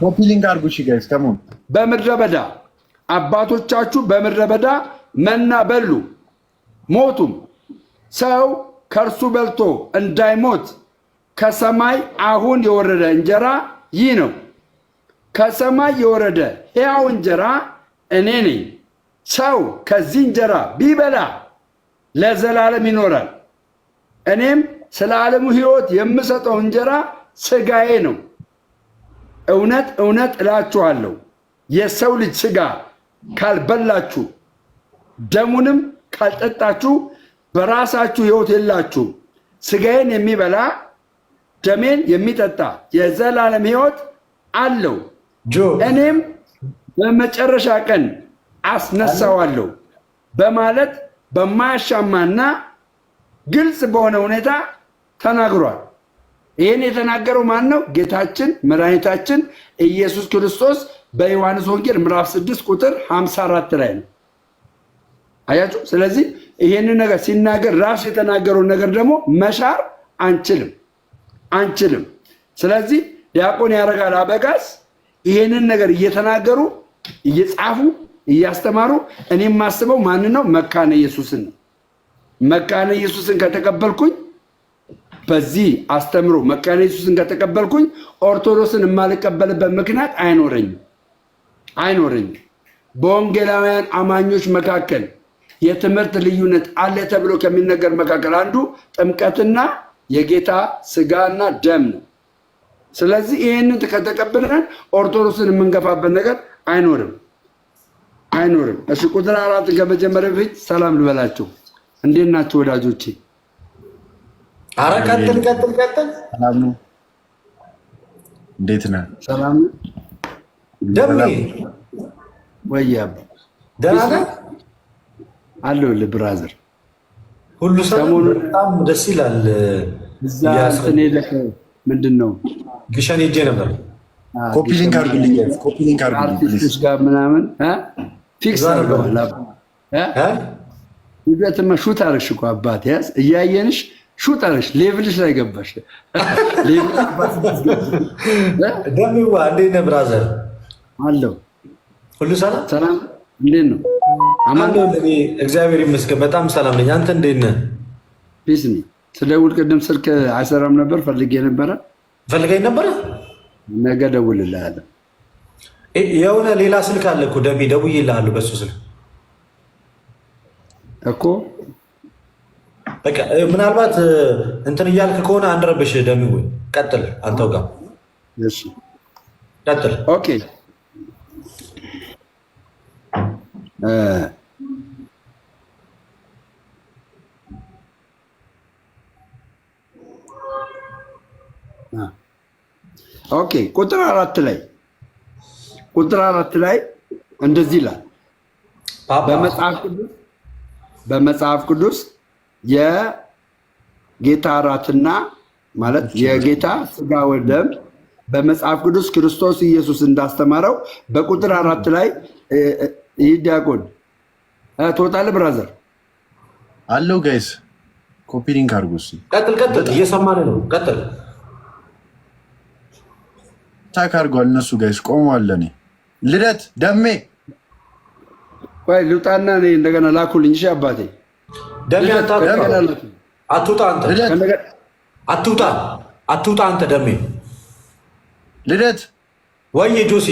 ኮፒሊንግ አድርጉ እሺ ጋይስ ከሞን በምድረ በዳ አባቶቻችሁ በምድረ በዳ መና በሉ ሞቱም። ሰው ከእርሱ በልቶ እንዳይሞት ከሰማይ አሁን የወረደ እንጀራ ይህ ነው። ከሰማይ የወረደ ሕያው እንጀራ እኔ ነኝ። ሰው ከዚህ እንጀራ ቢበላ ለዘላለም ይኖራል። እኔም ስለ ዓለሙ ሕይወት የምሰጠው እንጀራ ሥጋዬ ነው። እውነት እውነት እላችኋለሁ የሰው ልጅ ሥጋ ካልበላችሁ ደሙንም ካልጠጣችሁ በራሳችሁ ሕይወት የላችሁም። ሥጋዬን የሚበላ ደሜን የሚጠጣ የዘላለም ሕይወት አለው፣ እኔም በመጨረሻ ቀን አስነሳዋለሁ በማለት በማያሻማና ግልጽ በሆነ ሁኔታ ተናግሯል። ይህን የተናገረው ማን ነው? ጌታችን መድኃኒታችን ኢየሱስ ክርስቶስ በዮሐንስ ወንጌል ምዕራፍ 6 ቁጥር 54 ላይ ነው። አያችሁ። ስለዚህ ይሄንን ነገር ሲናገር ራሱ የተናገረውን ነገር ደግሞ መሻር አንችልም። ስለዚህ ዲያቆን ያረጋል አበጋዝ ይሄንን ነገር እየተናገሩ እየጻፉ እያስተማሩ እኔ የማስበው ማን ነው? መካነ ኢየሱስን ነው። መካነ ኢየሱስን ከተቀበልኩኝ በዚህ አስተምሮ መካነ ኢየሱስን ከተቀበልኩኝ ኦርቶዶክስን የማልቀበልበት ምክንያት አይኖረኝም። በወንጌላውያን አማኞች መካከል የትምህርት ልዩነት አለ ተብሎ ከሚነገር መካከል አንዱ ጥምቀትና የጌታ ሥጋና ደም ነው። ስለዚህ ይህንን ከተቀበልን ኦርቶዶክስን የምንገፋበት ነገር አይኖርም። እሺ ቁጥር 4 ከመጀመሪያ በፊት ሰላም ልበላችሁ። እንዴት ናችሁ ወዳጆቼ? አረ ቀጥል። ሰላም ነው። እንዴት ነህ? ሰላም ነው። ደሜ ወያብ ደህና ነህ? አለሁልህ ብራዘር። ሁሉ ሰሞኑን በጣም ደስ ይላል። እዛ እንትን ሄደህ ምንድን ነው ግሸን ሄጄ ነበር። ኮፒሊንግ አድርጉልኝ ጋይስ፣ ኮፒሊንግ አድርጉልኝ አርቲስቶች ጋር ምናምን ፊክስ አድርገዋል። ይገትማ ሹት አደረግሽ እኮ አባቴ ያዝ እያየንሽ ሹት አደረግሽ። ሌቭልሽ ላይ ገባሽ። ደሜዋ እንዴት ነህ ብራዘር? አለሁ። ሁሉ ሰላም ሰላም። እንዴት ነው? እግዚአብሔር ይመስገን በጣም ሰላም ነኝ። አንተ እንዴት ነህ? ቢስሚ ስደውል ቅድም ስልክ አይሰራም ነበር። ፈልገኝ ነበረ። ነገ ደውልልሃለሁ። የሆነ ሌላ ስልክ አለ እኮ ደሜ፣ ደውዬልሃለሁ በሱ ስልክ እኮ። በቃ ምናልባት እንትን እያልክ ከሆነ አንረብሽ ደሜ። ወይ ቀጥል አንተው ጋር። እሺ ቀጥል። ኦኬ ኦኬ ቁጥር 4 ላይ እንደዚህ ይላል። በመጽሐፍ ቅዱስ የጌታ እራትና ማለት የጌታ ሥጋ ወደም በመጽሐፍ ቅዱስ ክርስቶስ ኢየሱስ እንዳስተማረው በቁጥር 4 ላይ ይህ ዲያቆን ቶታል ብራዘር አለው ጋይስ ኮፒሊንግ አድርጉ። ቀጥል። እየሰማን ነው። ቀጥል። ታክ አድርጓል። እነሱ ጋይስ ቆመዋል። እኔ ልደት ደሜ ቆይ ልውጣና እኔ እንደገና ላኩልኝ። እሺ አባቴ ደሜ አትውጣ አንተ ደሜ። ልደት ወይ ጆሲ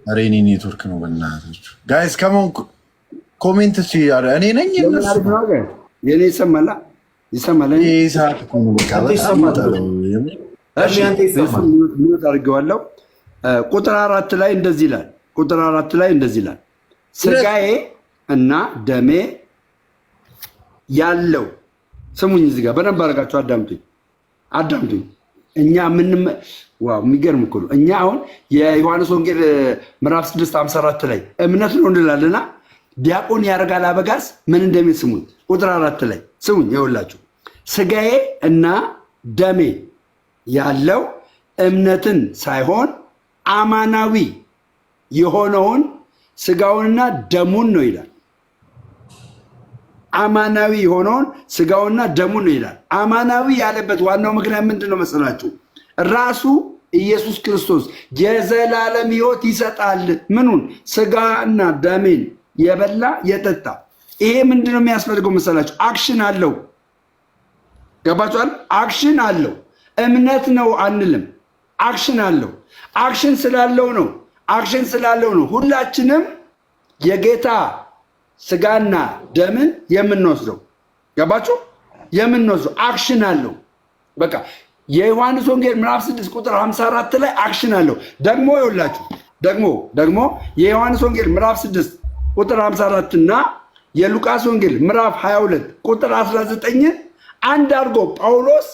አሬኒ ኔትወርክ ነው በእናታችሁ ጋይስ ከመን ኮሜንት እኔ ነኝ እነሱ የኔ ይሰማል። ሰዓት እኮ ነው በቃ በጣም አድርጌዋለሁ። ቁጥር 4 ላይ እንደዚህ ይላል ሥጋዬ እና ደሜ ያለው። ስሙኝ እዚህ ጋር በደንብ አድርጋችሁ አዳምጡኝ። እኛ ዋው የሚገርም እኮ ነው። እኛ አሁን የዮሐንስ ወንጌል ምዕራፍ 6:54 ላይ እምነት ነው እንላለና ዲያቆን ያረጋል አበጋዝ ምን እንደሚል ስሙኝ። ቁጥር 4 ላይ ስሙኝ። ይኸውላችሁ ሥጋዬ እና ደሜ ያለው እምነትን ሳይሆን አማናዊ የሆነውን ሥጋውንና ደሙን ነው ይላል። አማናዊ የሆነውን ስጋውና ደሙን ነው ይላል። አማናዊ ያለበት ዋናው ምክንያት ምንድን ነው መሰላችሁ? ራሱ ኢየሱስ ክርስቶስ የዘላለም ሕይወት ይሰጣል። ምኑን? ስጋና ደሜን የበላ የጠጣ። ይሄ ምንድን ነው የሚያስፈልገው መሰላችሁ? አክሽን አለው። ገባችኋል? አክሽን አለው። እምነት ነው አንልም። አክሽን አለው። አክሽን ስላለው ነው። አክሽን ስላለው ነው ሁላችንም የጌታ ስጋና ደምን የምንወስደው። ገባችሁ? የምንወስደው አክሽን አለው። በቃ የዮሐንስ ወንጌል ምዕራፍ 6 ቁጥር 54 ላይ አክሽን አለው። ደግሞ ይኸውላችሁ ደግሞ የዮሐንስ ወንጌል ምዕራፍ 6 ቁጥር 54 እና የሉቃስ ወንጌል ምዕራፍ 22 ቁጥር 19 አንድ አድርጎ ጳውሎስ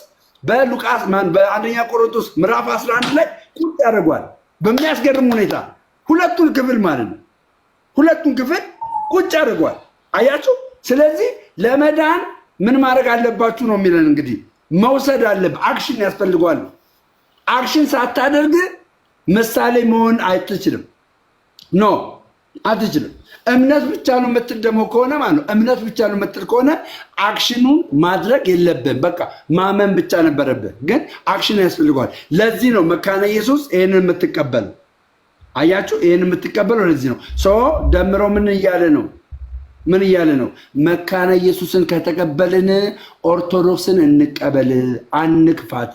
በአንደኛ ቆሮንቶስ ምዕራፍ 11 ላይ ቁጭ ያደርጓል። በሚያስገርም ሁኔታ ሁለቱን ክፍል ማለት ነው። ሁለቱን ክፍል ቁጭ አድርጓል። አያችሁ? ስለዚህ ለመዳን ምን ማድረግ አለባችሁ ነው የሚለን። እንግዲህ መውሰድ አለብህ። አክሽን ያስፈልገዋል። አክሽን ሳታደርግ ምሳሌ መሆን አትችልም። ኖ አትችልም። እምነት ብቻ ነው የምትል ደግሞ ከሆነ ማለት ነው እምነት ብቻ ነው የምትል ከሆነ አክሽኑን ማድረግ የለብህም። በቃ ማመን ብቻ ነበረብህ፣ ግን አክሽን ያስፈልገዋል። ለዚህ ነው መካነ ኢየሱስ ይህንን የምትቀበለው። አያችሁ? ይህን የምትቀበለው ለዚህ ነው። ደምሮ ምን እያለ ነው? መካነ ኢየሱስን ከተቀበልን ኦርቶዶክስን እንቀበል፣ አንክፋት።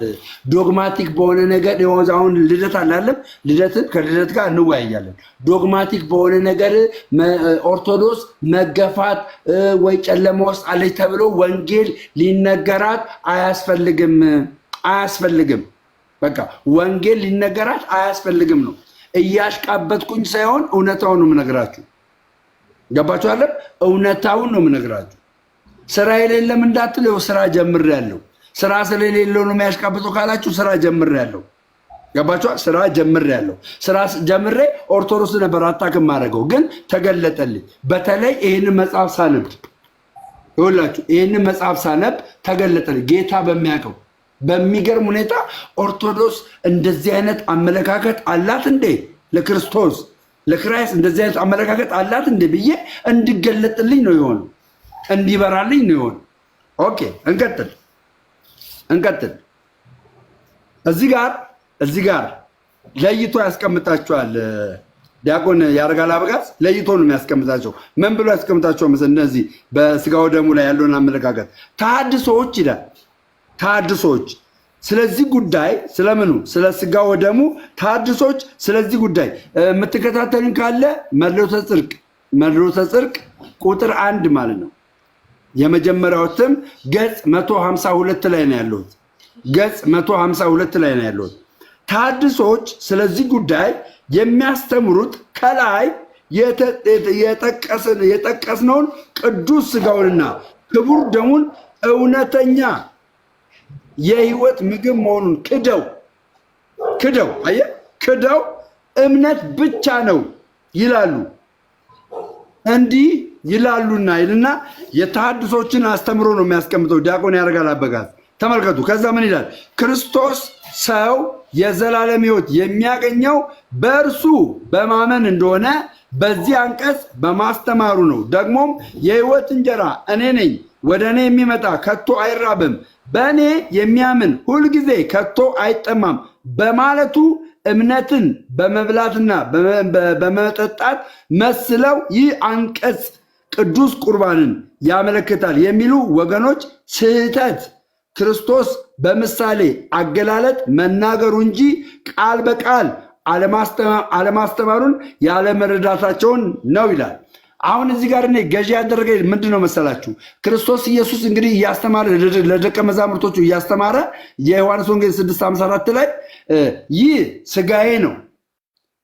ዶግማቲክ በሆነ ነገር አሁን ልደት አላለም። ልደትን ከልደት ጋር እንወያያለን። ዶግማቲክ በሆነ ነገር ኦርቶዶክስ መገፋት ወይ ጨለማ ውስጥ አለች ተብሎ ወንጌል ሊነገራት አያስፈልግም። በቃ ወንጌል ሊነገራት አያስፈልግም ነው። እያሽቃበትኩኝ ሳይሆን እውነታውን ነው የምነግራችሁ። ገባችሁ? እውነታውን ነው የምነግራችሁ። ስራ የሌለም እንዳትለው፣ ስራ ጀምሬያለሁ። ስራ ስለሌለው ነው የሚያሽቃብጠው ካላችሁ ስራ ጀምሬያለሁ። ገባችሁ? ስራ ጀምሬያለሁ። ስራ ጀምሬ ኦርቶዶክስ ነበር አታክም ማድረገው፣ ግን ተገለጠልኝ። በተለይ ይህንን መጽሐፍ ሳነብ ይኸውላችሁ፣ ይህንን መጽሐፍ ሳነብ ተገለጠልኝ። ጌታ በሚያውቀው በሚገርም ሁኔታ ኦርቶዶክስ እንደዚህ አይነት አመለካከት አላት እንዴ? ለክርስቶስ ለክራይስት እንደዚህ አይነት አመለካከት አላት እንዴ ብዬ እንዲገለጥልኝ ነው የሆነው፣ እንዲበራልኝ ነው የሆነው። ኦኬ፣ እንቀጥል። እዚህ ጋር ለይቶ ያስቀምጣቸዋል። ዲያቆን ያረጋል አበጋዝ ለይቶ ነው የሚያስቀምጣቸው። ምን ብሎ ያስቀምጣቸው መሰለህ? እነዚህ በስጋው ደሙ ላይ ያለውን አመለካከት ተሐድሶዎች ይላል። ተሐድሶች ስለዚህ ጉዳይ ስለምኑ? ስለ ስጋው ደሙ ተሐድሶች ስለዚህ ጉዳይ የምትከታተሉኝ ካለ መድሎተ ጽድቅ ቁጥር 1 ማለት ነው። የመጀመሪያው እትም ገጽ 152 ላይ ነው ያለሁት። ገጽ 152 ላይ ነው ያለሁት። ተሐድሶች ስለዚህ ጉዳይ የሚያስተምሩት ከላይ የጠቀስነውን ቅዱስ ስጋውንና ክቡር ደሙን እውነተኛ የህይወት ምግብ መሆኑን ክደው እምነት ብቻ ነው ይላሉ። እንዲህ ይላሉና ይልና የተሐድሶችን አስተምሮ ነው የሚያስቀምጠው ዲያቆን ያረጋል አበጋዝ። ተመልከቱ። ከዛ ምን ይላል? ክርስቶስ ሰው የዘላለም ህይወት የሚያገኘው በእርሱ በማመን እንደሆነ በዚህ አንቀጽ በማስተማሩ ነው። ደግሞም የህይወት እንጀራ እኔ ነኝ፣ ወደ እኔ የሚመጣ ከቶ አይራብም፣ በእኔ የሚያምን ሁልጊዜ ከቶ አይጠማም በማለቱ እምነትን በመብላትና በመጠጣት መስለው ይህ አንቀጽ ቅዱስ ቁርባንን ያመለክታል የሚሉ ወገኖች ስህተት ክርስቶስ በምሳሌ አገላለጥ መናገሩ እንጂ ቃል በቃል አለማስተማሩን ያለመረዳታቸውን ነው ይላል። አሁን እዚህ ጋር እኔ ገዢ ያደረገ ምንድን ነው መሰላችሁ? ክርስቶስ ኢየሱስ እንግዲህ እያስተማረ ለደቀ መዛሙርቶቹ እያስተማረ የዮሐንስ ወንጌል 6:54 ላይ ይህ ስጋዬ ነው፣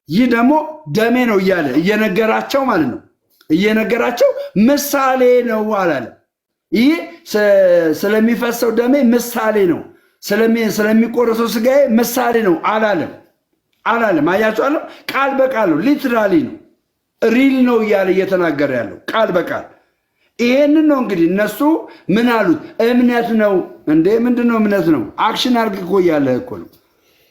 ይህ ደግሞ ደሜ ነው እያለ እየነገራቸው ማለት ነው። እየነገራቸው ምሳሌ ነው አላለ። ይህ ስለሚፈሰው ደሜ ምሳሌ ነው፣ ስለሚቆረሰው ስጋዬ ምሳሌ ነው አላለም። አያችኋለሁ፣ ቃል በቃል ነው፣ ሊትራሊ ነው፣ ሪል ነው እያለ እየተናገረ ያለው ቃል በቃል ይሄንን ነው። እንግዲህ እነሱ ምን አሉት? እምነት ነው እንዴ? ምንድን ነው እምነት ነው? አክሽን አርግ እኮ እያለ እኮ ነው።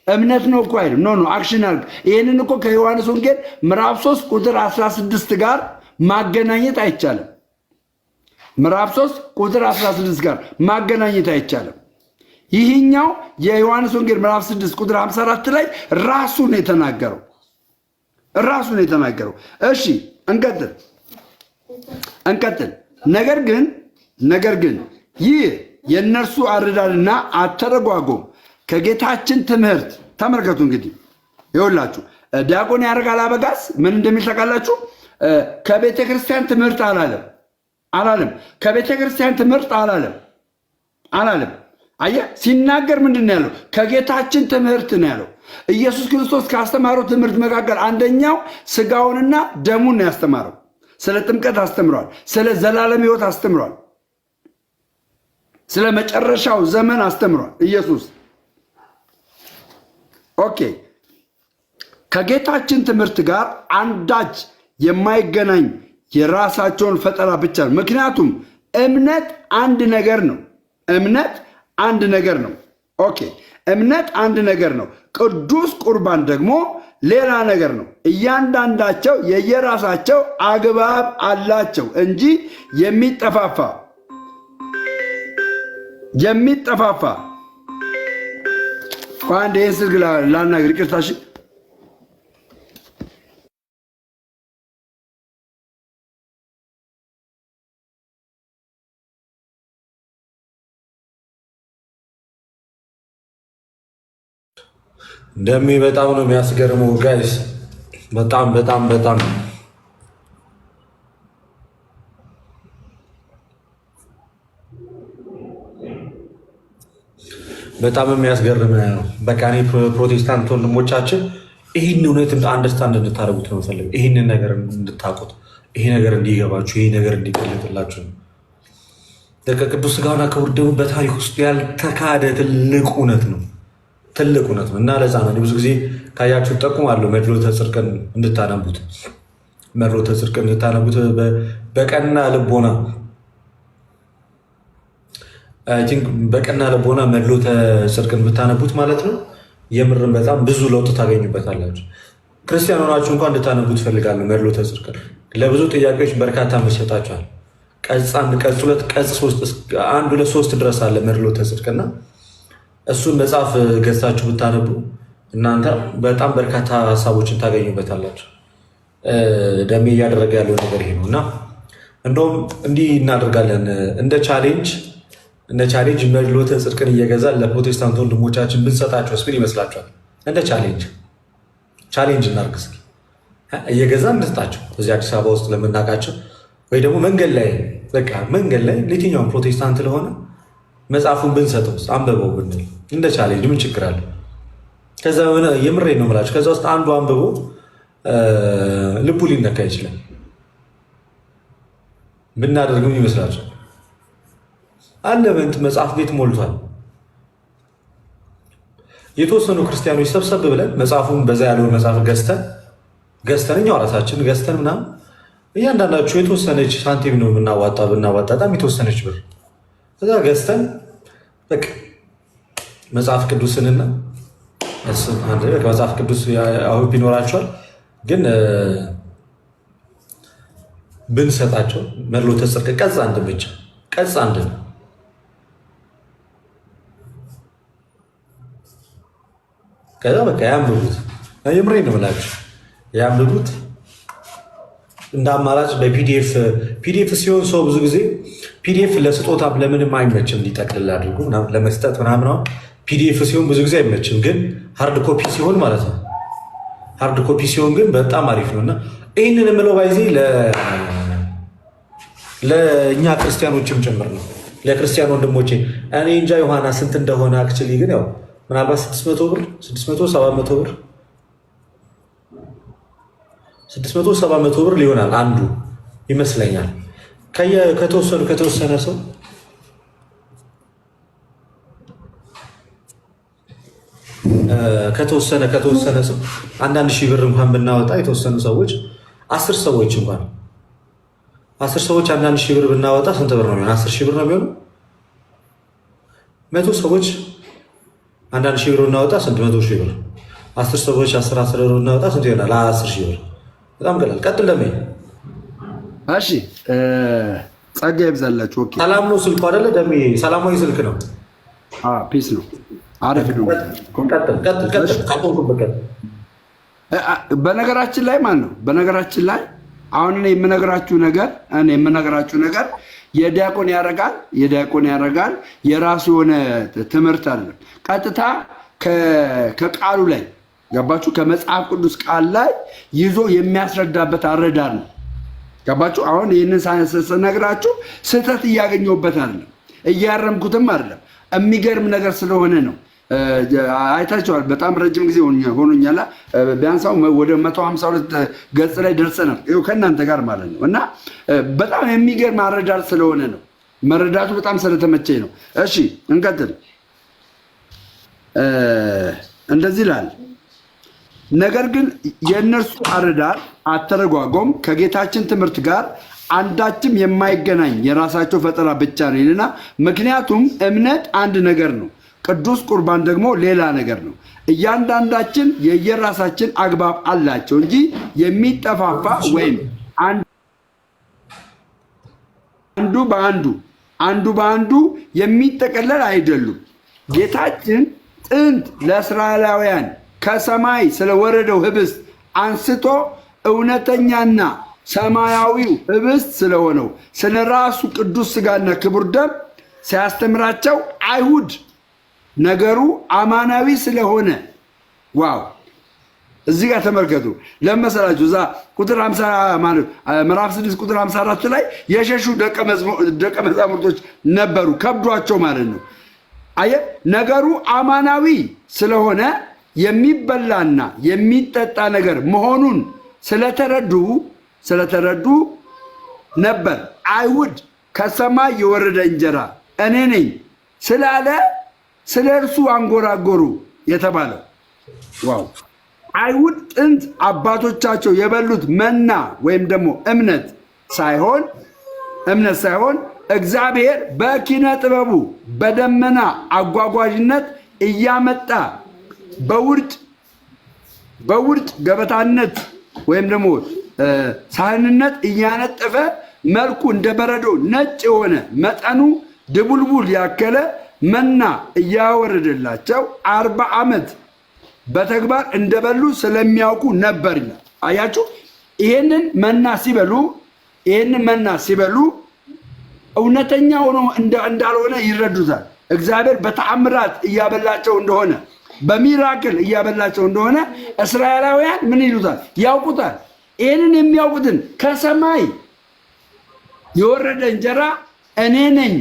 እምነት ነው እኮ አይደለም። ኖ አክሽን አርግ። ይሄንን እኮ ከዮሐንስ ወንጌል ምዕራፍ 3 ቁጥር 16 ጋር ማገናኘት አይቻልም። ምዕራፍ 3 ቁጥር 16 ጋር ማገናኘት አይቻልም። ይህኛው የዮሐንስ ወንጌል ምዕራፍ 6 ቁጥር 54 ላይ ራሱን የተናገረው። እሺ እንቀጥል። ነገር ግን ይህ የእነርሱ አረዳድና አተረጓጎም ከጌታችን ትምህርት ተመልከቱ። እንግዲህ ይኸውላችሁ ዲያቆን ያደርጋል አበጋዝ ምን እንደሚል ታውቃላችሁ? ከቤተ ክርስቲያን ትምህርት አላለም። ከቤተ ክርስቲያን ትምህርት አላለም። አየህ ሲናገር ምንድን ነው ያለው? ከጌታችን ትምህርት ነው ያለው። ኢየሱስ ክርስቶስ ካስተማረው ትምህርት መካከል አንደኛው ስጋውንና ደሙን ነው ያስተማረው። ስለ ጥምቀት አስተምሯል። ስለ ዘላለም ሕይወት አስተምሯል። ስለ መጨረሻው ዘመን አስተምሯል ኢየሱስ። ኦኬ ከጌታችን ትምህርት ጋር አንዳች የማይገናኝ የራሳቸውን ፈጠራ ብቻ ነው። ምክንያቱም እምነት አንድ ነገር ነው። ኦኬ እምነት አንድ ነገር ነው። ቅዱስ ቁርባን ደግሞ ሌላ ነገር ነው። እያንዳንዳቸው የየራሳቸው አግባብ አላቸው እንጂ የሚጠፋፋ አንድ ይህን ስልክ ላናገር፣ ይቅርታ እሺ። ደሜ በጣም ነው የሚያስገርመው ጋይስ፣ በጣም የሚያስገርም ነው። በቃ እኔ ፕሮቴስታንት ወንድሞቻችን ይህን እውነት አንደርስታንድ እንድታደርጉት ነው የምፈልገው። ይህንን ነገር እንድታውቁት፣ ይሄ ነገር እንዲገባችሁ፣ ይሄ ነገር እንዲገለጥላችሁ ነው። ቅዱስ ሥጋውና ክቡር ደሙ በታሪክ ውስጥ ያልተካደ ትልቅ እውነት ነው እና ለዛ ነው ብዙ ጊዜ ካያችሁ ጠቁማለሁ መድሎተ ጽድቅን እንድታነቡት በቀና ልቦና መድሎተ ጽድቅን ብታነቡት ማለት ነው። የምርን በጣም ብዙ ለውጥ ታገኙበታላችሁ። ክርስቲያን ሆናችሁ እንኳን እንድታነቡት እፈልጋለሁ መድሎተ ጽድቅን። ለብዙ ጥያቄዎች በርካታ መሰጣችኋል። ቀጽ 1፣ ቀጽ 2፣ ቀጽ 1፣ 2፣ 3 ድረስ አለ መድሎተ ጽድቅና እሱን መጽሐፍ ገዝታችሁ ብታነቡ እናንተ በጣም በርካታ ሀሳቦችን ታገኙበታላችሁ። ደሜ እያደረገ ያለው ነገር ይሄ ነው እና እንደውም እንዲህ እናደርጋለን እንደ ቻሌንጅ መድሎተ ጽድቅን እየገዛ ለፕሮቴስታንት ወንድሞቻችን ብንሰጣቸው ምን ይመስላችኋል? እንደ ቻሌንጅ እናድርግ እስኪ። እየገዛ እንስጣቸው እዚህ አዲስ አበባ ውስጥ ለምናውቃቸው ወይ ደግሞ መንገድ ላይ ለየትኛውም ፕሮቴስታንት ለሆነ መጽሐፉን ብንሰጠው አንብበው ብንል እንደ ቻሌንጅ ምን ችግር አለ? ከዛ የምሬ ነው የምላችሁ። ከዛ ውስጥ አንዱ አንብቦ ልቡ ሊነካ ይችላል። ብናደርግም ይመስላችኋል? አለ መጽሐፍ ቤት ሞልቷል። የተወሰኑ ክርስቲያኖች ሰብሰብ ብለን መጽሐፉን በዛ ያለውን መጽሐፍ ገዝተን እኛው ራሳችን ገዝተን ምናምን እያንዳንዳችሁ የተወሰነች ሳንቲም ነው ብናዋጣ በጣም የተወሰነች ብር ከዛ ገዝተን በቃ መጽሐፍ ቅዱስንና መጽሐፍ ቅዱስ አሁን ይኖራቸዋል፣ ግን ብንሰጣቸው መድሎተ ጽድቅ ቀጽ 1 ነው። ከዛ በቃ ያንብቡት። የምሬን ነው የምላችሁ፣ ያንብቡት። እንደ አማራጭ በፒዲኤፍ ሲሆን ሰው ብዙ ጊዜ ፒዲኤፍ ለስጦታ ለምንም አይመችም፣ እንዲጠቅልል አድርጉ ለመስጠት ምናምን። ፒዲኤፍ ሲሆን ብዙ ጊዜ አይመችም፣ ግን ሃርድ ኮፒ ሲሆን ማለት ነው። ሃርድ ኮፒ ሲሆን ግን በጣም አሪፍ ነው እና ይህንን የምለው ባይዜ ለእኛ ክርስቲያኖችም ጭምር ነው፣ ለክርስቲያን ወንድሞቼ። እኔ እንጃ ዮሐና ስንት እንደሆነ አክቹዋሊ፣ ግን ያው ምናልባት 600 ብር 700 ብር ሊሆናል አንዱ ይመስለኛል። ከተወሰነ ሰው አንዳንድ ሺህ ብር እንኳን ብናወጣ የተወሰኑ ሰዎች 10 ሰዎች አንዳንድ ሺህ ብር ብናወጣ ስንት ብር ነው የሚሆነው? 10 ሺህ ብር ነው የሚሆነው። 100 ሰዎች አንዳንድ ሺህ ብር ብናወጣ ስንት? 100 ሺህ ብር። 10 ሰዎች 10 ብር ብናወጣ ስንት ይሆናል? 10 ሺህ ብር። በጣም ቀላል። ቀጥል ለምን? እሺ ጸጋ ይብዛላችሁ። ኦኬ ሰላም ነው ስልኩ አይደለ? ደሜ ሰላማዊ ስልክ ነው። ፒስ ነው። አሪፍ ነው። በነገራችን ላይ ማን ነው? በነገራችን ላይ አሁን እኔ የምነግራችሁ ነገር የዲያቆን ያደርጋል የራሱ የሆነ ትምህርት አለ። ቀጥታ ከቃሉ ላይ ገባችሁ? ከመጽሐፍ ቅዱስ ቃል ላይ ይዞ የሚያስረዳበት አረዳድ ነው። ገባችሁ? አሁን ይህንን ስነግራችሁ ስህተት እያገኘሁበት አይደለም፣ እያረምኩትም አይደለም። የሚገርም ነገር ስለሆነ ነው። አይታችኋል። በጣም ረጅም ጊዜ ሆኖኛል። ቢያንስ ወደ 152 ገጽ ላይ ደርሰናል ከእናንተ ጋር ማለት ነው። እና በጣም የሚገርም አረዳድ ስለሆነ ነው። መረዳቱ በጣም ስለተመቸኝ ነው። እሺ እንቀጥል። እንደዚህ ይላል። ነገር ግን የእነርሱ አረዳድ አተረጓጎም ከጌታችን ትምህርት ጋር አንዳችም የማይገናኝ የራሳቸው ፈጠራ ብቻ ነው ይልና፣ ምክንያቱም እምነት አንድ ነገር ነው፣ ቅዱስ ቁርባን ደግሞ ሌላ ነገር ነው። እያንዳንዳችን የየራሳችን አግባብ አላቸው እንጂ የሚጠፋፋ ወይም አንዱ በአንዱ የሚጠቀለል አይደሉም። ጌታችን ጥንት ለእስራኤላውያን ከሰማይ ስለወረደው ህብስት አንስቶ እውነተኛና ሰማያዊው ህብስት ስለሆነው ስለ ራሱ ቅዱስ ሥጋና ክቡር ደም ሲያስተምራቸው አይሁድ ነገሩ አማናዊ ስለሆነ ዋው! እዚህ ጋር ተመልከቱ። ለመሰላችሁ እዛ ቁጥር 50 ማለት ምዕራፍ 6 ቁጥር 54 ላይ የሸሹ ደቀ መዛሙርቶች ነበሩ፣ ከብዷቸው ማለት ነው። አየ ነገሩ አማናዊ ስለሆነ የሚበላና የሚጠጣ ነገር መሆኑን ስለተረዱ ነበር አይሁድ ከሰማይ የወረደ እንጀራ እኔ ነኝ ስላለ ስለ እርሱ አንጎራጎሩ የተባለው። ዋው! አይሁድ ጥንት አባቶቻቸው የበሉት መና ወይም ደግሞ እምነት ሳይሆን እግዚአብሔር በኪነ ጥበቡ በደመና አጓጓዥነት እያመጣ በውርጭ ገበታነት ወይም ደግሞ ሳህንነት እያነጠፈ መልኩ እንደ በረዶ ነጭ የሆነ መጠኑ ድቡልቡል ያከለ መና እያወረደላቸው 40 ዓመት በተግባር እንደበሉ ስለሚያውቁ ነበር ይላል። አያችሁ፣ ይሄንን መና ሲበሉ እውነተኛ ሆኖ እንዳልሆነ ይረዱታል። እግዚአብሔር በተአምራት እያበላቸው እንደሆነ፣ በሚራክል እያበላቸው እንደሆነ እስራኤላውያን ምን ይሉታል? ያውቁታል። ይህንን የሚያውቁትን ከሰማይ የወረደ እንጀራ እኔ ነኝ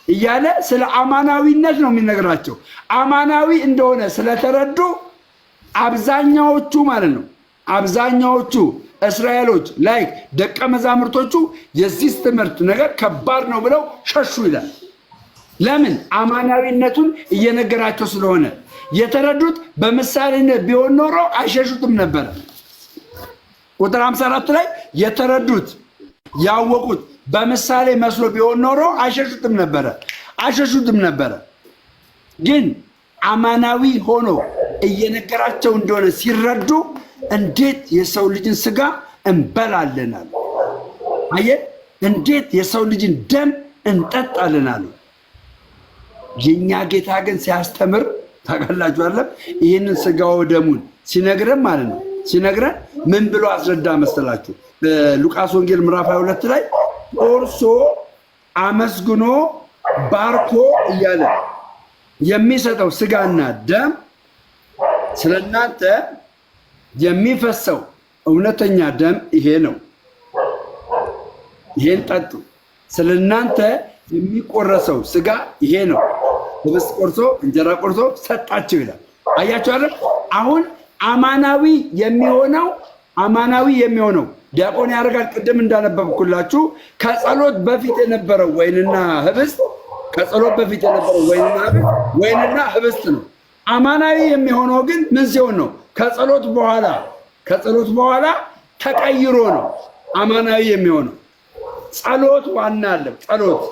እያለ ስለ አማናዊነት ነው የሚነግራቸው። አማናዊ እንደሆነ ስለተረዱ አብዛኛዎቹ እስራኤሎች ላይ ደቀ መዛሙርቶቹ የዚህ ትምህርት ነገር ከባድ ነው ብለው ሸሹ ይላል። ለምን? አማናዊነቱን እየነገራቸው ስለሆነ። የተረዱት በምሳሌነት ቢሆን ኖሮ አይሸሹትም ነበረ። ቁጥር 54 ላይ የተረዱት ያወቁት በምሳሌ መስሎ ቢሆን ኖሮ አይሸሹትም ነበረ። ግን አማናዊ ሆኖ እየነገራቸው እንደሆነ ሲረዱ እንዴት የሰው ልጅን ስጋ እንበላለናል? አየህ፣ እንዴት የሰው ልጅን ደም እንጠጣልናል? የኛ ጌታ ግን ሲያስተምር ታውቃላችሁ አይደለም? ይህንን ስጋው ደሙን ሲነግረን ማለት ነው። ሲነግረን ምን ብሎ አስረዳ መሰላችሁ? ሉቃስ ወንጌል ምዕራፍ 22 ላይ ቆርሶ አመስግኖ ባርኮ እያለ የሚሰጠው ስጋና ደም ስለናንተ የሚፈሰው እውነተኛ ደም ይሄ ነው፣ ይሄን ጠጡ። ስለናንተ የሚቆረሰው ስጋ ይሄ ነው። ህብስት ቆርሶ እንጀራ ቆርሶ ሰጣቸው ይላል። አያችሁ አይደል? አሁን አማናዊ የሚሆነው ዲያቆን ያደርጋል። ቅድም እንዳነበብኩላችሁ ከጸሎት በፊት የነበረው ወይንና ህብስት ወይንና ህብስት ነው። አማናዊ የሚሆነው ግን ምን ሲሆን ነው? ከጸሎት በኋላ ተቀይሮ ነው አማናዊ የሚሆነው። ጸሎት ዋና አለ። ጸሎት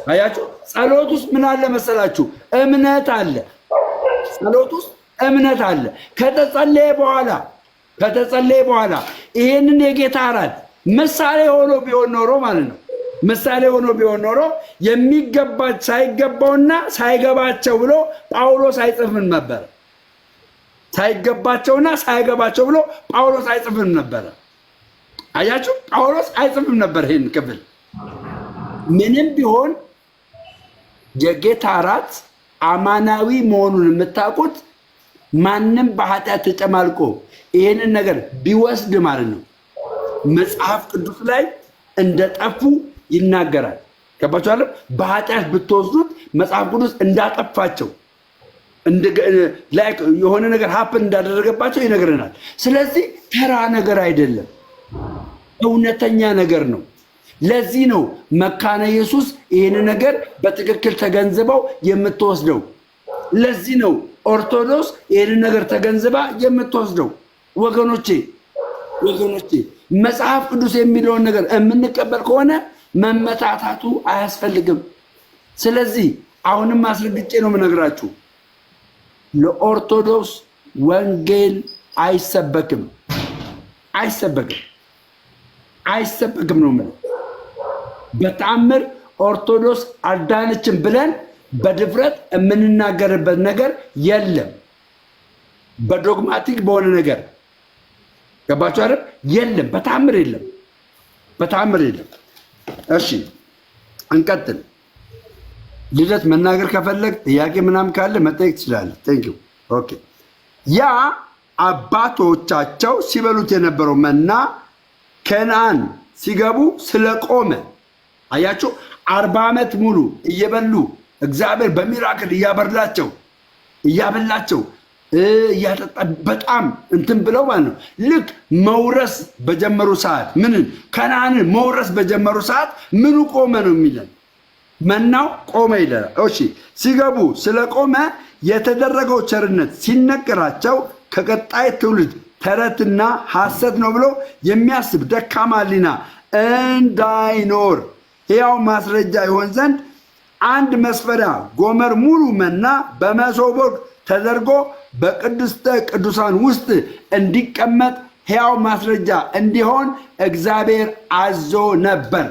አያችሁ፣ ጸሎት ውስጥ ምን አለ መሰላችሁ? እምነት አለ። ጸሎት ውስጥ እምነት አለ። ከተጸለየ በኋላ ይሄንን የጌታ እራት ምሳሌ ሆኖ ቢሆን ኖሮ ማለት ነው ምሳሌ ሆኖ ቢሆን ኖሮ የሚገባ ሳይገባውና ሳይገባቸው ብሎ ጳውሎስ አይጽፍም ነበር። ሳይገባቸውና ሳይገባቸው ብሎ ጳውሎስ አይጽፍም ነበር። አያችሁ፣ ጳውሎስ አይጽፍም ነበር ይህን ክፍል። ምንም ቢሆን የጌታ እራት አማናዊ መሆኑን የምታውቁት ማንም በኃጢአት ተጨማልቆ ይህንን ነገር ቢወስድ ማለት ነው መጽሐፍ ቅዱስ ላይ እንደጠፉ ይናገራል። ገባችኋል? በኃጢአት ብትወስዱት መጽሐፍ ቅዱስ እንዳጠፋቸው የሆነ ነገር ሀፕን እንዳደረገባቸው ይነግረናል። ስለዚህ ተራ ነገር አይደለም፣ እውነተኛ ነገር ነው። ለዚህ ነው መካነ ኢየሱስ ይህን ነገር በትክክል ተገንዝበው የምትወስደው። ለዚህ ነው ኦርቶዶክስ ይህን ነገር ተገንዝባ የምትወስደው። ወገኖቼ መጽሐፍ ቅዱስ የሚለውን ነገር የምንቀበል ከሆነ መመታታቱ አያስፈልግም። ስለዚህ አሁንም አስረግጬ ነው የምነግራችሁ፣ ለኦርቶዶክስ ወንጌል አይሰበክም ነው የምለው። በተአምር ኦርቶዶክስ አዳነችን ብለን በድፍረት የምንናገርበት ነገር የለም። በዶግማቲክ በሆነ ነገር ገባችሁ አይደል? የለም፣ በተአምር የለም። እሺ እንቀጥል። ልደት መናገር ከፈለግ ጥያቄ ምናምን ካለ መጠየቅ ትችላለህ። ቴንኪው። ኦኬ። ያ አባቶቻቸው ሲበሉት የነበረው መና ከነዓን ሲገቡ ስለቆመ አያችሁ፣ 40 ዓመት ሙሉ እየበሉ እግዚአብሔር በሚራክል እያበላቸው እያጠጣ በጣም እንትን ብለው ማለት ነው። ልክ መውረስ በጀመሩ ሰዓት ከነዓንን መውረስ በጀመሩ ሰዓት ምኑ ቆመ ነው የሚለን? መናው ቆመ ይለናል። እሺ፣ ሲገቡ ስለቆመ የተደረገው ቸርነት ሲነገራቸው ከቀጣይ ትውልድ ተረትና ሐሰት ነው ብሎ የሚያስብ ደካማ ሕሊና እንዳይኖር ሕያው ማስረጃ ይሆን ዘንድ አንድ መስፈሪያ ጎመር ሙሉ መና በመሶበ ወርቅ ተደርጎ በቅድስተ ቅዱሳን ውስጥ እንዲቀመጥ ሕያው ማስረጃ እንዲሆን እግዚአብሔር አዞ ነበር።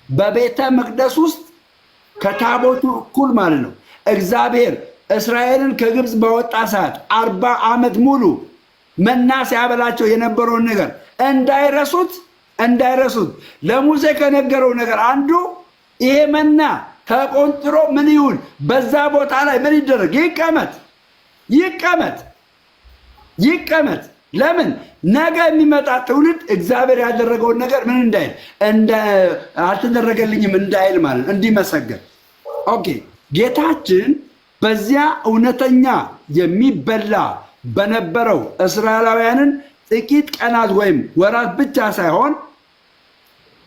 በቤተ መቅደስ ውስጥ ከታቦቱ እኩል ማለት ነው። እግዚአብሔር እስራኤልን ከግብፅ በወጣ ሰዓት 40 ዓመት ሙሉ መና ሲያበላቸው የነበረውን ነገር እንዳይረሱት ለሙሴ ከነገረው ነገር አንዱ ይሄ መና ተቆንጥሮ ምን ይሁን፣ በዛ ቦታ ላይ ምን ይደረግ? ይቀመጥ። ለምን? ነገ የሚመጣ ትውልድ እግዚአብሔር ያደረገውን ነገር ምን እንዳይል አልተደረገልኝም እንዳይል ማለት እንዲመሰገን። ኦኬ። ጌታችን በዚያ እውነተኛ የሚበላ በነበረው እስራኤላውያንን ጥቂት ቀናት ወይም ወራት ብቻ ሳይሆን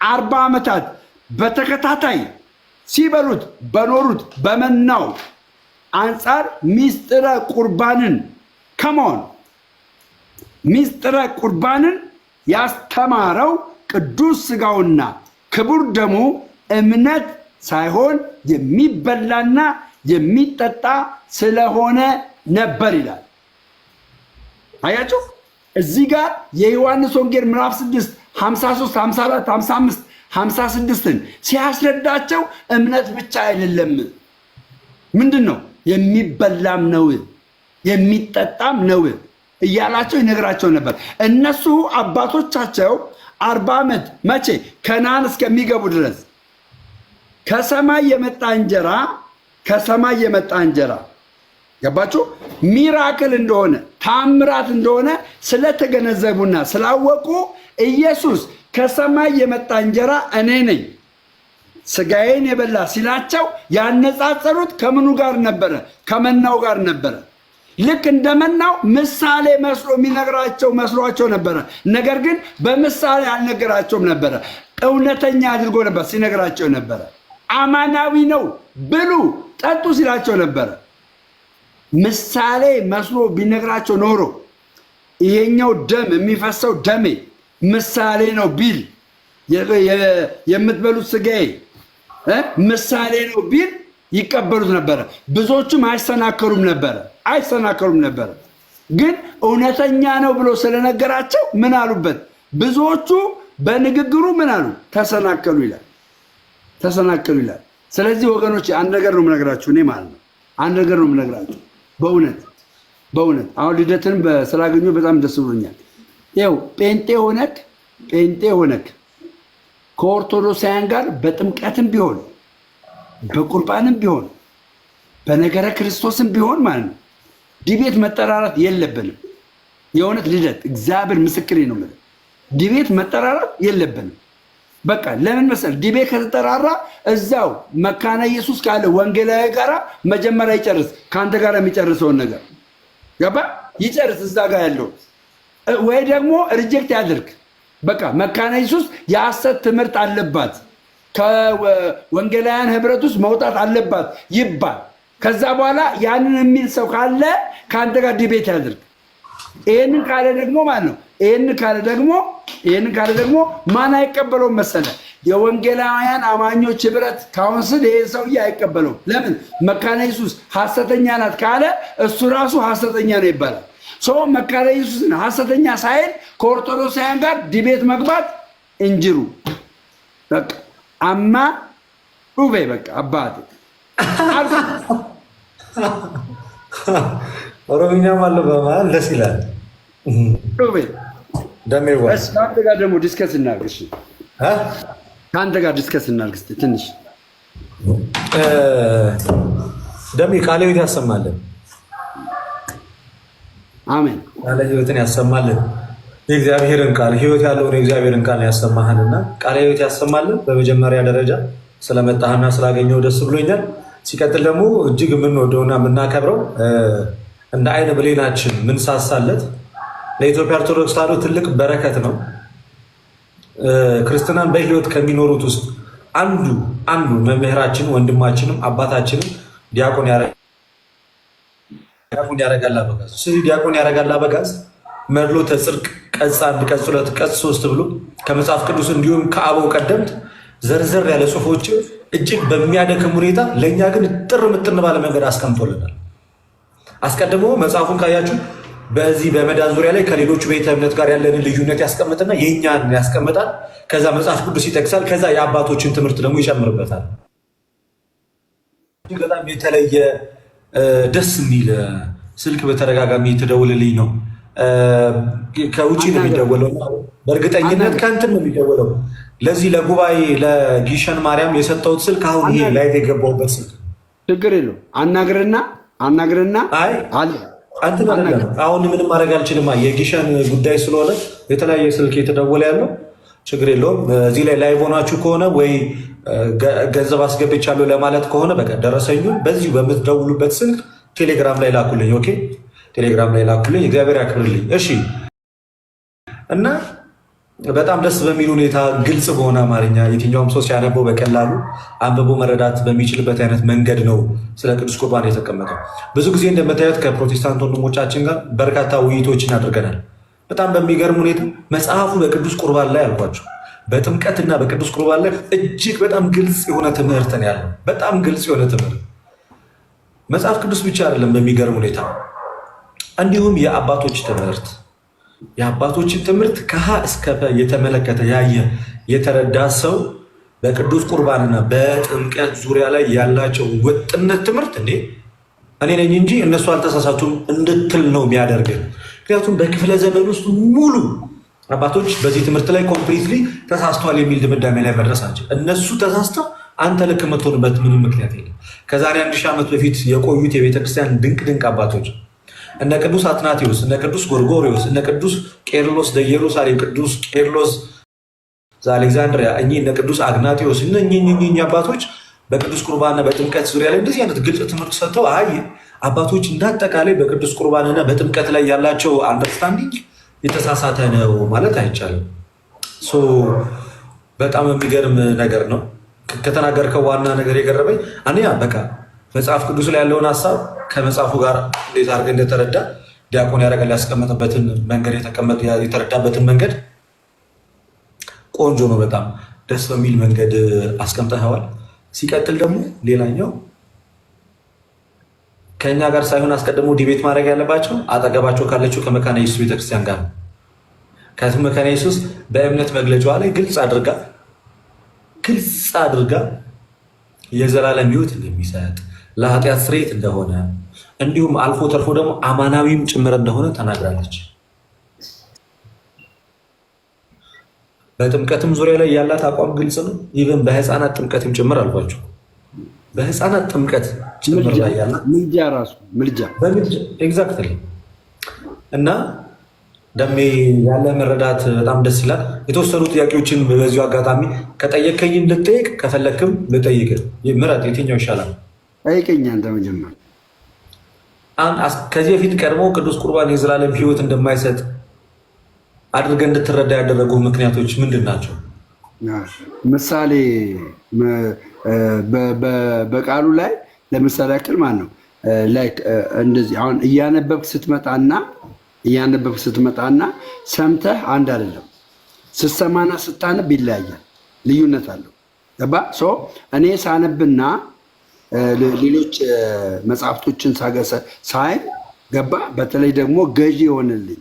40 ዓመታት በተከታታይ ሲበሉት በኖሩት በመናው አንጻር ሚስጥረ ቁርባንን ያስተማረው ቅዱስ ሥጋውና ክቡር ደሙ እምነት ሳይሆን የሚበላና የሚጠጣ ስለሆነ ነበር ይላል። አያችሁ፣ እዚህ ጋር የዮሐንስ ወንጌል ምዕራፍ 6 53 54 55 56ን ሲያስረዳቸው እምነት ብቻ አይደለም፣ ምንድን ነው የሚበላም ነው የሚጠጣም ነው እያላቸው ይነግራቸው ነበር። እነሱ አባቶቻቸው 40 ዓመት መቼ ከነዓን እስከሚገቡ ድረስ ከሰማይ የመጣ እንጀራ ገባችሁ? ሚራክል እንደሆነ ታምራት እንደሆነ ስለተገነዘቡና ስላወቁ ኢየሱስ ከሰማይ የመጣ እንጀራ እኔ ነኝ ስጋዬን የበላ ሲላቸው ያነጻጸሩት ከምኑ ጋር ነበረ? ከመናው ጋር ነበረ። ልክ እንደመናው ምሳሌ መስሎ የሚነግራቸው መስሏቸው ነበረ። ነገር ግን በምሳሌ አልነገራቸውም ነበረ። እውነተኛ አድርጎ ነበር ሲነግራቸው ነበረ። አማናዊ ነው ብሉ ጠጡ ሲላቸው ነበረ። ምሳሌ መስሎ ቢነግራቸው ኖሮ ይሄኛው ደም የሚፈሰው ደሜ ምሳሌ ነው ቢል፣ የምትበሉት ስጋዬ ምሳሌ ነው ቢል ይቀበሉት ነበረ። ብዙዎቹም አይሰናከሉም ነበረ። ግን እውነተኛ ነው ብሎ ስለነገራቸው ምን አሉበት? ብዙዎቹ በንግግሩ ምን አሉ? ተሰናከሉ ይላል። ተሰናከሉ ይላል። ስለዚህ ወገኖች አንድ ነገር ነው የምነግራችሁ፣ እኔ ማለት ነው አንድ ነገር ነው የምነግራችሁ። በእውነት አሁን ልደትን ስላገኘሁ በጣም ደስ ብሎኛል። ይኸው ጴንጤ ሆነክ ከኦርቶዶክሳውያን ጋር በጥምቀትም ቢሆን በቁርባንም ቢሆን በነገረ ክርስቶስም ቢሆን ማለት ነው ዲቤት መጠራራት የለብንም። የእውነት ልደት እግዚአብሔር ምስክሬ ነው የምልህ፣ ዲቤት መጠራራት የለብንም። በቃ ለምን መሰለህ? ዲቤት ከተጠራራ እዛው መካነ ኢየሱስ ካለ ወንጌላዊ ጋራ መጀመሪያ ይጨርስ፣ ከአንተ ጋር የሚጨርሰውን ነገር ገባ ይጨርስ እዛ ጋር ያለው ወይ ደግሞ ሪጀክት ያድርግ። በቃ መካነ ኢየሱስ የሐሰት ትምህርት አለባት፣ ከወንጌላውያን ህብረት ውስጥ መውጣት አለባት ይባል። ከዛ በኋላ ያንን የሚል ሰው ካለ ከአንተ ጋር ዲቤት ያድርግ። ይህንን ካለ ደግሞ ማለት ነው ይህንን ካለ ደግሞ ማን አይቀበለውም መሰለ? የወንጌላውያን አማኞች ህብረት ካውንስል ይሄ ሰውዬ አይቀበለውም። ለምን? መካነ ኢየሱስ ሐሰተኛ ናት ካለ እሱ ራሱ ሐሰተኛ ነው ይባላል። ሰው መካነ ኢየሱስን ሐሰተኛ ሳይል ከኦርቶዶክሳውያን ጋር ዲቤት መግባት እንጅሩ በቃ አማ ዱቤ በቃ አባቴ ኦሮምኛም አለ በማለት ደስ ይላል። ዱቤ ከአንተ ጋር ደግሞ ዲስከስ እናድርግ። እሺ ከአንተ ጋር ዲስከስ እናድርግ እስኪ ትንሽ። ደሜ ቃለ ሕይወት ያሰማልን። አሜን። ቃለ ሕይወትን ያሰማልን። የእግዚአብሔርን ቃል ሕይወት ያለውን የእግዚአብሔርን ቃል ያሰማህልና ቃለ ሕይወት ያሰማልን። በመጀመሪያ ደረጃ ስለመጣህና ስላገኘው ደስ ብሎኛል። ሲቀጥል ደግሞ እጅግ የምንወደውና የምናከብረው እንደ አይነ ብሌናችን ምንሳሳለት ለኢትዮጵያ ኦርቶዶክስ ተዋሕዶ ትልቅ በረከት ነው። ክርስትናን በሕይወት ከሚኖሩት ውስጥ አንዱ መምህራችን ወንድማችንም አባታችንም ዲያቆን ያረጋል አበጋዝ። ስለዚህ ዲያቆን ያረጋል አበጋዝ መድሎተ ጽድቅ ቀጽ 1 ቀጽ 2 ቀጽ 3 ብሎ ከመጽሐፍ ቅዱስ እንዲሁም ከአበው ቀደምት ዘርዘር ያለ ጽሑፎች እጅግ በሚያደክም ሁኔታ ለእኛ ግን ጥር ምጥን ባለ መንገድ አስቀምጦልናል። አስቀድሞ መጽሐፉን ካያችሁ በዚህ በመዳን ዙሪያ ላይ ከሌሎቹ ቤተ እምነት ጋር ያለንን ልዩነት ያስቀምጥና የእኛን ያስቀምጣል። ከዛ መጽሐፍ ቅዱስ ይጠቅሳል። ከዛ የአባቶችን ትምህርት ደግሞ ይጨምርበታል። በጣም የተለየ ደስ የሚል ስልክ በተደጋጋሚ የተደውልልኝ ነው። ከውጭ ነው የሚደወለው። በእርግጠኝነት ከእንትን ነው የሚደወለው። ለዚህ ለጉባኤ ለጊሸን ማርያም የሰጠሁት ስልክ አሁን ይሄ ላይ የገባሁበት ስልክ ችግር የለውም። አናግርና አሁን ምንም ማድረግ አልችልም። የጊሸን ጉዳይ ስለሆነ የተለያየ ስልክ የተደወለ ያለው ችግር የለውም። እዚህ ላይ ላይቭ ሆናችሁ ከሆነ ወይ ገንዘብ አስገብቻለሁ ለማለት ከሆነ በቃ ደረሰኙን በዚሁ በምትደውሉበት ስልክ ቴሌግራም ላይ ላኩልኝ። ኦኬ፣ ቴሌግራም ላይ ላኩልኝ። እግዚአብሔር ያክብርልኝ። እሺ። እና በጣም ደስ በሚል ሁኔታ ግልጽ በሆነ አማርኛ የትኛውም ሰው ሲያነበው በቀላሉ አንብቦ መረዳት በሚችልበት አይነት መንገድ ነው ስለ ቅዱስ ቁርባን የተቀመጠው። ብዙ ጊዜ እንደምታዩት ከፕሮቴስታንት ወንድሞቻችን ጋር በርካታ ውይይቶችን አድርገናል። በጣም በሚገርም ሁኔታ መጽሐፉ በቅዱስ ቁርባን ላይ አልኳቸው፣ በጥምቀትና በቅዱስ ቁርባን ላይ እጅግ በጣም ግልጽ የሆነ ትምህርት ነው ያለው። በጣም ግልጽ የሆነ ትምህርት መጽሐፍ ቅዱስ ብቻ አይደለም፣ በሚገርም ሁኔታ እንዲሁም የአባቶችን ትምህርት ከሀ እስከ ፐ የተመለከተ ያየ የተረዳ ሰው በቅዱስ ቁርባንና በጥምቀት ዙሪያ ላይ ያላቸው ወጥነት ትምህርት እኔ ነኝ እንጂ እነሱ አልተሳሳቱም እንድትል ነው የሚያደርግን። ምክንያቱም በክፍለ ዘመን ውስጥ ሙሉ አባቶች በዚህ ትምህርት ላይ ኮምፕሊትሊ ተሳስተዋል የሚል ድምዳሜ ላይ መድረሳቸው፣ እነሱ ተሳስተው አንተ ልክ የምትሆንበት ምንም ምክንያት የለም። ከዛሬ 1000 ዓመት በፊት የቆዩት የቤተክርስቲያን ድንቅ አባቶች እነ ቅዱስ አትናቴዎስ፣ እነ ቅዱስ ጎርጎሪዎስ፣ እነ ቅዱስ ቄርሎስ ዘኢየሩሳሌም፣ ቅዱስ ቄርሎስ ዘአሌክዛንድሪያ፣ እነ ቅዱስ አግናጢዎስ እነኚህ አባቶች በቅዱስ ቁርባንና በጥምቀት ዙሪያ ላይ እንደዚህ አይነት ግልጽ ትምህርት ሰጥተው አባቶች እንዳጠቃላይ በቅዱስ ቁርባንና በጥምቀት ላይ ያላቸው አንደርስታንዲንግ የተሳሳተ ነው ማለት አይቻልም። በጣም የሚገርም ነገር ነው። ከተናገርከው ዋና ነገር የቀረበኝ አንደኛ በቃ መጽሐፍ ቅዱስ ላይ ያለውን ሀሳብ ከመጽሐፉ ጋር እንዴት አድርገህ እንደተረዳ ዲያቆን ያደረገ ያስቀመጠበትን መንገድ የተረዳበትን መንገድ ቆንጆ ነው። በጣም ደስ በሚል መንገድ አስቀምጠኸዋል። ሲቀጥል ደግሞ ሌላኛው ከእኛ ጋር ሳይሆን አስቀድሞ ዲቤት ማድረግ ያለባቸው አጠገባቸው ካለችው ከመካነ ኢየሱስ ቤተክርስቲያን ጋር ከመካነ ኢየሱስ በእምነት መግለጫዋ ላይ ግልጽ አድርጋ የዘላለም ሕይወት እንደሚሰጥ ለኃጢአት ስርየት እንደሆነ እንዲሁም አልፎ ተርፎ ደግሞ አማናዊም ጭምር እንደሆነ ተናግራለች። በጥምቀትም ዙሪያ ላይ ያላት አቋም ግልጽ ነው። ኢቨን በህፃናት ጥምቀትም ጭምር አልኳቸው። በህፃናት ጥምቀት ጭምር ላይ ያላት ምልጃ ራሱ ምልጃ ኤግዛክትሊ። እና ደሜ ያለ መረዳት በጣም ደስ ይላል። የተወሰኑ ጥያቄዎችን በዚሁ አጋጣሚ ከጠየቀኝም ልጠይቅ ከፈለክም ልጠይቅ፣ ምረጥ፣ የትኛው ይሻላል? ጠይቀኝ አንተ መጀመር። ከዚህ በፊት ቀድሞ ቅዱስ ቁርባን የዘላለም ሕይወት እንደማይሰጥ አድርገህ እንድትረዳ ያደረጉ ምክንያቶች ምንድን ናቸው? ምሳሌ በቃሉ ላይ ለምሳሌ ያክል ማለት ነው እንደዚህ አሁን እያነበብክ ስትመጣና ሰምተህ አንድ አይደለም። ስትሰማና ስታነብ ይለያያል፣ ልዩነት አለው። ገባ? እኔ ሳነብና ሌሎች መጽሐፍቶችን ሳይ ገባ? በተለይ ደግሞ ገዢ የሆነልኝ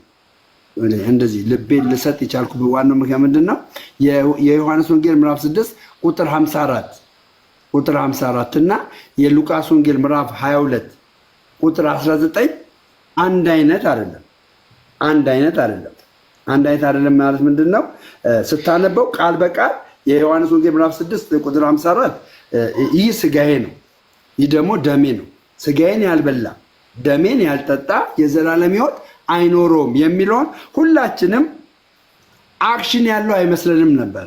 እንደዚህ ልቤን ልሰጥ የቻልኩ ዋናው ምክንያት ምንድን ነው? የዮሐንስ ወንጌል ምዕራፍ 6 ቁጥር 54 እና የሉቃስ ወንጌል ምዕራፍ 22 ቁጥር 19 አንድ አይነት አይደለም። አንድ አይነት አይደለም ማለት ምንድን ነው? ስታነበው ቃል በቃል የዮሐንስ ወንጌል ምዕራፍ 6 ቁጥር 54 ይህ ስጋዬ ነው፣ ይህ ደግሞ ደሜ ነው፣ ስጋዬን ያልበላ ደሜን ያልጠጣ የዘላለም ሕይወት አይኖረውም የሚለውን ሁላችንም አክሽን ያለው አይመስለንም ነበር።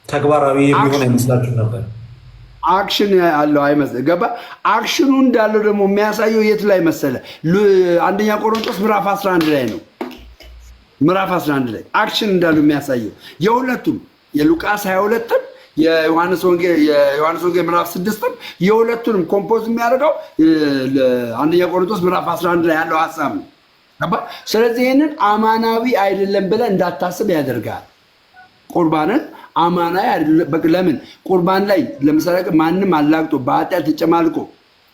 ተግባራዊ የሚሆን አይመስላችሁ ነበር። አክሽን ያለው አይመስል ገባ። አክሽኑ እንዳለው ደግሞ የሚያሳየው የት ላይ መሰለ? አንደኛ ቆሮንቶስ ምዕራፍ 11 ላይ ነው። ምዕራፍ 11 ላይ አክሽን እንዳለው የሚያሳየው የሁለቱም የሉቃስ 22ም የዮሐንስ ወንጌል ምዕራፍ 6ም የሁለቱንም ኮምፖዝ የሚያደርገው አንደኛ ቆሮንቶስ ምዕራፍ 11 ላይ ያለው ሀሳብ ነው። ስለዚህ ይህንን አማናዊ አይደለም ብለህ እንዳታስብ ያደርጋል። ቁርባንን አማናዊ አይደለም። ለምን ቁርባን ላይ ለምሳሌ ማንም አላግጦ በኃጢአት ተጨማልቆ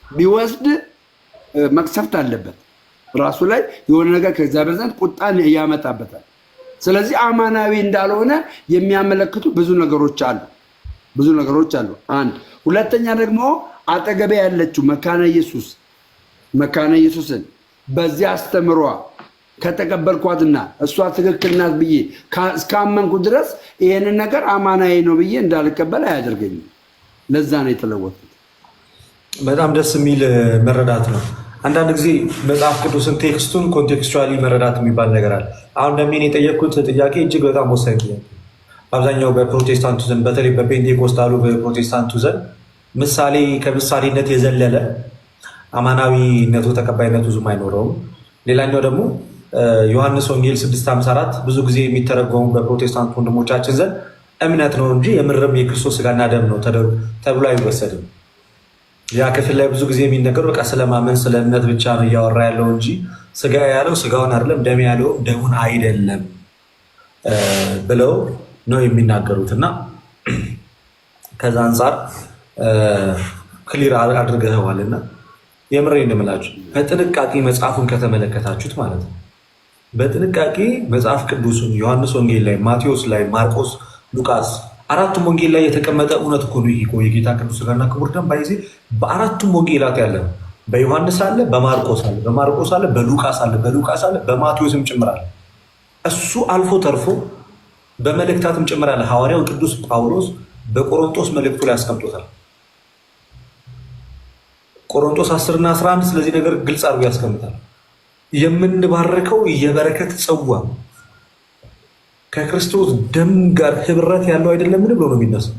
ቢወስድ መቅሰፍት አለበት። ራሱ ላይ የሆነ ነገር ከእግዚአብሔር ዘንድ ቁጣን ያመጣበታል። ስለዚህ አማናዊ እንዳልሆነ የሚያመለክቱ ብዙ ነገሮች አሉ። አንድ ሁለተኛ ደግሞ አጠገቤ ያለችው መካነ ኢየሱስን በዚህ አስተምሯ ከተቀበልኳትና እሷ ትክክል ናት ብዬ እስካመንኩ ድረስ ይሄንን ነገር አማናዊ ነው ብዬ እንዳልቀበል አያደርገኝም። ለዛ ነው የተለወጥኩት። በጣም ደስ የሚል መረዳት ነው። አንዳንድ ጊዜ መጽሐፍ ቅዱስን ቴክስቱን ኮንቴክስቹዋሊ መረዳት የሚባል ነገር አለ። አሁን ደሜን የጠየቅኩት ጥያቄ እጅግ በጣም ወሳኝ ጥያቄ። አብዛኛው በፕሮቴስታንቱ ዘንድ በተለይ በፔንቴኮስታሉ በፕሮቴስታንቱ ዘንድ ምሳሌ ከምሳሌነት የዘለለ አማናዊነቱ ተቀባይነቱ ብዙም አይኖረውም። ሌላኛው ደግሞ ዮሐንስ ወንጌል 6:54 ብዙ ጊዜ የሚተረጎሙ በፕሮቴስታንት ወንድሞቻችን ዘንድ እምነት ነው እንጂ የምርም የክርስቶስ ስጋና ደም ነው ተብሎ አይወሰድም። ያ ክፍል ላይ ብዙ ጊዜ የሚነገሩ በቃ ስለማመን ስለ እምነት ብቻ ነው እያወራ ያለው እንጂ ስጋ ያለው ስጋውን አይደለም፣ ደም ያለው ደሙን አይደለም ብለው ነው የሚናገሩት። እና ከዛ አንጻር ክሊር አድርገዋልና የምሬ እንደምላችሁ በጥንቃቄ መጽሐፉን ከተመለከታችሁት ማለት ነው። በጥንቃቄ መጽሐፍ ቅዱስን ዮሐንስ ወንጌል ላይ፣ ማቴዎስ ላይ፣ ማርቆስ፣ ሉቃስ አራቱም ወንጌል ላይ የተቀመጠ እውነት እኮ ነው። ይሄ የጌታ ቅዱስ ሥጋና ክቡር ደም ባይዜ በአራቱም ወንጌላት ያለ ነው። በዮሐንስ አለ፣ በማርቆስ አለ፣ በሉቃስ አለ፣ በማቴዎስም ጭምራል። እሱ አልፎ ተርፎ በመልእክታትም ጭምራል። ሐዋርያው ቅዱስ ጳውሎስ በቆሮንቶስ መልእክቱ ላይ አስቀምጦታል። ቆሮንቶስ 10 እና 11 ስለዚህ ነገር ግልጽ አድርጎ ያስቀምጣል። የምንባረከው የበረከት ጽዋ ከክርስቶስ ደም ጋር ህብረት ያለው አይደለም ብሎ ነው የሚነሳው።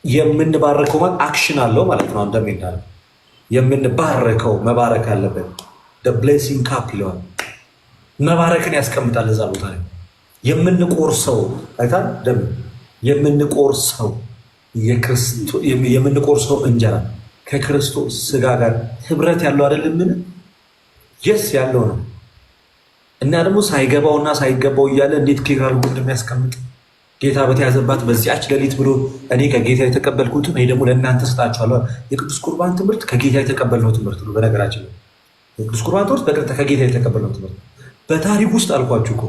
የምንባረከው ማለት አክሽን አለው ማለት ነው። እንደሚናለው የምንባረከው መባረክ አለበት። ብሌሲንግ ካፕ ይለዋል። መባረክን ያስቀምጣል እዛ ቦታ ላይ። የምንቆርሰው አይታል ደም የምንቆርሰው እንጀራ ከክርስቶስ ስጋ ጋር ህብረት ያለው አይደለም? ምን የስ ያለው ነው። እና ደግሞ ሳይገባውና ሳይገባው እያለ እንዴት ክሊር አድርጎ እንደሚያስቀምጥ ጌታ በተያዘባት በዚያች ሌሊት ብሎ እኔ ከጌታ የተቀበልኩትን እኔ ደግሞ ለእናንተ ሰጣችኋለሁ። የቅዱስ ቁርባን ትምህርት ከጌታ የተቀበልነው ትምህርት ነው። በነገራችን ላይ የቅዱስ ቁርባን ትምህርት በቀጥታ ከጌታ የተቀበልነው ትምህርት። በታሪክ ውስጥ አልኳችሁ እኮ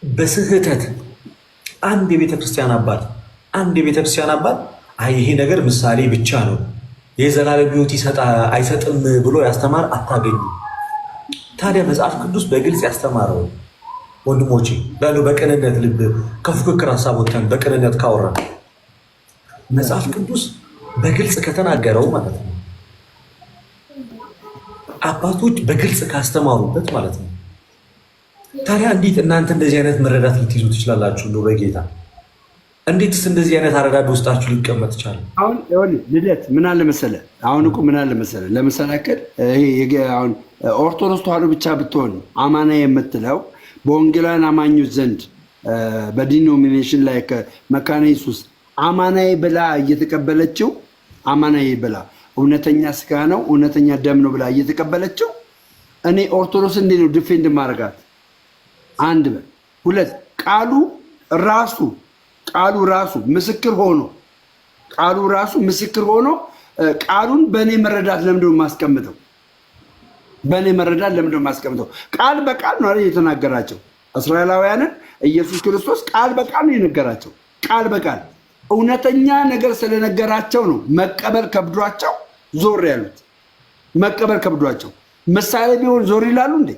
በስህተት አንድ የቤተክርስቲያን አባት አይ ይሄ ነገር ምሳሌ ብቻ ነው የዘላለም ሕይወት አይሰጥም ብሎ ያስተማር አታገኙ። ታዲያ መጽሐፍ ቅዱስ በግልጽ ያስተማረው ወንድሞቼ በቅንነት ልብ ከፉክክር ሀሳብ ወጥተን በቅንነት ካወራን መጽሐፍ ቅዱስ በግልጽ ከተናገረው ማለት ነው፣ አባቶች በግልጽ ካስተማሩበት ማለት ነው። ታዲያ እንዴት እናንተ እንደዚህ አይነት መረዳት ልትይዙ ትችላላችሁ? ነው በጌታ እንዴትስ እንደዚህ አይነት አረዳድ ውስጣችሁ ሊቀመጥ ይቻላል? አሁን ልደት ምን አለ መሰለህ፣ አሁን እኮ ምን አለ መሰለህ፣ ለምሳሌ ይሄ አሁን ኦርቶዶክስ ተዋሕዶ ብቻ ብትሆን አማና የምትለው በወንጌላውያን አማኞች ዘንድ በዲኖሚኔሽን ላይ መካነ ኢየሱስ አማናዊ ብላ እየተቀበለችው አማናዊ ብላ እውነተኛ ስጋ ነው እውነተኛ ደም ነው ብላ እየተቀበለችው እኔ ኦርቶዶክስ እንዴት ነው ዲፌንድ ማድረጋት? አንድ ሁለት ቃሉ ራሱ ምስክር ሆኖ ቃሉን በእኔ መረዳት ለምንድነው የማስቀምጠው? ቃል በቃል ነው የተናገራቸው እስራኤላውያንን ኢየሱስ ክርስቶስ ቃል በቃል ነው የነገራቸው። ቃል በቃል እውነተኛ ነገር ስለነገራቸው ነው መቀበል ከብዷቸው ዞር ያሉት። መቀበል ከብዷቸው ምሳሌ ቢሆን ዞር ይላሉ እንዴ?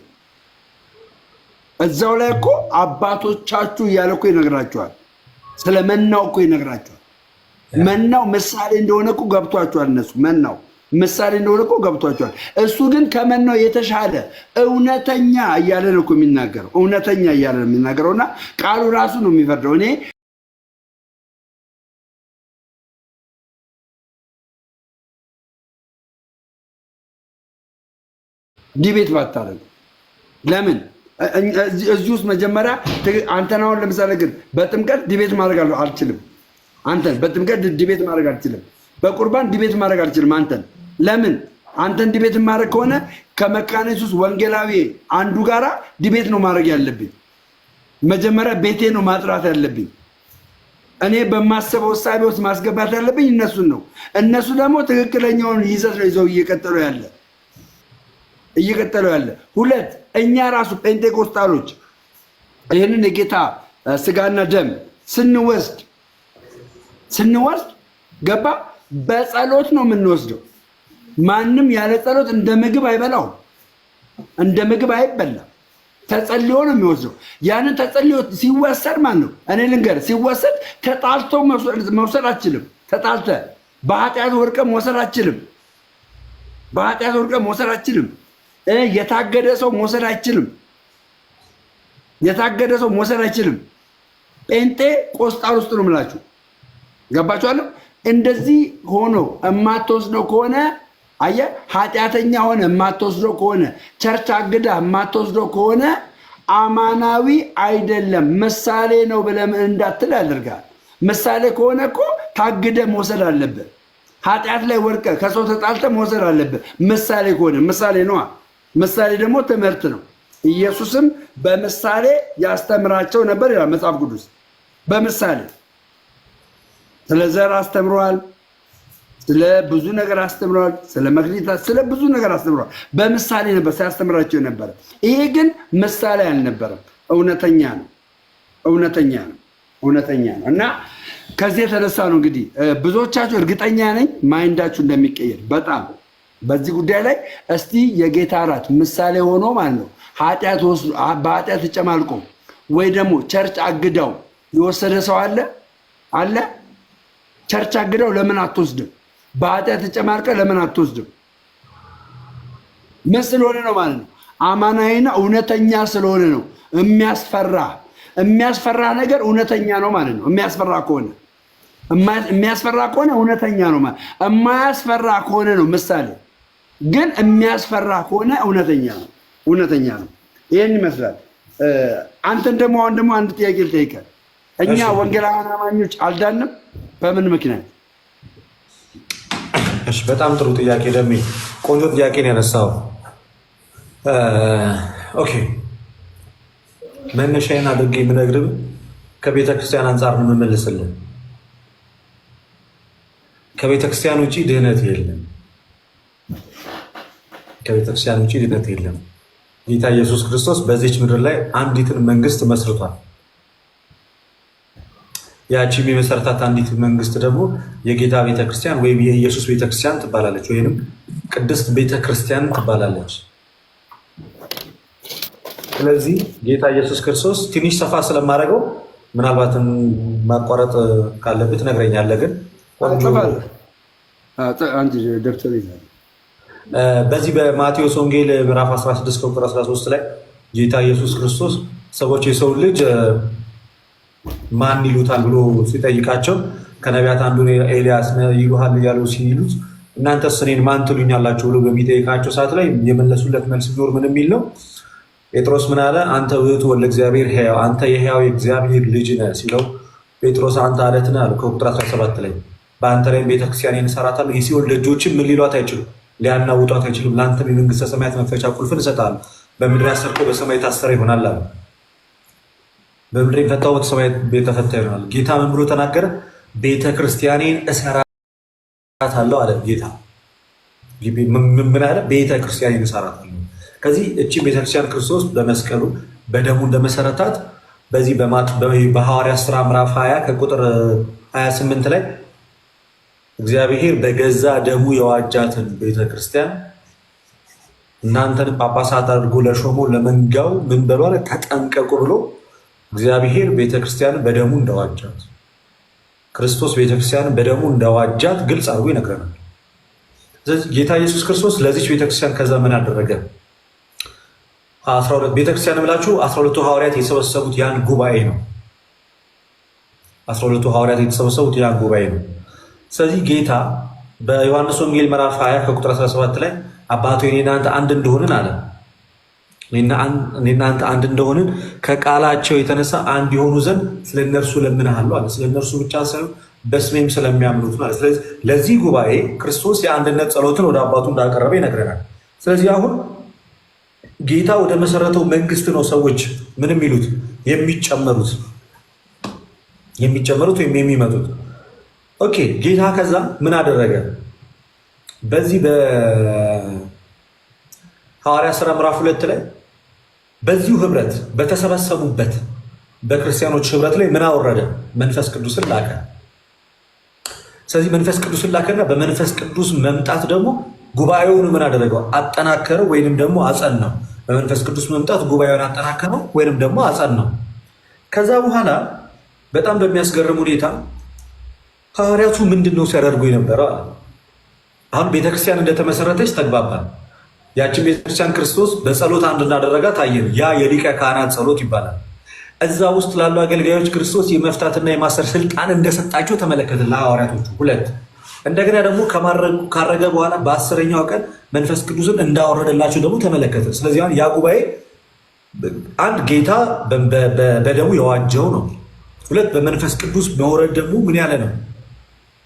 እዛው ላይ እኮ አባቶቻችሁ እያለ እኮ ይነግራቸዋል። ስለ መናው እኮ ይነግራቸዋል። መናው ምሳሌ እንደሆነ እኮ ገብቷቸዋል። እነሱ መናው ምሳሌ እንደሆነ እኮ ገብቷቸዋል። እሱ ግን ከመናው የተሻለ እውነተኛ እያለ ነው እኮ የሚናገረው። እውነተኛ እያለ ነው የሚናገረውና ቃሉ ራሱ ነው የሚፈርደው። እኔ ዲቤት ባታረግ ለምን እዚህ ውስጥ መጀመሪያ አንተን አሁን ለምሳሌ ግን በጥምቀት ዲቤት ማድረግ አልችልም። አንተን በጥምቀት ዲቤት ማድረግ አልችልም። በቁርባን ዲቤት ማድረግ አልችልም። አንተን ለምን አንተን ዲቤት ማድረግ ከሆነ ከመካነ ኢየሱስ ወንጌላዊ አንዱ ጋራ ዲቤት ነው ማድረግ ያለብኝ። መጀመሪያ ቤቴ ነው ማጥራት ያለብኝ። እኔ በማሰበው እሳቤ ውስጥ ማስገባት ያለብኝ እነሱን ነው። እነሱ ደግሞ ትክክለኛውን ይዘት ነው ይዘው እየቀጠሉ ያለ ሁለት እኛ ራሱ ጴንጤቆስጣሎች ይህንን የጌታ ስጋና ደም ስንወስድ ገባ በጸሎት ነው የምንወስደው። ማንም ያለ ጸሎት እንደ ምግብ አይበላውም፣ እንደ ምግብ አይበላም። ተጸልዮ ነው የሚወስደው። ያንን ተጸልዮ ሲወሰድ ማን ነው? እኔ ልንገርህ፣ ሲወሰድ ተጣልቶ መውሰድ አችልም። ተጣልተ በኃጢአት ወርቀ መውሰድ አችልም። የታገደ ሰው መውሰድ አይችልም። ጴንጤ ቆስጣል ውስጥ ነው የምላችሁ። ገባችኋለሁ? እንደዚህ ሆኖ የማትወስደው ከሆነ አየህ፣ ኃጢአተኛ ሆነ የማትወስደው ከሆነ ቸርች አግዳ የማትወስደው ከሆነ አማናዊ አይደለም። ምሳሌ ነው ብለህ እንዳትል ያደርጋል። ምሳሌ ከሆነ እኮ ታግደ መውሰድ አለብህ። ኃጢአት ላይ ወድቀ ከሰው ተጣልተ መውሰድ አለብህ። ምሳሌ ከሆነ ምሳሌ ነዋ። ምሳሌ ደግሞ ትምህርት ነው። ኢየሱስም በምሳሌ ያስተምራቸው ነበር ይላል መጽሐፍ ቅዱስ። በምሳሌ ስለ ዘር አስተምረዋል፣ ስለ ብዙ ነገር አስተምረዋል፣ ስለ መክሊታት፣ ስለ ብዙ ነገር አስተምረዋል። በምሳሌ ነበር ሲያስተምራቸው ነበረ። ይሄ ግን ምሳሌ አልነበረም፣ እውነተኛ ነው። እና ከዚህ የተነሳ ነው እንግዲህ ብዙዎቻችሁ እርግጠኛ ነኝ ማይንዳችሁ እንደሚቀየር በጣም በዚህ ጉዳይ ላይ እስቲ የጌታ እራት ምሳሌ ሆኖ ማለት ነው በኃጢአት ተጨማልቆ ወይ ደግሞ ቸርች አግዳው የወሰደ ሰው አለ? ቸርች አግዳው ለምን አትወስድም? በኃጢአት ተጨማልቀ ለምን አትወስድም? ምን ስለሆነ ነው ማለት ነው? አማናዊና እውነተኛ ስለሆነ ነው። የሚያስፈራ ነገር እውነተኛ ነው ማለት ነው። የሚያስፈራ ከሆነ እውነተኛ ነው ማለት። የማያስፈራ ከሆነ ነው ምሳሌ፣ ግን የሚያስፈራ ከሆነ እውነተኛ ነው። ይህን ይመስላል። አንተን ደግሞ አሁን ደግሞ አንድ ጥያቄ ልጠይቅህ። እኛ ወንጌላውያን አማኞች አልዳንም በምን ምክንያት? እሺ፣ በጣም ጥሩ ጥያቄ ደሜ፣ ቆንጆ ጥያቄ ነው ያነሳው። ኦኬ፣ መነሻዬን አድርጌ የምነግርህ ከቤተክርስቲያን አንጻር ነው የምመልስልህ። ከቤተክርስቲያን ውጭ ድህነት የለም። ጌታ ኢየሱስ ክርስቶስ በዚች ምድር ላይ አንዲትን መንግስት መስርቷል። ያቺም የመሰረታት አንዲት መንግስት ደግሞ የጌታ ቤተክርስቲያን ወይም የኢየሱስ ቤተክርስቲያን ትባላለች፣ ወይም ቅድስት ቤተክርስቲያን ትባላለች። ስለዚህ ጌታ ኢየሱስ ክርስቶስ ትንሽ ሰፋ ስለማደርገው ምናልባትም ማቋረጥ ካለብህ ትነግረኛለህ። ግን በዚህ በማቴዎስ ወንጌል ምዕራፍ 16 ቁጥር 13 ላይ ጌታ ኢየሱስ ክርስቶስ ሰዎች የሰው ልጅ ማን ይሉታል ብሎ ሲጠይቃቸው ከነቢያት አንዱን ኤልያስ ይሉሃል እያሉ ሲሉት እናንተስ እኔን ማን ትሉኛላችሁ ብሎ በሚጠይቃቸው ሰዓት ላይ የመለሱለት መልስ ቢኖር ምን የሚል ነው? ጴጥሮስ ምን አለ? አንተ ውእቱ ወልደ እግዚአብሔር ሕያው፣ አንተ የሕያው የእግዚአብሔር ልጅ ነህ ሲለው ጴጥሮስ አንተ አለት ነህ አለ። ከቁጥር 17 ላይ በአንተ ላይ ቤተክርስቲያኔን እሰራታለሁ፣ የሲኦል ደጆችም ምን ሊሏት አይችሉም፣ ሊያናውጧት አይችሉም። ለአንተም የመንግስተ ሰማያት መክፈቻ ቁልፍን እሰጥሃለሁ፣ በምድር ያሰርከው በሰማይ የታሰረ ይሆናል አለ። በምድር የፈታው በሰማይ የተፈታ ይሆናል። ጌታ ምን ብሎ ተናገረ? ቤተክርስቲያኔን እሰራታለሁ አለ ጌታ። ምን አለ? ቤተክርስቲያኔን እሰራታለሁ። ከዚህ እቺ ቤተክርስቲያን ክርስቶስ በመስቀሉ በደሙ እንደመሰረታት በዚህ በሐዋርያት ሥራ ምዕራፍ 20 ከቁጥር 28 ላይ እግዚአብሔር በገዛ ደሙ የዋጃትን ቤተክርስቲያን እናንተን ጳጳሳት አድርጎ ለሾሞ ለመንጋው ምን በሏል? ተጠንቀቁ ብሎ እግዚአብሔር ቤተክርስቲያንን በደሙ እንደዋጃት ክርስቶስ ቤተክርስቲያንን በደሙ እንደዋጃት ግልጽ አድርጎ ይነግረናል። ስለዚህ ጌታ ኢየሱስ ክርስቶስ ለዚች ቤተክርስቲያን ከዛ ምን አደረገ? 12 ቤተክርስቲያን ብላችሁ 12ቱ ሐዋርያት የተሰበሰቡት ያን ጉባኤ ነው። 12ቱ ሐዋርያት የተሰበሰቡት ያን ጉባኤ ነው። ስለዚህ ጌታ በዮሐንስ ወንጌል ምዕራፍ 20 ከቁጥር 17 ላይ አባቱ እኔና አንተ አንድ እንደሆንን አለ። እኔና አንተ አንድ እንደሆንን ከቃላቸው የተነሳ አንድ የሆኑ ዘንድ ስለ እነርሱ እለምንሃለሁ አለ። ስለ እነርሱ ብቻ ሳይሆን በስሜም ስለሚያምኑት ማለት። ስለዚህ ለዚህ ጉባኤ ክርስቶስ የአንድነት ጸሎትን ወደ አባቱ እንዳቀረበ ይነግረናል። ስለዚህ አሁን ጌታ ወደ መሰረተው መንግስት ነው ሰዎች ምን የሚሉት የሚጨመሩት ወይም የሚመጡት። ኦኬ ጌታ ከዛ ምን አደረገ? በዚህ በሐዋርያት ሥራ ምዕራፍ 2 ላይ በዚሁ ህብረት በተሰበሰቡበት በክርስቲያኖች ህብረት ላይ ምን አወረደ? መንፈስ ቅዱስን ላከ። ስለዚህ መንፈስ ቅዱስን ላከና በመንፈስ ቅዱስ መምጣት ደግሞ ጉባኤውን ምን አደረገው? አጠናከረው ወይንም ደግሞ አጸናው። በመንፈስ ቅዱስ መምጣት ጉባኤውን አጠናከረው ወይንም ደግሞ አጸናው። ከዛ በኋላ በጣም በሚያስገርም ሁኔታ ሐዋርያቱ ምንድን ነው ሲያደርጉ የነበረው? አሁን ቤተክርስቲያን እንደተመሰረተች ተግባባል። ያችን ቤተክርስቲያን ክርስቶስ በጸሎት አንድ እንዳደረጋት አየን። ያ የሊቀ ካህናት ጸሎት ይባላል። እዛ ውስጥ ላሉ አገልጋዮች ክርስቶስ የመፍታትና የማሰር ስልጣን እንደሰጣቸው ተመለከትን ለሐዋርያቶቹ 2 እንደገና ደግሞ ካረገ በኋላ በ10ኛው ቀን መንፈስ ቅዱስን እንዳወረደላቸው ደግሞ ተመለከተ። ስለዚህ ያ ጉባኤ አንድ ጌታ በደሙ የዋጀው ነው። 2 በመንፈስ ቅዱስ መውረድ ደግሞ ምን ያለ ነው?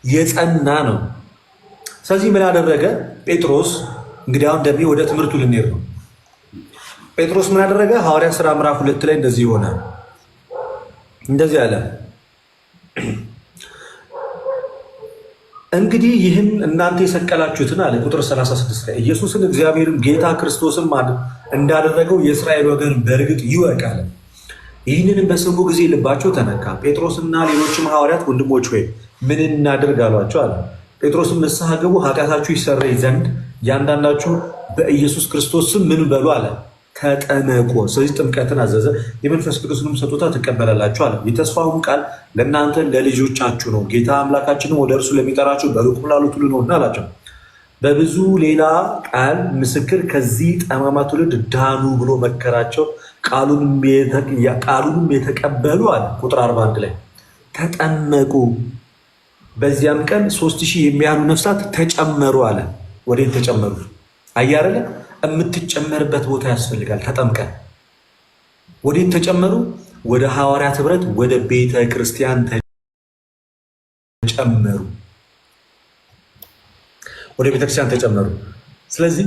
የጸና ነው። ስለዚህ ምን አደረገ ጴጥሮስ? እንግዲህ አሁን ደግሞ ወደ ትምህርቱ ልንሄድ ነው። ጴጥሮስ ምን አደረገ? ሐዋርያት ሥራ ምዕራፍ 2 ላይ እንደዚህ ሆነ። እንደዚህ አለ፣ እንግዲህ ይህን እናንተ የሰቀላችሁትን አለ ቁጥር 36 ላይ ኢየሱስን እግዚአብሔርም ጌታ ክርስቶስን እንዳደረገው የእስራኤል ወገን በእርግጥ ይወቃል። ይህንንም በሰሙ ጊዜ ልባቸው ተነካ። ጴጥሮስና ሌሎችም ሐዋርያት ወንድሞች ሆይ ምን እናድርግ አሏቸው አለ። ጴጥሮስም ንስሐ ግቡ፣ ኃጢአታችሁ ይሰረይ ዘንድ እያንዳንዳችሁ በኢየሱስ ክርስቶስ ስም ምን በሉ አለ? ተጠመቁ። ስለዚህ ጥምቀትን አዘዘ። የመንፈስ ቅዱስንም ስጦታ ትቀበላላችሁ አለ። የተስፋውም ቃል ለእናንተ ለልጆቻችሁ ነው፣ ጌታ አምላካችንም ወደ እርሱ ለሚጠራችሁ በሩቅም ላሉት ሁሉ ነውና አላቸው። በብዙ ሌላ ቃል ምስክር ከዚህ ጠማማ ትውልድ ዳኑ ብሎ መከራቸው። ቃሉንም የተቀበሉ አለ ቁጥር 41 ላይ ተጠመቁ። በዚያም ቀን 3000 የሚያህሉ ነፍሳት ተጨመሩ አለ። ወዴት ተጨመሩ? አያረለ የምትጨመርበት ቦታ ያስፈልጋል። ተጠምቀን ወዴት ተጨመሩ? ወደ ሐዋርያት ህብረት፣ ወደ ቤተ ክርስቲያን ተጨመሩ። ወደ ቤተክርስቲያን ተጨመሩ። ስለዚህ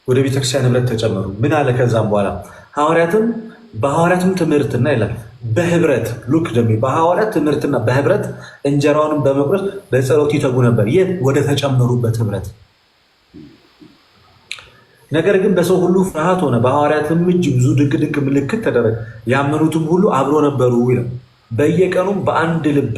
ወደ ቤተክርስቲያን ህብረት ተጨመሩ። ምን አለ ከዛም በኋላ ሐዋርያትም በሐዋርያትም ትምህርትና ይላል በህብረት ሉክ ደግሞ በሐዋርያት ትምህርትና በህብረት እንጀራውንም በመቁረስ በጸሎት ይተጉ ነበር። የት? ወደ ተጨመሩበት ህብረት። ነገር ግን በሰው ሁሉ ፍርሃት ሆነ፣ በሐዋርያትም እጅ ብዙ ድንቅ ምልክት ተደረገ፣ ያመኑትም ሁሉ አብሮ ነበሩ ይላል። በየቀኑም በአንድ ልብ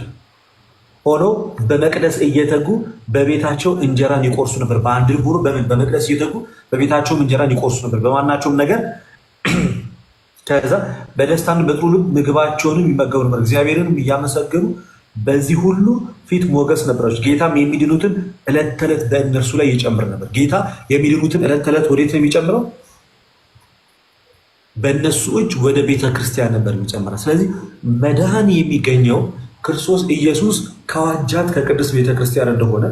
ሆኖ በመቅደስ እየተጉ በቤታቸው እንጀራን ይቆርሱ ነበር። በአንድ ልብ ሆኖ በመቅደስ እየተጉ በቤታቸውም እንጀራን ይቆርሱ ነበር። በማናቸውም ነገር ከዛ በደስታን በጥሩ ልብ ምግባቸውንም ይመገቡ ነበር፣ እግዚአብሔርንም እያመሰገኑ በዚህ ሁሉ ፊት ሞገስ ነበራቸው። ጌታም የሚድኑትን ዕለት ተዕለት በእነርሱ ላይ ይጨምር ነበር። ጌታ የሚድኑትን ዕለት ተዕለት ወዴት ነው የሚጨምረው? በእነሱ እጅ ወደ ቤተ ክርስቲያን ነበር የሚጨምረው። ስለዚህ መድኃኒ የሚገኘው ክርስቶስ ኢየሱስ ከዋጃት ከቅድስት ቤተ ክርስቲያን እንደሆነ፣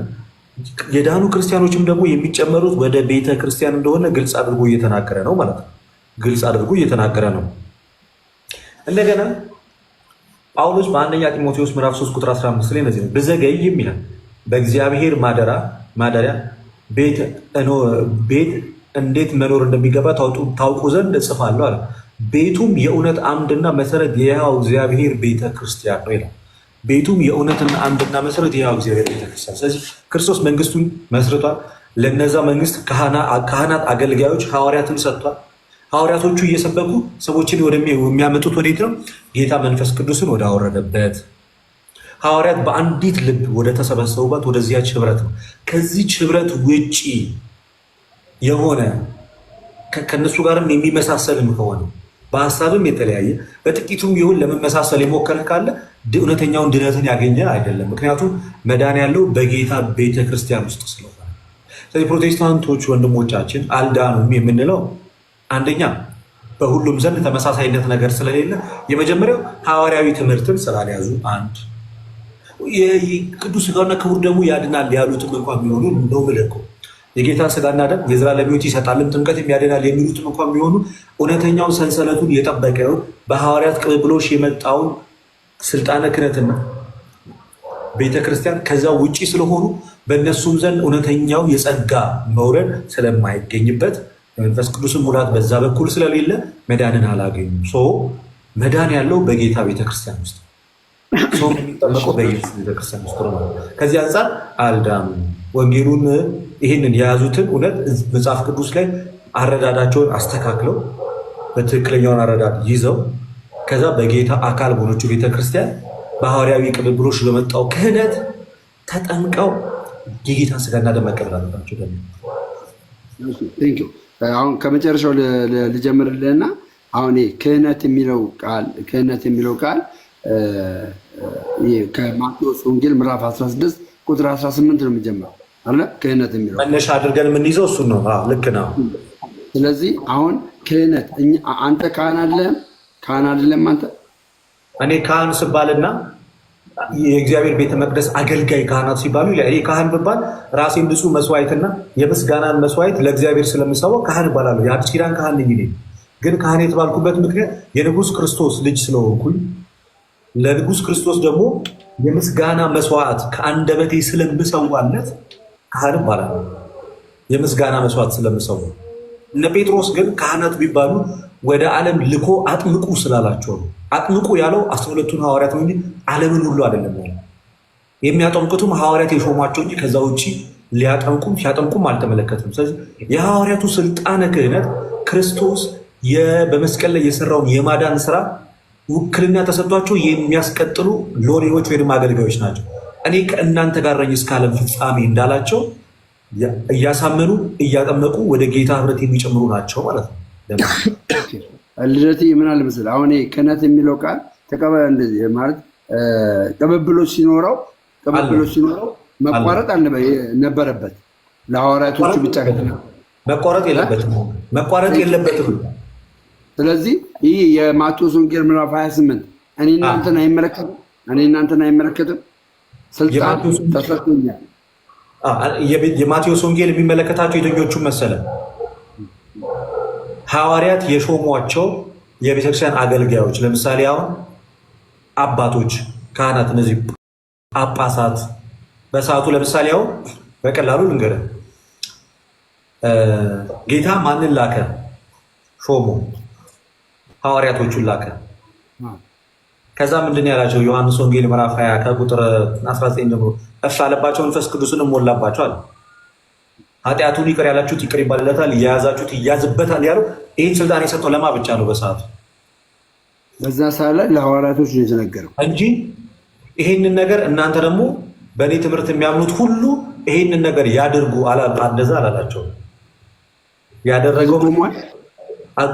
የዳኑ ክርስቲያኖችም ደግሞ የሚጨመሩት ወደ ቤተ ክርስቲያን እንደሆነ ግልጽ አድርጎ እየተናገረ ነው ማለት ነው። ግልጽ አድርጎ እየተናገረ ነው። እንደገና ጳውሎስ በአንደኛ ጢሞቴዎስ ምዕራፍ 3 ቁጥር 15 ላይ እንደዚህ ነው፣ ብዘገይም ይላል በእግዚአብሔር ማደሪያ ቤት እንዴት መኖር እንደሚገባ ታውቁ ዘንድ እጽፋለሁ አለ። ቤቱም የእውነት አምድና መሰረት የሕያው እግዚአብሔር ቤተ ክርስቲያን ነው ይላል። ቤቱም የእውነትና አምድና መሰረት የሕያው እግዚአብሔር ቤተ ክርስቲያን። ስለዚህ ክርስቶስ መንግስቱን መስርቷል። ለነዛ መንግስት ካህናት፣ አገልጋዮች፣ ሐዋርያትን ሰጥቷል። ሐዋርያቶቹ እየሰበኩ ሰዎችን የሚያመጡት ወዴት ነው? ጌታ መንፈስ ቅዱስን ወደ አወረደበት፣ ሐዋርያት በአንዲት ልብ ወደ ተሰበሰቡበት ወደዚያች ህብረት ነው። ከዚች ህብረት ውጪ የሆነ ከነሱ ጋርም የሚመሳሰልም ከሆነ በሀሳብም የተለያየ በጥቂቱም ይሁን ለመመሳሰል የሞከረ ካለ እውነተኛውን ድነትን ያገኘ አይደለም። ምክንያቱም መዳን ያለው በጌታ ቤተ ክርስቲያን ውስጥ ስለሆነ። ስለዚህ ፕሮቴስታንቶች ወንድሞቻችን አልዳኑም የምንለው አንደኛ በሁሉም ዘንድ ተመሳሳይነት ነገር ስለሌለ፣ የመጀመሪያው ሐዋርያዊ ትምህርትን ስላልያዙ፣ አንድ ቅዱስ ሥጋውና ክቡር ደሙ ያድናል ያሉትም እንኳን ቢሆኑ ነው ምልኮ የጌታ ሥጋና ደም የዘላለም ሕይወት ይሰጣልም ጥምቀትም ያድናል የሚሉትም እንኳን ቢሆኑ እውነተኛውን ሰንሰለቱን የጠበቀውን በሐዋርያት ቅብብሎሽ የመጣውን ስልጣነ ክህነትና ቤተክርስቲያን ከዛ ውጪ ስለሆኑ በእነሱም ዘንድ እውነተኛው የጸጋ መውረድ ስለማይገኝበት መንፈስ ቅዱስን ሙላት በዛ በኩል ስለሌለ መዳንን አላገኙም። መዳን ያለው በጌታ ቤተክርስቲያን ውስጥ የሚጠበቀው በኢየሱስ ቤተክርስቲያን ውስጥ ነው። ከዚህ አንጻር አልዳኑም። ወንጌሉን ይህንን የያዙትን እውነት መጽሐፍ ቅዱስ ላይ አረዳዳቸውን አስተካክለው በትክክለኛውን አረዳድ ይዘው ከዛ በጌታ አካል በሆነችው ቤተክርስቲያን በሐዋርያዊ ቅብብሎሽ በመጣው ክህነት ተጠምቀው የጌታ ሥጋና ደም መቀበል አለባቸው። አሁን ከመጨረሻው ልጀምርልህና አሁን ክህነት የሚለው ቃል ከማቴዎስ ወንጌል ምዕራፍ 16 ቁጥር 18 ነው የሚጀምረው አለ። ክህነት የሚለው መነሻ አድርገን የምንይዘው እሱን ነው። ልክ ነው። ስለዚህ አሁን ክህነት አንተ ካህን አይደለም አንተ። እኔ ካህን ስባልና የእግዚአብሔር ቤተ መቅደስ አገልጋይ ካህናት ሲባሉ እኔ ካህን ብባል ራሴን ንጹህ መስዋዕትና የምስጋናን መስዋዕት ለእግዚአብሔር ስለምሰዋው ካህን እባላለሁ። የአዲስ ኪዳን ካህን ነኝ። ግን ካህን የተባልኩበት ምክንያት የንጉሥ ክርስቶስ ልጅ ስለሆንኩኝ ለንጉሥ ክርስቶስ ደግሞ የምስጋና መስዋዕት ከአንደበቴ ስለምሰዋለት ካህን እባላለሁ። የምስጋና መስዋዕት ስለምሰዋ። እነ ጴጥሮስ ግን ካህናት ቢባሉ ወደ ዓለም ልኮ አጥምቁ ስላላቸው ነው። አጥምቁ ያለው 12ቱን ሐዋርያት ነው እንጂ ዓለምን ሁሉ አይደለም ያለው። የሚያጠምቁትም ሐዋርያት የሾሟቸው እንጂ ከዛ ውጭ ሲያጠምቁም አልተመለከትም። ስለዚህ የሐዋርያቱ ስልጣነ ክህነት ክርስቶስ በመስቀል ላይ የሰራውን የማዳን ስራ ውክልና ተሰጥቷቸው የሚያስቀጥሉ ሎሌዎች ወይም አገልጋዮች ናቸው። እኔ ከእናንተ ጋር ነኝ እስከ ዓለም ፍጻሜ እንዳላቸው እያሳመኑ እያጠመቁ ወደ ጌታ ህብረት የሚጨምሩ ናቸው ማለት ነው። ልደት ምን አለ መሰለህ፣ አሁን ክህነት የሚለው ቃል ተቀበለ እንደዚህ ማለት ቅብብሎች ሲኖረው መቋረጥ ነበረበት። ለሐዋርያቶቹ ብቻ መቋረጥ የለበትም። ስለዚህ ይህ የማቴዎስ ወንጌል ምዕራፍ 28 እኔ እናንተን አይመለከትም። ስልጣን ተሰጥቶኛል። የማቴዎስ ወንጌል የሚመለከታቸው የትኞቹን መሰለ? ሐዋርያት የሾሟቸው የቤተክርስቲያን አገልጋዮች፣ ለምሳሌ አሁን አባቶች፣ ካህናት፣ እነዚህ ጳጳሳት በሰዓቱ ለምሳሌ አሁን በቀላሉ ልንገርህ፣ ጌታ ማንን ላከ? ሾሞ ሐዋርያቶቹን ላከ። ከዛ ምንድን ያላቸው? ዮሐንስ ወንጌል ምዕራፍ 20 ከቁጥር 19 ጀምሮ እፍ አለባቸው፣ መንፈስ ቅዱስንም ሞላባቸዋል። ኃጢአቱን ይቅር ያላችሁት ይቅር ይባልለታል፣ የያዛችሁት ይያዝበታል ያለው ይህን ስልጣን የሰጠው ለማ ብቻ ነው? በሰዓቱ በዛ ሰዓት ላይ ለሐዋርያቶች ነው የተነገረው እንጂ ይሄንን ነገር እናንተ ደግሞ በእኔ ትምህርት የሚያምኑት ሁሉ ይሄንን ነገር ያድርጉ እንደዛ አላላቸው። ያደረገው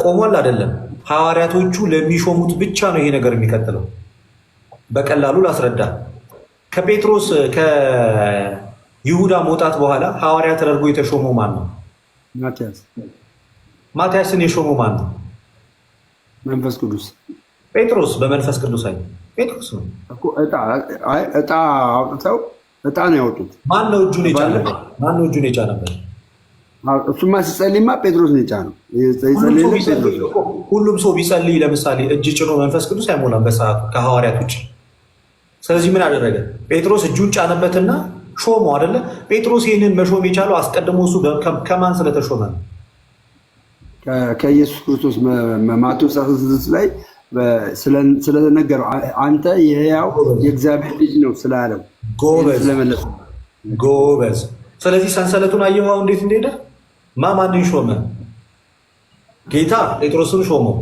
ቆሟል አይደለም። ሐዋርያቶቹ ለሚሾሙት ብቻ ነው ይሄ ነገር የሚቀጥለው። በቀላሉ ላስረዳ። ከጴጥሮስ ከይሁዳ መውጣት በኋላ ሐዋርያ ተደርጎ የተሾመው ማን ነው? ማትያስን የሾመው ማን ነው? መንፈስ ቅዱስ። ጴጥሮስ በመንፈስ ቅዱስ አይ ጴጥሮስ ነው እኮ እጣ አውጥተው እጣ ነው ያወጡት። ማን ነው እጁን የጫነበት? እሱማ ሲጸልይማ ጴጥሮስ ነው የጫነው። ሁሉም ሰው ቢጸልይ ለምሳሌ እጅ ጭኖ መንፈስ ቅዱስ አይሞላም በሰዓቱ ከሐዋርያት ውጭ። ስለዚህ ምን አደረገ? ጴጥሮስ እጁን ጫነበትና ሾመው አይደለ? ጴጥሮስ ይህንን መሾም የቻለው አስቀድሞ እሱ ከማን ስለተሾመ ነው? ከኢየሱስ ክርስቶስ ማቴዎስ 16 ላይ ስለነገረው አንተ የሕያው የእግዚአብሔር ልጅ ነው ስላለው ጎበዝ። ስለዚህ ሰንሰለቱን አየኸው እንዴት እንደሄደ? ማንን ሾመ? ጌታ ጴጥሮስን ሾመው።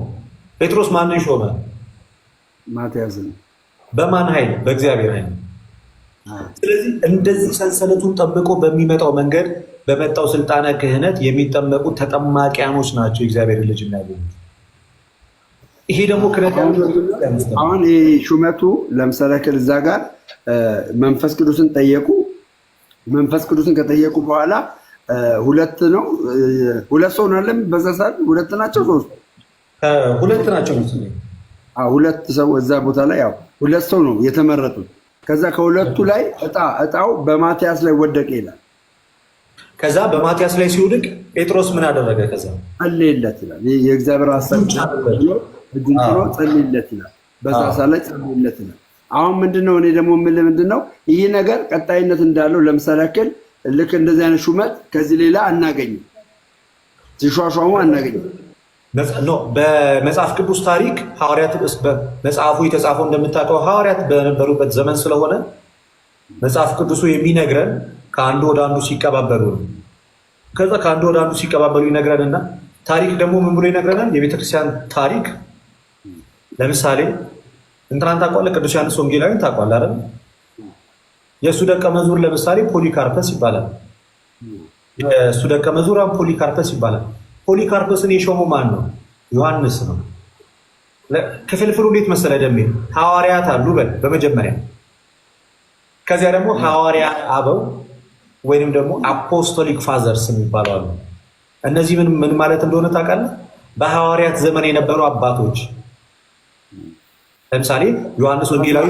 ጴጥሮስ ማንን ሾመ? ማትያስን። በማን ኃይል? በእግዚአብሔር ኃይል። ስለዚህ እንደዚህ ሰንሰለቱን ጠብቆ በሚመጣው መንገድ በመጣው ስልጣነ ክህነት የሚጠመቁት ተጠማቂያኖች ናቸው የእግዚአብሔር ልጅ የሚያገኙት። ይሄ ደግሞ አሁን ሹመቱ ለምሳሌ እዛ ጋር መንፈስ ቅዱስን ጠየቁ። መንፈስ ቅዱስን ከጠየቁ በኋላ ሁለት ሰው ነው አለም። በዛ ሰዓት ሁለት ናቸው ሁለት ናቸው። ሁለት ሰው እዛ ቦታ ላይ ያው ሁለት ሰው ነው የተመረጡት። ከዛ ከሁለቱ ላይ እጣው በማትያስ ላይ ወደቀ ይላል። ከዛ በማትያስ ላይ ሲወድቅ ጴጥሮስ ምን አደረገ? ከዛ ጸልይለት ይላል። የእግዚአብሔር ሐሳብ እጁን ጥሎ ጸልይለት ይላል። በዛ ሰዓት ላይ ጸልይለት ይላል። አሁን ምንድነው እኔ ደግሞ የምልህ ምንድነው ይህ ነገር ቀጣይነት እንዳለው ለምሳሌ ያክል ልክ እንደዚህ አይነት ሹመት ከዚህ ሌላ አናገኝም። ሲሿሿሙ አናገኝም። በመጽሐፍ ቅዱስ ታሪክ ሐዋርያት መጽሐፉ የተጻፈው እንደምታውቀው ሐዋርያት በነበሩበት ዘመን ስለሆነ መጽሐፍ ቅዱሱ የሚነግረን ከአንዱ ወደ አንዱ ሲቀባበሉ ነው። ከዛ ከአንዱ ወደ አንዱ ሲቀባበሉ ይነግረንና ታሪክ ደግሞ ምን ብሎ ይነግረናል? የቤተክርስቲያን ታሪክ ለምሳሌ እንትናን ታውቀዋለህ? ቅዱስ ዮሐንስ ወንጌላዊን ታውቀዋለህ አይደል? የእሱ ደቀ መዝሙር ለምሳሌ ፖሊካርፐስ ይባላል። የእሱ ደቀ መዝሙር ፖሊካርፐስ ይባላል። ፖሊካርፐስን የሾመው ማን ነው? ዮሐንስ ነው። ክፍልፍሉ እንዴት መሰለህ ደሜ? ሐዋርያት አሉ በመጀመሪያ ከዚያ ደግሞ ሐዋርያ አበው ወይንም ደግሞ አፖስቶሊክ ፋዘርስ የሚባሉ አሉ። እነዚህ ምን ማለት እንደሆነ ታውቃለህ? በሐዋርያት ዘመን የነበሩ አባቶች። ለምሳሌ ዮሐንስ ወንጌላዊ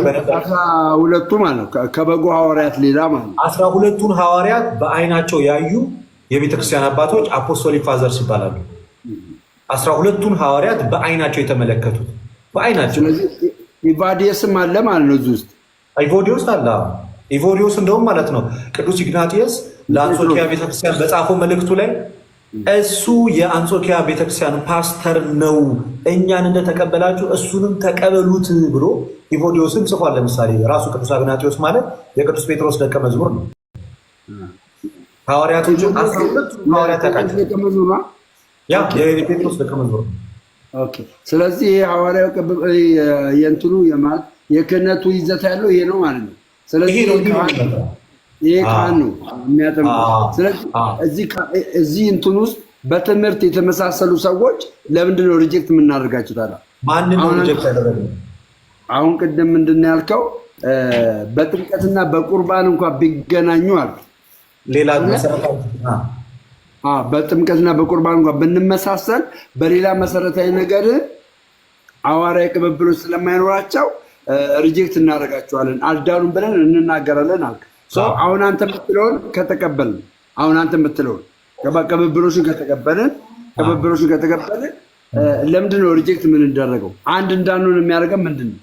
ሁለቱ ማለት ነው ከበጎ ሐዋርያት ሌላ ማለት ነው 12ቱን ሐዋርያት በአይናቸው ያዩ የቤተክርስቲያን አባቶች አፖስቶሊክ ፋዘርስ ይባላሉ። 12ቱን ሐዋርያት በአይናቸው የተመለከቱት በአይናቸው። ስለዚህ ኢቫዲየስም አለ ማለት ነው እዚህ ውስጥ ኢቮዲዮስ አለ። ኢቮዲዮስ እንደውም ማለት ነው ቅዱስ ኢግናጢየስ ለአንጾኪያ ቤተክርስቲያን በጻፈው መልእክቱ ላይ እሱ የአንጾኪያ ቤተክርስቲያን ፓስተር ነው፣ እኛን እንደተቀበላችሁ እሱንም ተቀበሉት ብሎ ኢቮዲዮስን ጽፏል። ለምሳሌ ራሱ ቅዱስ ኢግናጢዮስ ማለት የቅዱስ ጴጥሮስ ደቀ መዝሙር ነው። ሐዋርያቶቹ 12 ሐዋርያት ተቃቸው ያ የጴጥሮስ ደቀ መዝሙር ነው። ኦኬ። ስለዚህ ሐዋርያው የእንትኑ የክህነቱ ይዘት ያለው ይሄ ነው ማለት ነው። ስለዚህ ይሄ ካህን ነው የሚያጠምቀው። ስለዚህ እዚህ እንትን ውስጥ በትምህርት የተመሳሰሉ ሰዎች ለምንድን ነው ሪጀክት የምናደርጋቸው ታዲያ? ማንን ነው ሪጀክት ያደረግነው? አሁን ቅድም ምንድን ነው ያልከው? በጥምቀትና በቁርባን እንኳን ቢገናኙ አልክ። ሌላ በጥምቀትና በቁርባን እንኳን ብንመሳሰል በሌላ መሰረታዊ ነገር ሐዋርያዊ ቅብብሎች ስለማይኖራቸው ሪጀክት እናደርጋቸዋለን፣ አልዳኑም ብለን እንናገራለን አልክ። አሁን አንተ የምትለውን ከተቀበልን ቅብብሎችን ከተቀበልን ለምንድን ነው ሪጀክት የምንደረገው? አንድ እንዳንሆን የሚያደርገን ምንድን ነው?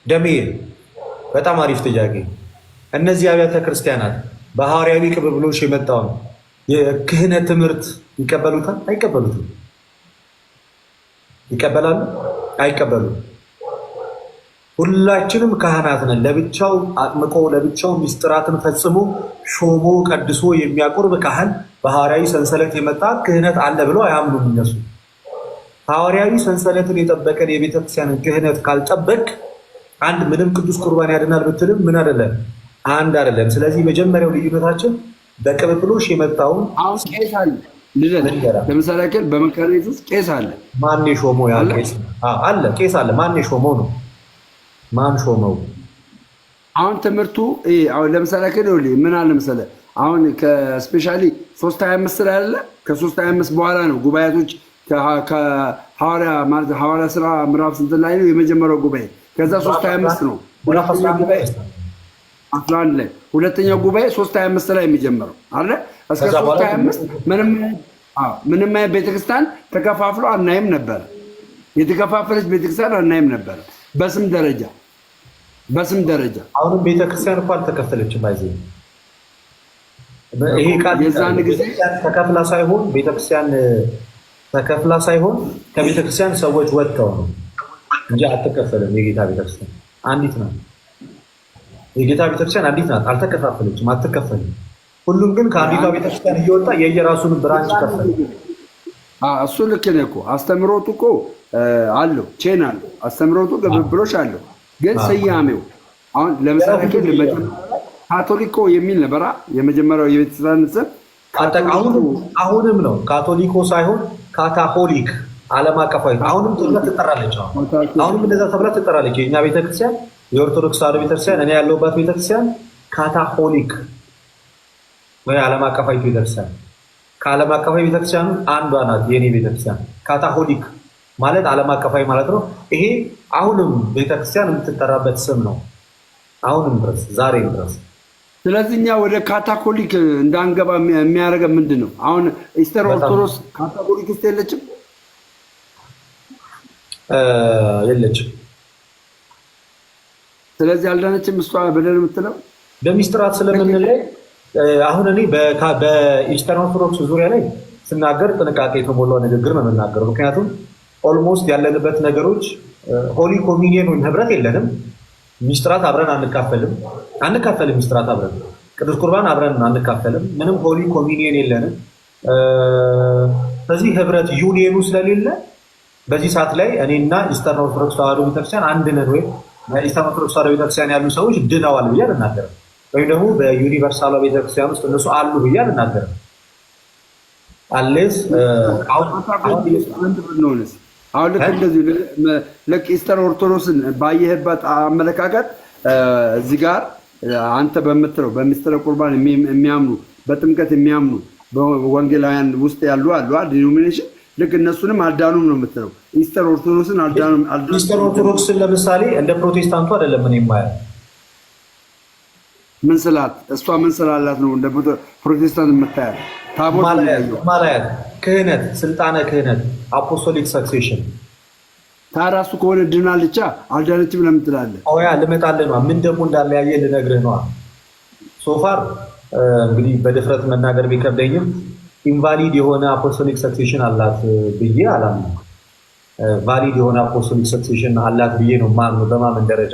ደሜ በጣም አሪፍ ጥያቄ። እነዚህ አብያተ ክርስቲያናት በሐዋርያዊ ቅብብሎች የመጣውን የክህነት ትምህርት ይቀበሉታል? አይቀበሉትም? ይቀበላሉ? አይቀበሉም? ሁላችንም ካህናት ነን። ለብቻው አጥምቆ ለብቻው ሚስጥራትን ፈጽሞ ሾሞ ቀድሶ የሚያቆርብ ካህን በሐዋርያዊ ሰንሰለት የመጣ ክህነት አለ ብለው አያምኑም እነሱ። ሐዋርያዊ ሰንሰለትን የጠበቀን የቤተክርስቲያንን ክህነት ካልጠበቅ አንድ ምንም ቅዱስ ቁርባን ያድናል ብትልም ምን አይደለም አንድ አይደለም። ስለዚህ መጀመሪያው ልዩነታችን በቅብብሎሽ የመጣውን አሁን ቄስ አለ ለምሳሌ ያክል በመካነ ኢየሱስ ቄስ አለ። ማን የሾመው? ያ ቄስ አለ ቄስ አለ። ማን የሾመው ነው? ማን ሾመው? አሁን ትምህርቱ አሁን ለምሳሌ ያክል ምን አለ መሰለህ አሁን ከስፔሻሊ 325 ላይ አለ ከ325 በኋላ ነው ጉባኤቶች ሐዋርያ ስራ ምዕራፍ ስንት ላይ ነው የመጀመሪያው ጉባኤ? ከዛ 325 ነው ምዕራፍ 11 ላይ ሁለተኛው ጉባኤ 325 ላይ የሚጀምረው አለ። እስከ 325 ምንም አይነት ቤተክርስቲያን ተከፋፍሎ አናይም ነበር። የተከፋፈለች ቤተክርስቲያን አናይም ነበር በስም ደረጃ። አሁንም ቤተክርስቲያን እኮ አልተከፈለችም። አይዘኝ ይሄ ቃል የዛን ጊዜ ተከፍላ ሳይሆን ቤተክርስቲያን ተከፍላ ሳይሆን ከቤተክርስቲያን ሰዎች ወጥተው ነው እንጂ አትከፈልም። የጌታ ቤተክርስቲያን አንዲት ናት። የጌታ ቤተክርስቲያን አንዲት ናት። አልተከፋፈለችም፣ አትከፈልም። ሁሉም ግን ከአንዲቷ ቤተክርስቲያን እየወጣ የየራሱን ብራንች ከፈለ። እሱ ልክ ነህ እኮ አስተምሮቱ እኮ አለው ቼን አለው አስተምሮቱ ግብብሎች አለው። ግን ስያሜው አሁን ለምሳሌ ካቶሊኮ የሚል ነበራ የመጀመሪያው የቤተክርስቲያን ስም። አሁንም ነው ካቶሊኮ ሳይሆን ካታሆሊክ ዓለም አቀፋዊ አሁንም ተብላ ትጠራለች። አሁንም እንደዛ ተብላ ትጠራለች። የእኛ ቤተክርስቲያን የኦርቶዶክስ ተዋሕዶ ቤተክርስቲያን እኔ ያለሁባት ቤተክርስቲያን ካታሆሊክ ወይ ዓለም አቀፋዊ ቤተክርስቲያን ከዓለም አቀፋዊ ቤተክርስቲያን አንዷ ናት። የኔ ቤተክርስቲያን ካታሆሊክ ማለት ዓለም አቀፋዊ ማለት ነው። ይሄ አሁንም ቤተክርስቲያን የምትጠራበት ስም ነው አሁንም ድረስ ዛሬም ድረስ። ስለዚህ እኛ ወደ ካታኮሊክ እንዳንገባ የሚያደርገን ምንድን ነው? አሁን ኢስተር ኦርቶዶክስ ካታኮሊክ ውስጥ የለችም የለችም። ስለዚህ አልዳነችም እሷ ብለን የምትለው በሚስጥራት ስለምንለይ አሁን እኔ በኢስተር ኦርቶዶክስ ዙሪያ ላይ ስናገር ጥንቃቄ የተሞላው ንግግር ነው የምናገረው። ምክንያቱም ኦልሞስት ያለንበት ነገሮች ሆሊ ኮሚኒየን ወይም ህብረት የለንም። ሚስጥራት አብረን አንካፈልም። ሚስጥራት አብረን ቅዱስ ቁርባን አብረን አንካፈልም። ምንም ሆሊ ኮሚኒየን የለንም። ስለዚህ ህብረት ዩኒየኑ ስለሌለ በዚህ ሰዓት ላይ እኔና ኢስተርን ኦርቶዶክስ ተዋሕዶ ቤተክርስቲያን አንድ ነን ወይም ኢስተርን ኦርቶዶክስ ተዋሕዶ ቤተክርስቲያን ያሉ ሰዎች ድነዋል ብዬ አልናገርም። ወይም ደግሞ በዩኒቨርሳሏ ቤተክርስቲያን ውስጥ እነሱ አሉ ብዬ አልናገርም። አሌስ አሁን ልክ እንደዚህ ልክ ኢስተር ኦርቶዶክስን ባየህበት አመለካከት እዚህ ጋር አንተ በምትለው በሚስጥረ ቁርባን የሚያምኑ በጥምቀት የሚያምኑ በወንጌላውያን ውስጥ ያሉ አሉ ዲኖሚኔሽን ልክ እነሱንም አልዳኑም ነው የምትለው። ኢስተር ኦርቶዶክስን አልዳኑም። ኢስተር ኦርቶዶክስን ለምሳሌ እንደ ፕሮቴስታንቱ አይደለም ምን የማያል ምን ስላት እሷ ምን ስላላት ነው እንደ ፕሮቴስታንት የምታያል? ታቦት ማላያት ክህነት፣ ስልጣነ ክህነት፣ አፖስቶሊክ ሰክሴሽን። ታዲያ እሱ ከሆነ ድናልቻ አልዳነችም ለምን ትላለህ? ያ ልመጣልህ ነዋ። ምን ደግሞ እንዳለያየ ልነግርህ ነዋ። ሶፋር እንግዲህ በድፍረት መናገር ቢከብደኝም ኢንቫሊድ የሆነ አፖስቶሊክ ሰክሴሽን አላት ብዬ አላምንም። ቫሊድ የሆነ አፖስቶሊክ ሰክሴሽን አላት ብዬ ነው ማምነው በማመን ደረጃ።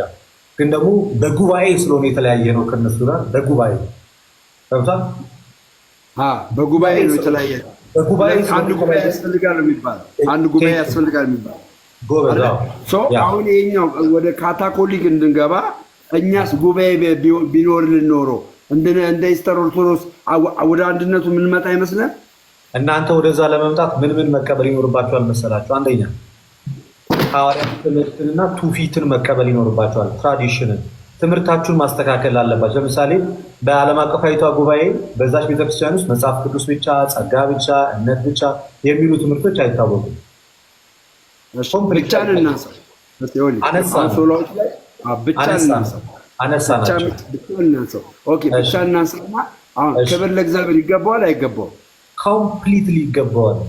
ግን ደግሞ በጉባኤ ስለሆነ የተለያየ ነው ከነሱ ጋር በጉባኤ ገብቷል። በጉባኤ ነው የተለያየ። አንድ ጉባኤ ያስፈልጋል የሚባለው አንድ ጉባኤ ያስፈልጋል የሚባለው አሁን ይኸኛው ወደ ካታኮሊክ እንድንገባ እኛስ ጉባኤ ቢኖርልን ኖሮ እንደ ኢስተር ኦርቶዶክስ ወደ አንድነቱ የምንመጣ ይመስላል። እናንተ ወደዛ ለመምጣት ምን መቀበል ይኖርባቸዋል መሰላችሁ? አንደኛ ሐዋርያት ትምህርትንና ትውፊትን መቀበል ይኖርባቸዋል። ትራዲሽንን ትምህርታችሁን ማስተካከል አለባቸው። ለምሳሌ በዓለም አቀፋዊቷ ጉባኤ በዛች ቤተክርስቲያን ውስጥ መጽሐፍ ቅዱስ ብቻ፣ ጸጋ ብቻ፣ እምነት ብቻ የሚሉ ትምህርቶች አይታወቁም። ብቻን እናንሳው ክብር ለእግዚአብሔር ይገባዋል አይገባውም? ኮምፕሊትሊ ይገባዋል።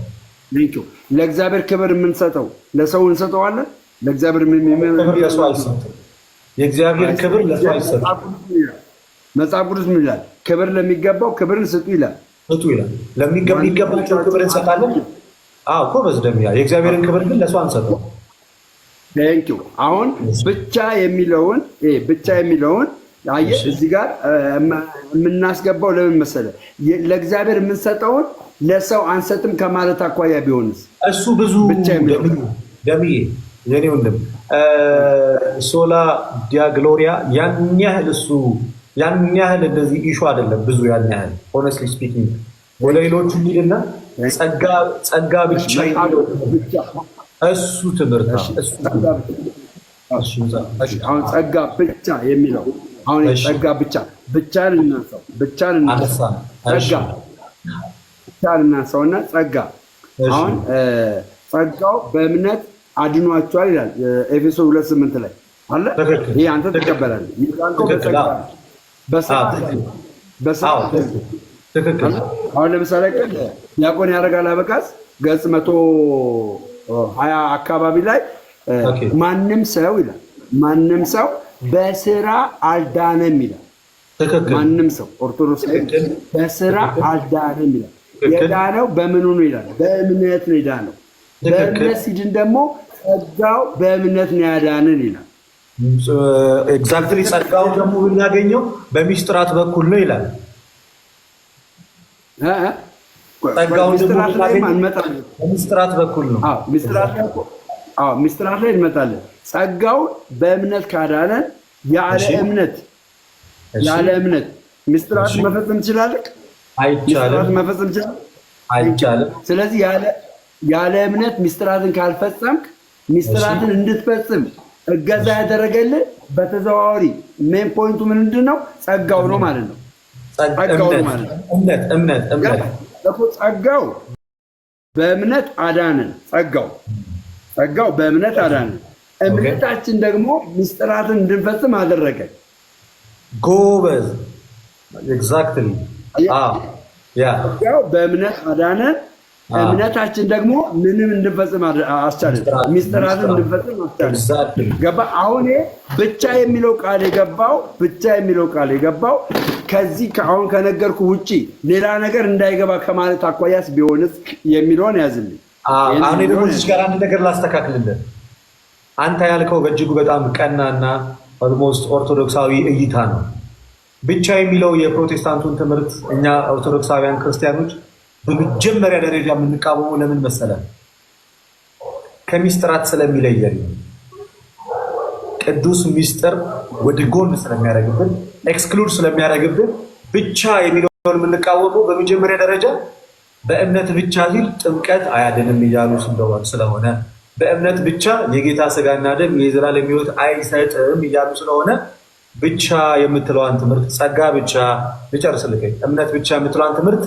ለእግዚአብሔር ክብር የምንሰጠው ለሰው እንሰጠዋለን። ለእግዚአብሔር የእግዚአብሔር ክብር ለሰው አይሰጥም። መጽሐፍ ቅዱስ ምን ይላል? ክብር ለሚገባው ክብርን ስጡ ይላል። ለሚገባቸው ክብር እንሰጣለን። እኮ በዝደሚያ የእግዚአብሔርን ክብር ግን ለሰው አንሰጠው። አሁን ብቻ የሚለውን አየህ እዚህ ጋር የምናስገባው ለምን መሰለህ? ለእግዚአብሔር የምንሰጠውን ለሰው አንሰጥም ከማለት አኳያ ቢሆንስ እሱ ብዙ ደምዬ የኔ ወንድም ሶላ ዲያግሎሪያ ያን ያህል እንደዚህ ኢሹ አይደለም። ብዙ ያን ያህል ሆነስትሊ ስፒኪንግ ወደ ሌሎቹ ሄድና ጸጋ ብቻ እሱ ትምህርት አሁን ጸጋ ብቻ የሚለው አሁን ጸጋ ብቻን እናንሳውና ጸጋ አሁን ጸጋው በእምነት አድኗቸዋል ይላል ኤፌሶ 2:8 ላይ አለ። ይሄ አንተ ተቀበላለህ። አሁን ለምሳሌ ዲያቆን ያደርጋል አበቃስ ገጽ 120 አካባቢ ላይ ማንም ሰው ይላል ማንም ሰው በስራ አልዳነም ይላል። ማንም ሰው ኦርቶዶክስ በስራ አልዳነም ይላል። የዳነው በምኑ ነው ይላል? በእምነት ነው የዳነው። በእምነት ሲድን ደግሞ ጸጋው በእምነት ነው ያዳነን ይላል። ኤግዛክትሊ ጸጋው ደግሞ የምናገኘው በሚስጥራት በኩል ነው ይላል። ሚስጥራት በኩል ነው። ሚስጥራት ላይ እንመጣለን። ጸጋው በእምነት ካዳነን ያለ እምነት ሚስጥራት መፈጸም ትችላለህ? አይቻልም። ስለዚህ ያለ እምነት ሚስጥራትን ካልፈጸምክ ሚስጥራትን እንድትፈጽም እገዛ ያደረገልህ በተዘዋዋሪ ሜን ፖይንቱ ምንድን ነው? ጸጋው ነው ማለት ነው። ጸጋው በእምነት አዳነን። ጸጋው በእምነት አዳነን። እምነታችን ደግሞ ሚስጥራትን እንድንፈጽም አደረገ። ጎበዝ። ኤግዛክትሊ ጸጋው በእምነት አዳነን። እምነታችን ደግሞ ምንም እንድንፈጽም አስቻለን። ሚስጥራትን እንድንፈጽም አስቻለን። ገባ? አሁን ብቻ የሚለው ቃል የገባው ከዚህ አሁን ከነገርኩ ውጪ ሌላ ነገር እንዳይገባ ከማለት አኳያስ ቢሆንስ የሚለውን ያዝልኝ። አሁን ደግሞ እዚህ ጋር አንድ ነገር ላስተካክልልን። አንተ ያልከው በእጅጉ በጣም ቀናና ኦልሞስት ኦርቶዶክሳዊ እይታ ነው። ብቻ የሚለው የፕሮቴስታንቱን ትምህርት እኛ ኦርቶዶክሳውያን ክርስቲያኖች በመጀመሪያ ደረጃ የምንቃወመው ለምን መሰለን? ከሚስጥራት ስለሚለየን። ቅዱስ ሚስጥር ወደ ጎን ስለሚያደርግብን፣ ኤክስክሉድ ስለሚያደርግብን ብቻ የሚለውን የምንቃወመው በመጀመሪያ ደረጃ በእምነት ብቻ ሲል ጥምቀት አያድንም እያሉ ስለሆነ፣ በእምነት ብቻ የጌታ ስጋና ደም የዘላለም ሕይወት አይሰጥም እያሉ ስለሆነ ብቻ የምትለዋን ትምህርት ጸጋ ብቻ ልጨርስልኝ፣ እምነት ብቻ የምትለዋን ትምህርት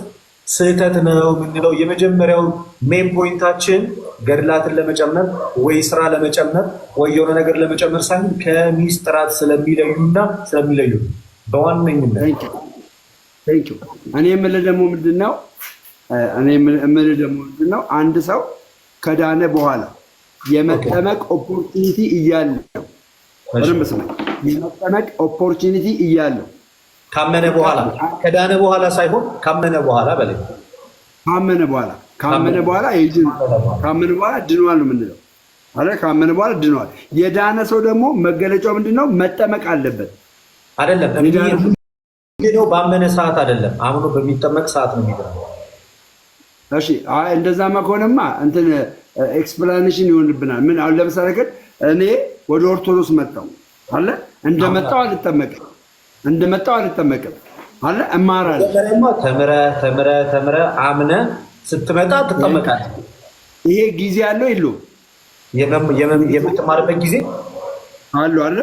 ስህተት ነው የምንለው የመጀመሪያው ሜን ፖይንታችን ገድላትን ለመጨመር ወይ ስራ ለመጨመር ወይ የሆነ ነገር ለመጨመር ሳይሆን ከሚስጥራት ስለሚለዩ በዋነኝነት እኔ የምልህ ደግሞ ምንድነው አንድ ሰው ከዳነ በኋላ የመጠመቅ ኦፖርቹኒቲ እያለው ካመነ በኋላ ከዳነ በኋላ ሳይሆን ካመነ በኋላ በላይ ካመነ በኋላ ድኗል ነው የምንለው አለ። ካመነ በኋላ ድኗል። የዳነ ሰው ደግሞ መገለጫው ምንድነው? መጠመቅ አለበት አይደለም? ነው ባመነ ሰዓት አይደለም፣ አምኖ በሚጠመቅ ሰዓት ነው የሚድነው። እሺ እንደዛማ ከሆነማ እንትን ኤክስፕላኔሽን ይሆንብናል። ምን አሁን ለምሳሌ ግን እኔ ወደ ኦርቶዶክስ መጣሁ አለ እንደመጣሁ አልጠመቅም አለ እማራለሁ። ተምረህ አምነህ ስትመጣ ትጠመቃለህ። ይሄ ጊዜ አለው የለውም? የምትማርበት ጊዜ አለው አለ።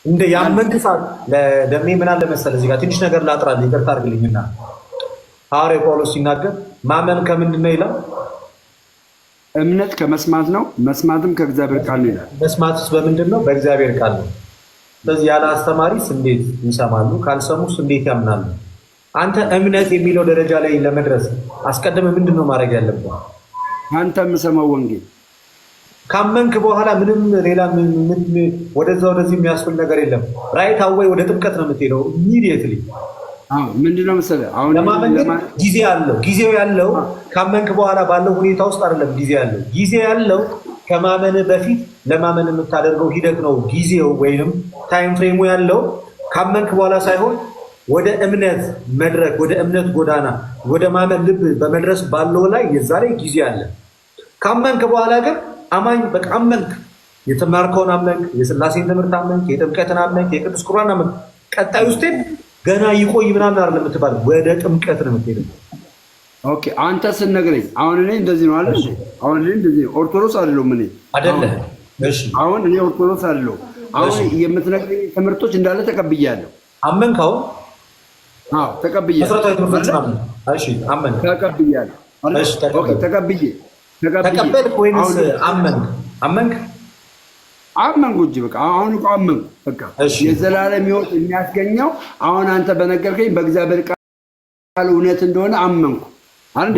እንደ ያመንክ ሰዓት ለደሜ ምን አለ መሰለህ፣ እዚህ ጋር ትንሽ ነገር ላጥራልህ፣ ይቅርታ አድርግልኝና ሐዋርያው ጳውሎስ ሲናገር ማመን ከምንድን ነው ይላል? እምነት ከመስማት ነው፣ መስማትም ከእግዚአብሔር ቃል ነው ይላል። መስማትስ በምንድን ነው? በእግዚአብሔር ቃል ነው። ስለዚህ ያለ አስተማሪስ እንዴት ይሰማሉ? ካልሰሙስ እንዴት ያምናሉ? አንተ እምነት የሚለው ደረጃ ላይ ለመድረስ አስቀድመህ ምንድን ነው ማድረግ ያለብህ? አንተ የምሰማው ወንጌል ካመንክ በኋላ ምንም ሌላ ወደዛ ወደዚህ የሚያስብል ነገር የለም። ራይት አወይ ወደ ጥምቀት ነው የምትሄደው ኢሚዲየትሊ። ምንድነው መሰለህ አሁን ለማመን ጊዜ አለው። ጊዜው ያለው ካመንክ በኋላ ባለው ሁኔታ ውስጥ አይደለም። ጊዜ ያለው ከማመን በፊት ለማመን የምታደርገው ሂደት ነው ጊዜው፣ ወይንም ታይም ፍሬሙ ያለው ካመንክ በኋላ ሳይሆን ወደ እምነት መድረክ፣ ወደ እምነት ጎዳና፣ ወደ ማመን ልብ በመድረስ ባለው ላይ የዛ ላይ ጊዜ አለ። ካመንክ በኋላ ግን አማኝ በቃ አመንክ፣ የተማርከውን አመንክ፣ የሥላሴን ትምህርት አመንክ፣ የጥምቀትን አመንክ፣ የቅዱስ ቁርባን አመንክ። ቀጣዩ ስቴፕ ገና ይቆይ ምናምን አይደለም የምትባል ወደ ጥምቀት ነው የምትሄደው። ኦኬ አንተ ስነግረኝ አሁን እኔ እንደዚህ ነው አይደል? አሁን እኔ እንደዚህ ነው። ኦርቶዶክስ አይደለሁም እኔ አይደለም። እሺ አሁን እኔ ኦርቶዶክስ አይደለሁም። አሁን የምትነግረኝ ትምህርቶች እንዳለ ተቀብያለሁ። አመንክ? አሁን አዎ ተቀብያለሁ። መሰረታዊ ትምህርቶች አመንክ? እሺ አመንክ? ተቀብያለሁ። እሺ ተቀብዬ ተቀበልክ ወይንስ አመንክ? አመንክ አመንኩ እንጂ በቃ አሁን እኮ አመንኩ። በቃ የዘላለም ሕይወት የሚያስገኘው አሁን አንተ በነገርከኝ በእግዚአብሔር ቃል እውነት እንደሆነ አመንኩ። አንዴ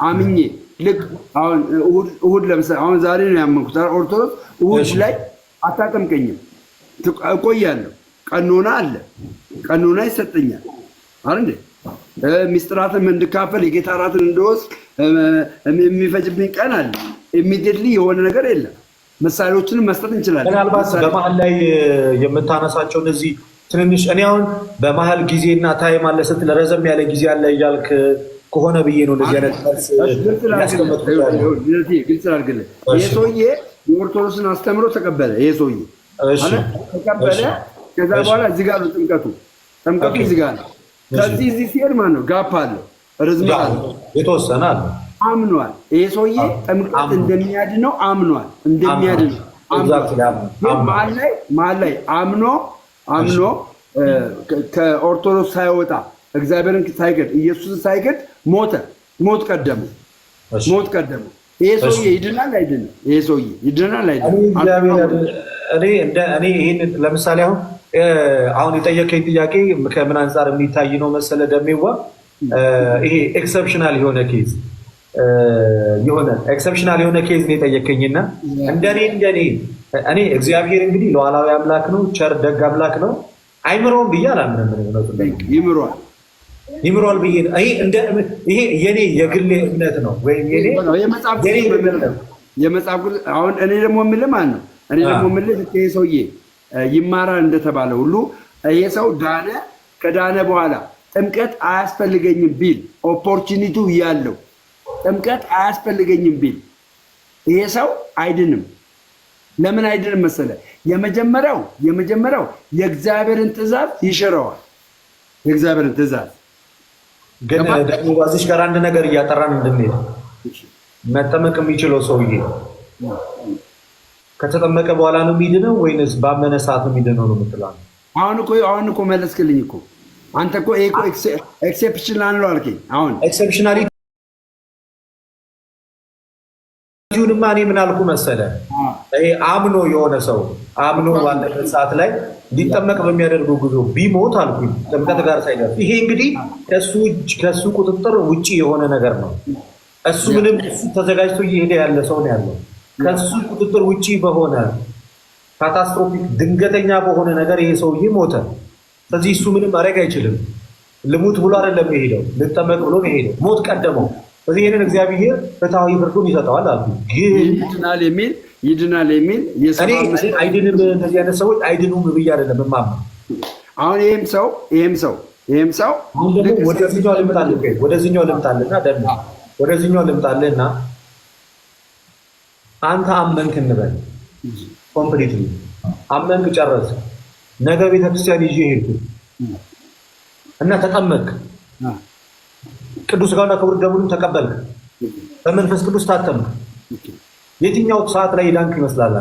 አምኜ ልክ አሁን እሑድ ለምሳሌ አሁን ዛሬ ነው ያመንኩት። ኦርቶዶክስ እሑድ ላይ አታጠምቀኝም፣ እቆያለሁ። ቀኖና አለ፣ ቀኖና ይሰጠኛል አይደል? ሚስጥራትን እንድካፈል የጌታ እራትን እንድወስድ የሚፈጅብኝ ቀን አለ። ኢሚዲየትሊ የሆነ ነገር የለም። ምሳሌዎችንም መስጠት እንችላለን። ምናልባት በመሀል ላይ የምታነሳቸው እነዚህ ትንንሽ እኔ አሁን በመሀል ጊዜና ታይም አለ ስትል ረዘም ያለ ጊዜ አለ እያልክ ከሆነ ብዬ ነው እንደዚህ አይነት ግልጽ አድርግልህ። ይሄ ሰውዬ የኦርቶዶክስን አስተምሮ ተቀበለ። ይሄ ሰውዬ ተቀበለ። ከዛ በኋላ እዚህ ጋር ነው ጥምቀቱ እዚህ ጋር ነው። ከዚህ እዚህ ሲሄድ ማለት ነው ጋፕ አለው፣ ርዝመት አለው፣ የተወሰነ አለ። አምኗል። ይሄ ሰውዬ ጥምቀት እንደሚያድነው አምኗል። እንደሚያድነው መሀል ላይ አምኖ ከኦርቶዶክስ ሳይወጣ እግዚአብሔርን ሳይገድ ኢየሱስን ሳይገድ ሞት ቀደመው። ይሄ ሰውዬ ይድናል አይድንም? ይሄ ሰውዬ ይድናል አይድንም? እኔ ይህን ለምሳሌ አሁን የጠየቀኝ ጥያቄ ከምን አንጻር የሚታይ ነው መሰለ ደሜዋ? ይሄ ኤክሰፕሽናል የሆነ ኬዝ የሆነ ኬዝ ነው የጠየቀኝና እንደኔ እኔ እግዚአብሔር እንግዲህ ሉዓላዊ አምላክ ነው፣ ቸር ደግ አምላክ ነው። አይምሮም ብዬ አላምንም። ይምሯል ብዬ ይሄ የኔ የግሌ እምነት ነው ወይም የመጽሐፍ አሁን እኔ ደግሞ የምልህ ማን ነው? እኔ ደግሞ የምልህ ይሄ ሰውዬ ይማራል እንደተባለ ሁሉ ይሄ ሰው ዳነ። ከዳነ በኋላ ጥምቀት አያስፈልገኝም ቢል ኦፖርቹኒቲው ያለው ጥምቀት አያስፈልገኝም ቢል ይሄ ሰው አይድንም። ለምን አይድንም መሰለ? የመጀመሪያው የእግዚአብሔርን ትእዛዝ ይሽረዋል። የእግዚአብሔርን ትእዛዝ ግን ደግሞ ባዚሽ ጋር አንድ ነገር እያጠራን እንድንሄድ መጠመቅ የሚችለው ሰውዬ ከተጠመቀ በኋላ ነው የሚድነው ወይንስ ባመነ ሰዓት ነው የሚድነው ነው የምትለው? አሁን እኮ መለስክልኝ እኮ አንተ እኮ ይሄ እኮ ኤክሴፕሽናል ነው አልከኝ። አሁን ኤክሴፕሽናሊ ጁንማ እኔ ምን አልኩ መሰለ? ይሄ አምኖ የሆነ ሰው አምኖ ባለበት ሰዓት ላይ ሊጠመቅ በሚያደርገው ጉዞ ቢሞት አልኩኝ ጥምቀት ጋር ሳይደርስ፣ ይሄ እንግዲህ ከሱ ቁጥጥር ውጪ የሆነ ነገር ነው። እሱ ምንም ተዘጋጅቶ እየሄደ ያለ ሰው ነው ያለው። ከሱ ቁጥጥር ውጪ በሆነ ካታስትሮፊክ ድንገተኛ በሆነ ነገር ይሄ ሰውዬ ሞተ። ስለዚህ እሱ ምንም ማድረግ አይችልም። ልሙት ብሎ አይደለም የሄደው፣ ልጠመቅ ብሎ ነው የሄደው። ሞት ቀደመው። ስለዚህ ይህንን እግዚአብሔር ፍትሐዊ ፍርዱን ይሰጠዋል አልኩ። ግን ይድናል የሚል አይድንም፣ እንደዚህ አይነት ሰዎች አይድኑም ብዬ አይደለም የማምነው። አሁን ይህም ሰው አሁን ደግሞ ወደዚህኛው ልምጣልና አንተ አመንክ እንበል፣ ኮምፕሊትሊ አመንክ፣ ጨረስ። ነገ ቤተክርስቲያን ይዤ ሄድኩ እና ተጠመቅክ፣ ቅዱስ ሥጋውንና ክቡር ደሙንም ተቀበልክ፣ በመንፈስ ቅዱስ ታተምክ። የትኛው ሰዓት ላይ ዳንክ ይመስላል?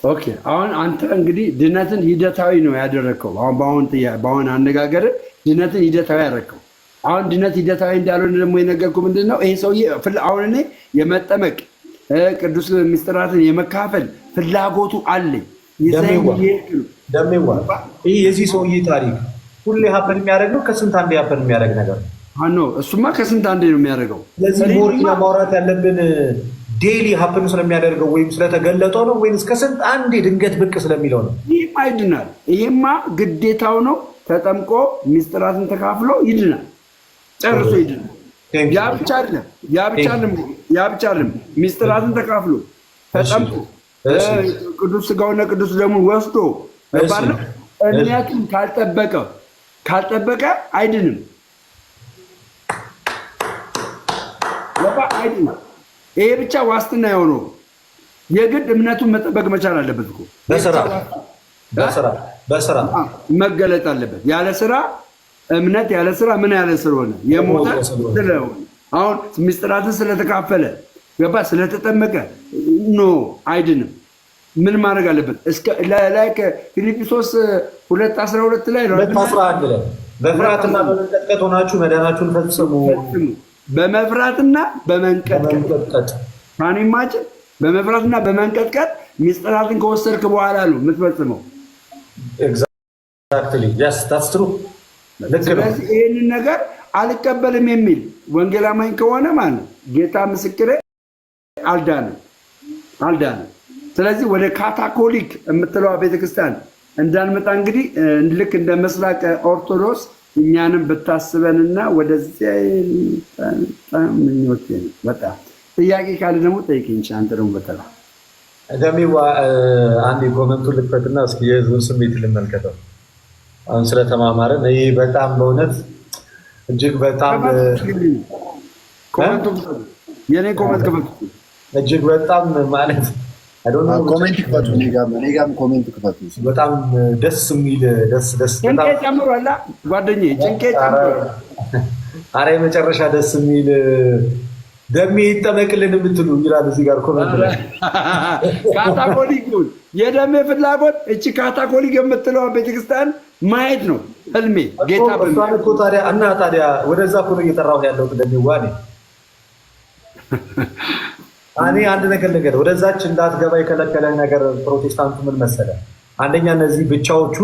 ኦኬ አሁን አንተ እንግዲህ ድነትን ሂደታዊ ነው ያደረግከው። በአሁን አነጋገር ድነትን ሂደታዊ ያደረግከው። አሁን ድነት ሂደታዊ እንዳልሆነ ደግሞ የነገርኩህ ምንድን ነው? ይሄ ሰውዬ አሁን እኔ የመጠመቅ ቅዱስ ምስጢራትን የመካፈል ፍላጎቱ አለኝ። ደሜዋ ይህ የዚህ ሰውዬ ታሪክ ሁሌ ሀፐን የሚያደርግ ነው? ከስንት አንዴ ሀፐን የሚያደርግ ነገር ነው? እሱማ ከስንት አንዴ ነው የሚያደርገው። ስለዚህ ሞሪና ማውራት ያለብን ዴይሊ ሀፕን ስለሚያደርገው ወይም ስለተገለጠው ነው ወይም ከስንት አንዴ ድንገት ብቅ ስለሚለው ነው? ይህማ ይድናል። ይሄማ ግዴታው ነው። ተጠምቆ ምስጢራትን ተካፍሎ ይድናል፣ ጨርሶ ይድናል። ያ ብቻ አይደለም ምስጢራትን ተካፍሎ ተጠምቆ ቅዱስ ስጋውና ቅዱስ ደሙን ወስዶ ባለው እምነቱን ካልጠበቀ አይድንም። አይድንም። ይሄ ብቻ ዋስትና የሆነው የግድ እምነቱን መጠበቅ መቻል አለበት እኮ በስራ መገለጥ አለበት። ያለ ስራ እምነት ያለ ስራ ምን ያለ ስለሆነ የሞተ ስለሆነ አሁን ምስጢራትን ስለተካፈለ ገባ ስለተጠመቀ ኖ አይድንም። ምን ማድረግ አለበት? እስከ ላይ ፊልጵስዩስ 2:12 ላይ ነው 2:11 ላይ በፍርሃትና በመንቀጥቀጥ ሆናችሁ መዳናችሁን ፈጽሙ። በመፍራትና በመንቀጥቀጥ ማንማችን በመፍራትና በመንቀጥቀጥ ምስጢራትን ከወሰድክ በኋላ ነው የምትፈጽመው። ኤግዛክትሊ yes that's true። ስለዚህ ይህንን ነገር አልቀበልም የሚል ወንጌል አማኝ ከሆነ ማለት ጌታ ምስክሬ አልዳንም። ስለዚህ ወደ ካታኮሊክ የምትለዋ ቤተክርስቲያን እንዳንመጣ እንግዲህ ልክ እንደ ምስራቅ ኦርቶዶክስ እኛንም ብታስበንና ወደዚያ ምኞቴ ነው። በጣም ጥያቄ ካለ ደግሞ ጠይቅኝ። አንተ ደግሞ በተራ ደሚዋ አንድ ኮመንቱን ልክፈትና እስኪ የህዝቡን ስሜት ልመልከተው። አሁን ስለተማማረን ይሄ በጣም በእውነት እጅግ በጣም የኔ ኮመንት ክፈቱ። እጅግ በጣም ማለት ኮሜንት ክፈቱ። እኔ ጋርም ኮሜንት ክፈቱ። በጣም ደስ የሚል ጭንቄ ጨምሯል ጓደኛዬ፣ ጭንቄ ጨምሯል። ኧረ የመጨረሻ ደስ የሚል ደሜ ይጠመቅልን የምትሉ ይላል እዚህ ጋር ኮሜንት ላይ። ካታኮሊክ የደሜ ፍላጎት እቺ ካታኮሊክ የምትለዋ ቤተክርስቲያን ማየት ነው ህልሜ። ጌታ እኮ ታዲያ ወደዛ እኮ ነው እየጠራሁ ያለሁት። ደሜዋ እኔ አንድ ነገር ወደዛች እንዳትገባ የከለከለን ነገር ፕሮቴስታንቱ ምን መሰለ? አንደኛ እነዚህ ብቻዎቹ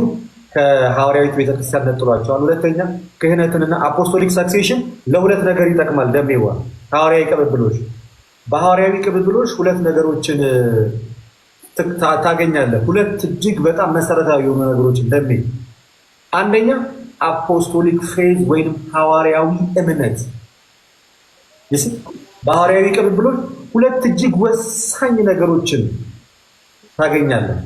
ከሐዋርያዊት ቤተክርስቲያን ነጥሏቸዋል። ሁለተኛ ክህነትንና አፖስቶሊክ ሰክሴሽን ለሁለት ነገር ይጠቅማል። ደሜዋ ሐዋርያዊ ቅብብሎች፣ በሐዋርያዊ ቅብብሎች ሁለት ነገሮችን ታገኛለህ። ሁለት እጅግ በጣም መሰረታዊ የሆኑ ነገሮችን ደሜ። አንደኛ አፖስቶሊክ ፌዝ ወይም ሐዋርያዊ እምነት። በሐዋርያዊ ቅብብሎች ሁለት እጅግ ወሳኝ ነገሮችን ታገኛለህ።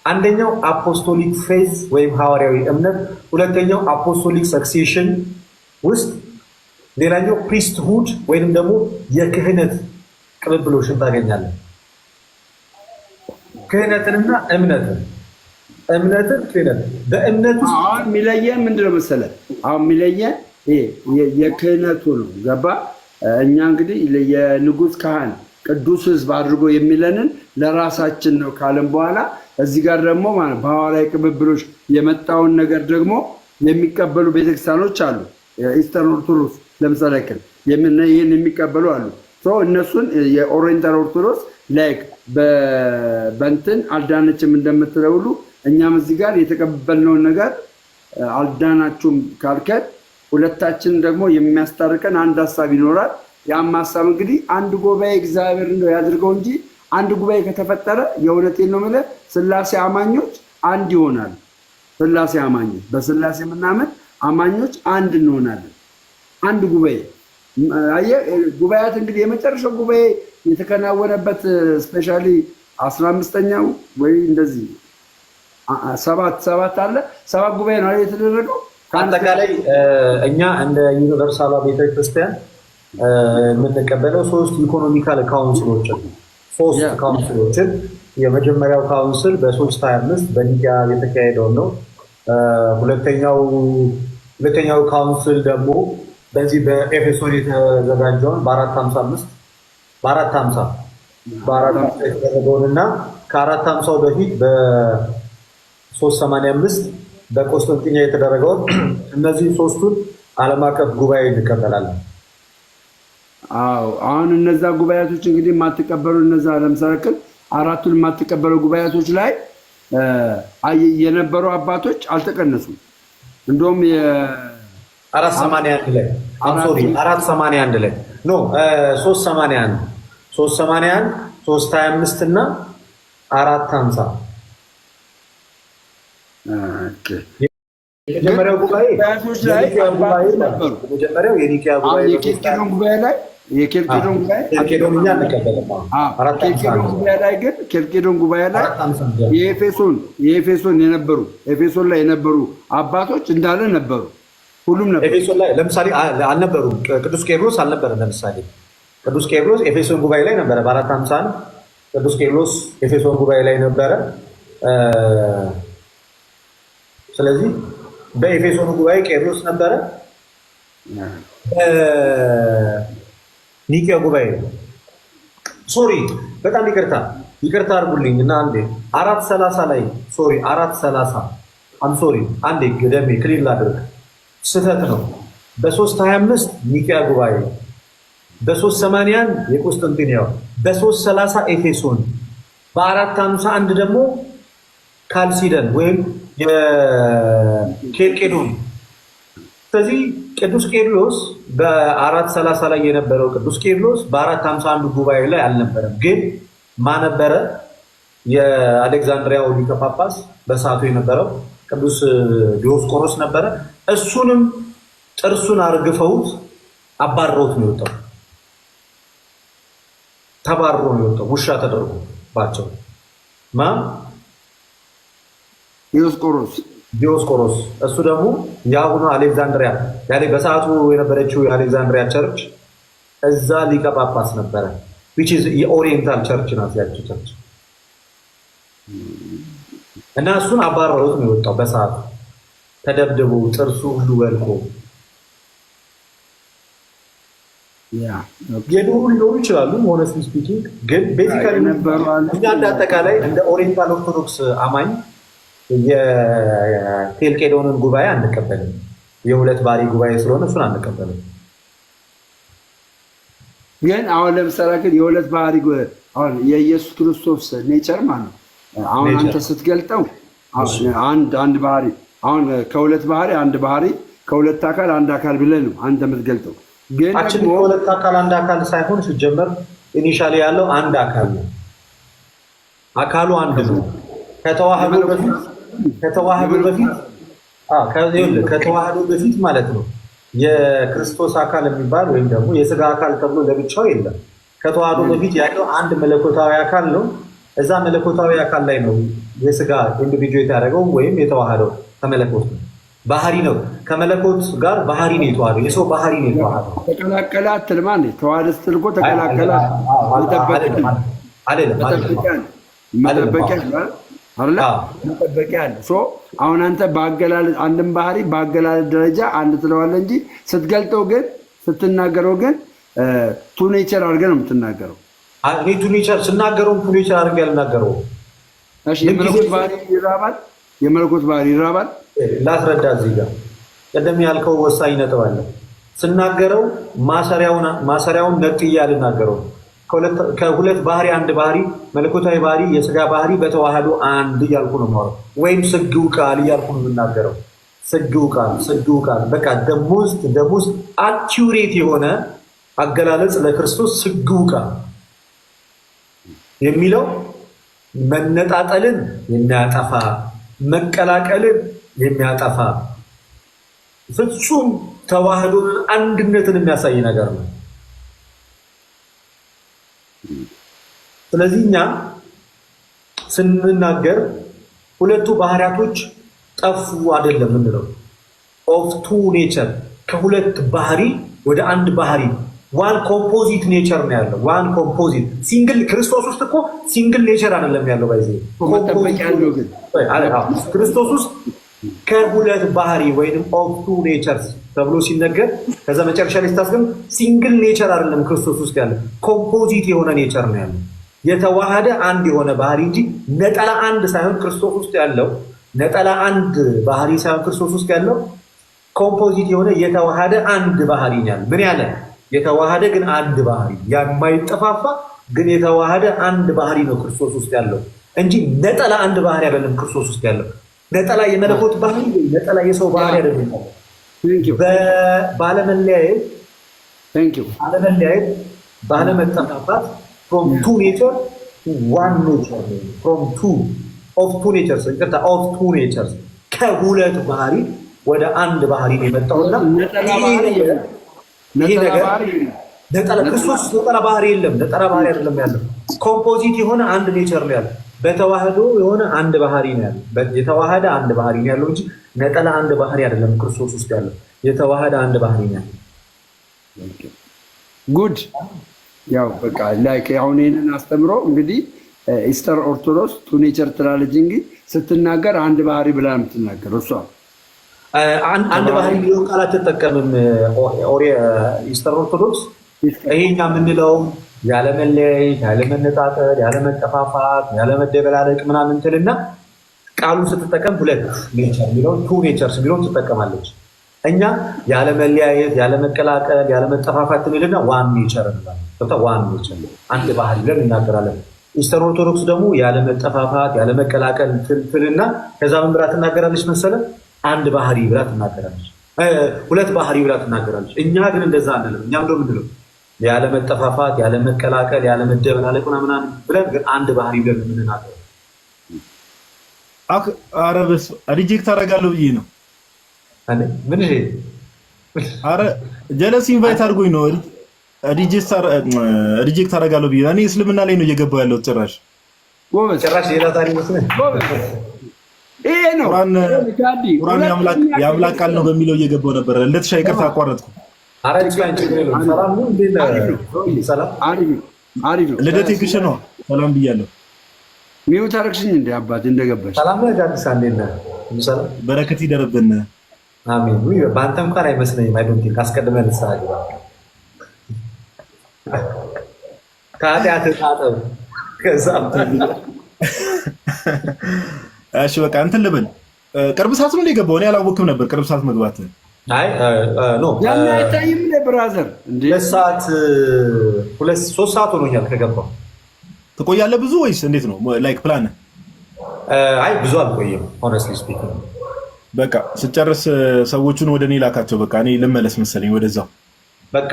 አንደኛው አፖስቶሊክ ፌዝ ወይም ሐዋርያዊ እምነት፣ ሁለተኛው አፖስቶሊክ ሰክሴሽን ውስጥ ሌላኛው ፕሪስትሁድ ወይም ደግሞ የክህነት ቅብብሎችን ታገኛለህ። ክህነትንና እምነትን ክህነት በእምነት ውስጥ አሁን የሚለየን ምንድነው መሰለህ? አሁን የሚለየን የክህነቱ ነው። ገባ? እኛ እንግዲህ የንጉሥ ካህን ቅዱስ ሕዝብ አድርጎ የሚለንን ለራሳችን ነው ካለን በኋላ እዚህ ጋር ደግሞ ማለት በሐዋርያዊ ቅብብሎች የመጣውን ነገር ደግሞ የሚቀበሉ ቤተክርስቲያኖች አሉ። ኢስተርን ኦርቶዶክስ ለምሳሌ ይህን የሚቀበሉ አሉ። እነሱን የኦሪየንታል ኦርቶዶክስ ላይክ በእንትን አልዳነችም እንደምትለው ሁሉ እኛም እዚህ ጋር የተቀበልነውን ነገር አልዳናችሁም ካልከን ሁለታችን ደግሞ የሚያስታርቀን አንድ ሀሳብ ይኖራል። ያም ሀሳብ እንግዲህ አንድ ጉባኤ እግዚአብሔር እንደው ያድርገው እንጂ አንድ ጉባኤ ከተፈጠረ የእውነቴን ነው የምልህ ስላሴ አማኞች አንድ ይሆናሉ። ስላሴ አማኞች በስላሴ የምናምን አማኞች አንድ እንሆናለን። አንድ ጉባኤ ጉባኤያት እንግዲህ የመጨረሻው ጉባኤ የተከናወነበት ስፔሻሊ 15ኛው ወይ እንደዚህ ሰባት አለ 7 ጉባኤ ነው የተደረገው። አጠቃላይ እኛ እንደ ዩኒቨርሳል ቤተክርስቲያን የምንቀበለው 3 ኢኮኖሚካል ካውንስሎችን የመጀመሪያው ካውንስል በ325 በኒቅያ የተካሄደው ነው። ሁለተኛው ካውንስል ደግሞ በዚህ በኤፌሶን የተዘጋጀውን በ450 የተደረገውንና ከ450 በፊት በ385 በቆስጠንጢንያ የተደረገውን እነዚህ 3ቱን ዓለም አቀፍ ጉባኤ እንቀበላለን። አሁን እነዛ ጉባኤቶች እንግዲህ የማትቀበሉ እነዛ ለምሳሌ 4ቱን የማትቀበሉ ጉባኤቶች ላይ የነበሩ አባቶች አልተቀነሱም። እንደውም 481 ላይ 481 ላይ ኖ 381 325 እና 450 የመጀመሪያው ጉባኤ ላይ የኬልቄዶን ጉባኤ ኬልቄዶንኛ አንቀበልም። ኬልቄዶን ጉባኤ ላይ የኤፌሶን የነበሩ ኤፌሶን ላይ የነበሩ አባቶች እንዳለ ነበሩ። ሁሉም ነበሩ። ኤፌሶን ላይ ለምሳሌ አልነበሩም። ቅዱስ ቄርሎስ አልነበረም። ለምሳሌ ቅዱስ ቄርሎስ ኤፌሶን ጉባኤ ላይ ነበረ። በ451 ቅዱስ ቄርሎስ ኤፌሶን ጉባኤ ላይ ነበረ። ስለዚህ በኤፌሶን ጉባኤ ቄርሎስ ነበረ። ኒቂያ ጉባኤ ሶሪ፣ በጣም ይቅርታ አድርጉልኝ እና አንዴ 430 ላይ ሶሪ 430 ሶሪ አንዴ ገደሜ ክሊል ላድርግ። ስህተት ነው። በ325 ኒቂያ ጉባኤ፣ በ381 የቁስጥንጥንያው፣ በ330 ኤፌሶን፣ በ451 ደግሞ ካልሲደን ወይም የኬልቄዶን። ስለዚህ ቅዱስ ቄርሎስ በ430 ላይ የነበረው ቅዱስ ቄርሎስ በ451 ጉባኤ ላይ አልነበረም። ግን ማነበረ የአሌክዛንድሪያው ሊቀ ጳጳስ በሰዓቱ የነበረው ቅዱስ ዲዮስቆሮስ ነበረ። እሱንም ጥርሱን አርግፈውት አባረውት ነው የወጣው። ተባሮ ነው የወጣው። ውሻ ተደርጎባቸው ዲዮስቆሮስ እሱ ደግሞ የአሁኑ አሌክዛንድሪያ ያኔ በሰዓቱ የነበረችው የአሌክዛንድሪያ ቸርች እዛ ሊቀ ጳጳስ ነበረ። which is የኦሪየንታል ቸርች ናት ያቺ ቸርች። እና እሱን አባረሩት ነው የወጣው በሰዓቱ ተደብድቦ ጥርሱ ሁሉ ወልቆ። የድሮ ሊኖሩ ይችላሉ ሆነስትሊ ስፒኪንግ፣ ግን ቤዚካሊ እኛ እንዳጠቃላይ እንደ ኦሪየንታል ኦርቶዶክስ አማኝ የኬልቄዶንን ጉባኤ አንቀበልም። የሁለት ባህሪ ጉባኤ ስለሆነ እሱን አንቀበልም። ግን አሁን ለምሳሌ ግን የሁለት ባህሪ አሁን የኢየሱስ ክርስቶስ ኔቸር ማለት አሁን አንተ ስትገልጠው አንድ ባህሪ አሁን ከሁለት ባህሪ አንድ ባህሪ ከሁለት አካል አንድ አካል ብለህ ነው አንተ የምትገልጠው። ግን ከሁለት አካል አንድ አካል ሳይሆን ሲጀመር ኢኒሻሊ ያለው አንድ አካል ነው። አካሉ አንድ ነው። ከተዋህዶ በፊት ማለት ነው የክርስቶስ አካል የሚባል ወይም ደግሞ የስጋ አካል ተብሎ ለብቻው የለም። ከተዋህዶ በፊት ያለው አንድ መለኮታዊ አካል ነው። እዛ መለኮታዊ አካል ላይ ነው የስጋ ኢንዲቪጁዌት ያደረገው ወይም የተዋህደው ከመለኮት ነው። ባህሪ ነው። ከመለኮት ጋር ባህሪ ነው የተዋህደው። የሰው ባህሪ ነው የተዋህደው። ተቀላቀለ አትልማ እንዴ? ተዋህደ ስትል እኮ ተቀላቀለ መጠበቂያ አለ። አሁን አንተ በአገላለጽ አንድን ባህሪ በአገላለጽ ደረጃ አንድ ትለዋለህ እንጂ ስትገልጠው ግን ስትናገረው ግን ቱ ኔቸር አድርገህ ነው የምትናገረው። ቱ ኔቸር ስናገረውም ቱ ኔቸር አድርገህ ያልናገረው። የመለኮት ባህሪ ይራባል። ላስረዳ እዚህ ጋር ቀደም ያልከው ወሳኝ ነጥብ አለ። ስናገረው ማሰሪያውን ነጥዬ አልናገረው። ከሁለት ባህሪ አንድ ባህሪ መለኮታዊ ባህሪ የስጋ ባህሪ በተዋህዶ አንድ እያልኩ ነው ማለት ወይም ስግው ቃል እያልኩ ነው የምናገረው። ስግው ቃል በቃ ደሞዝ አኪዩሬት የሆነ አገላለጽ ለክርስቶስ ስግው ቃል የሚለው መነጣጠልን የሚያጠፋ መቀላቀልን የሚያጠፋ ፍጹም ተዋህዶን አንድነትን የሚያሳይ ነገር ነው። ስለዚህ እኛ ስንናገር ሁለቱ ባህሪያቶች ጠፉ አይደለም የምንለው። ኦፍ ቱ ኔቸር ከሁለት ባህሪ ወደ አንድ ባህሪ ዋን ኮምፖዚት ኔቸር ነው ያለው። ዋን ኮምፖዚት ሲንግል ክርስቶስ ውስጥ እኮ ሲንግል ኔቸር አይደለም ያለው። ባይዘ ክርስቶስ ውስጥ ከሁለት ባህሪ ወይንም ኦፍ ቱ ኔቸርስ ተብሎ ሲነገር ከዛ መጨረሻ ላይ ስታስገም ሲንግል ኔቸር አይደለም ክርስቶስ ውስጥ ያለ ኮምፖዚት የሆነ ኔቸር ነው ያለው። የተዋሃደ አንድ የሆነ ባህሪ እንጂ ነጠላ አንድ ሳይሆን ክርስቶስ ውስጥ ያለው ነጠላ አንድ ባህሪ ሳይሆን ክርስቶስ ውስጥ ያለው ኮምፖዚት የሆነ የተዋሃደ አንድ ባህሪ ያለ ምን ያለ የተዋሃደ ግን አንድ ባህሪ የማይጠፋፋ ግን የተዋሃደ አንድ ባህሪ ነው ክርስቶስ ውስጥ ያለው እንጂ ነጠላ አንድ ባህሪ አይደለም ክርስቶስ ውስጥ ያለው። ነጠላ የመለኮት ባህሪ ነጠላ የሰው ባህሪ አይደለም። ባለመለያየት ባለመጠፋፋት from two nature to one nature from two of two natures of two natures ከሁለት ባህሪ ወደ አንድ ባህሪ ነው የመጣውና ነጠላ ክርስቶስ ነጠላ ባህሪ የለም። ነጠላ ባህሪ አይደለም ያለው፣ ኮምፖዚት የሆነ አንድ ኔቸር ነው ያለው። በተዋህዶ የሆነ አንድ ባህሪ ነው ያለው። የተዋሃደ አንድ ባህሪ ነው ያለው እንጂ ነጠላ አንድ ባህሪ አይደለም። ክርስቶስ ውስጥ ያለው የተዋሃደ አንድ ባህሪ ነው ያለው። ጉድ ያው በቃ ላይክ አሁን ይሄንን አስተምሮ እንግዲህ ኢስተር ኦርቶዶክስ ቱ ኔቸር ትላለች እንጂ ስትናገር አንድ ባህሪ ብላ የምትናገር እሷ አንድ ባህሪ የሚለውን ቃል አትጠቀምም። ኢስተር ኦርቶዶክስ ይሄኛ የምንለው ያለመለያየት፣ ያለመነጣጠል፣ ያለመጠፋፋት፣ ያለመደበላለቅ ምናምን ትልና ቃሉን ስትጠቀም ሁለት ኔቸር የሚለውን ቱ ኔቸርስ የሚለውን ትጠቀማለች። እኛ ያለመለያየት፣ ያለመቀላቀል፣ ያለመጠፋፋት ትልና ዋን ኔቸር እንላለን። ዋን ኔቸር አንድ ባህሪ ብለን እናገራለን። ኢስተር ኦርቶዶክስ ደግሞ ያለመጠፋፋት፣ ያለመቀላቀል ትልና ከዛ ምን ብላ ትናገራለች መሰለ? አንድ ባህሪ ብላ ትናገራለች። ሁለት ባህሪ ብላ ትናገራለች። እኛ ግን እንደዛ አንልም። እኛም ደግሞ ምንድነው ያለመጠፋፋት፣ ያለመቀላቀል፣ ያለመደበላለቅ ምናምን ብለን ግን አንድ ባህሪ ብለን የምንናገረው። ኧረ በስመ አብ ሪጀክት አደርጋለሁ ብዬ ነው። ምን ይሄ? ኧረ ጀለስ ኢንቫይት አድርጎኝ ነው ሪጀክት አደርጋለሁ ብዬ። እኔ እስልምና ላይ ነው እየገባሁ ያለሁት። ጭራሽ ጭራሽ ሌላ ታሪክ መስሎኝ ይሄ ነው ቁርአን የአምላክ ቃል ነው በሚለው እየገባሁ ነበር። እንደተሻ ይቅርታ አቋረጥኩ። ልደቴ ግሽ ነው። ሰላም ብያለሁ። ሚውት አደረግሽኝ እንደ አባት እንደገባሽ በረከት ይደርብን። አሜን። በአንተ እንኳን አይመስለኝም። አይዶንቲንክ አስቀድመህ ንስሐ ግባ። ከኃጢአት ታጠብ። እሺ በቃ እንትን ልበል። ቅርብ ሰዓት ነው የገባው። እኔ አላወቅም ነበር ቅርብ ሰዓት መግባት። አይ ኖ ያን አይታይም ለብራዘር እንዴ 3 ሰዓት ሆኖኛል ከገባው። ትቆያለህ ብዙ ወይስ እንዴት ነው? ላይክ ፕላን? አይ ብዙ አልቆይም ሆነስትሊ ስፒኪንግ። በቃ ስጨርስ ሰዎቹን ወደ እኔ ላካቸው። በቃ እኔ ልመለስ መሰለኝ ወደዛው። በቃ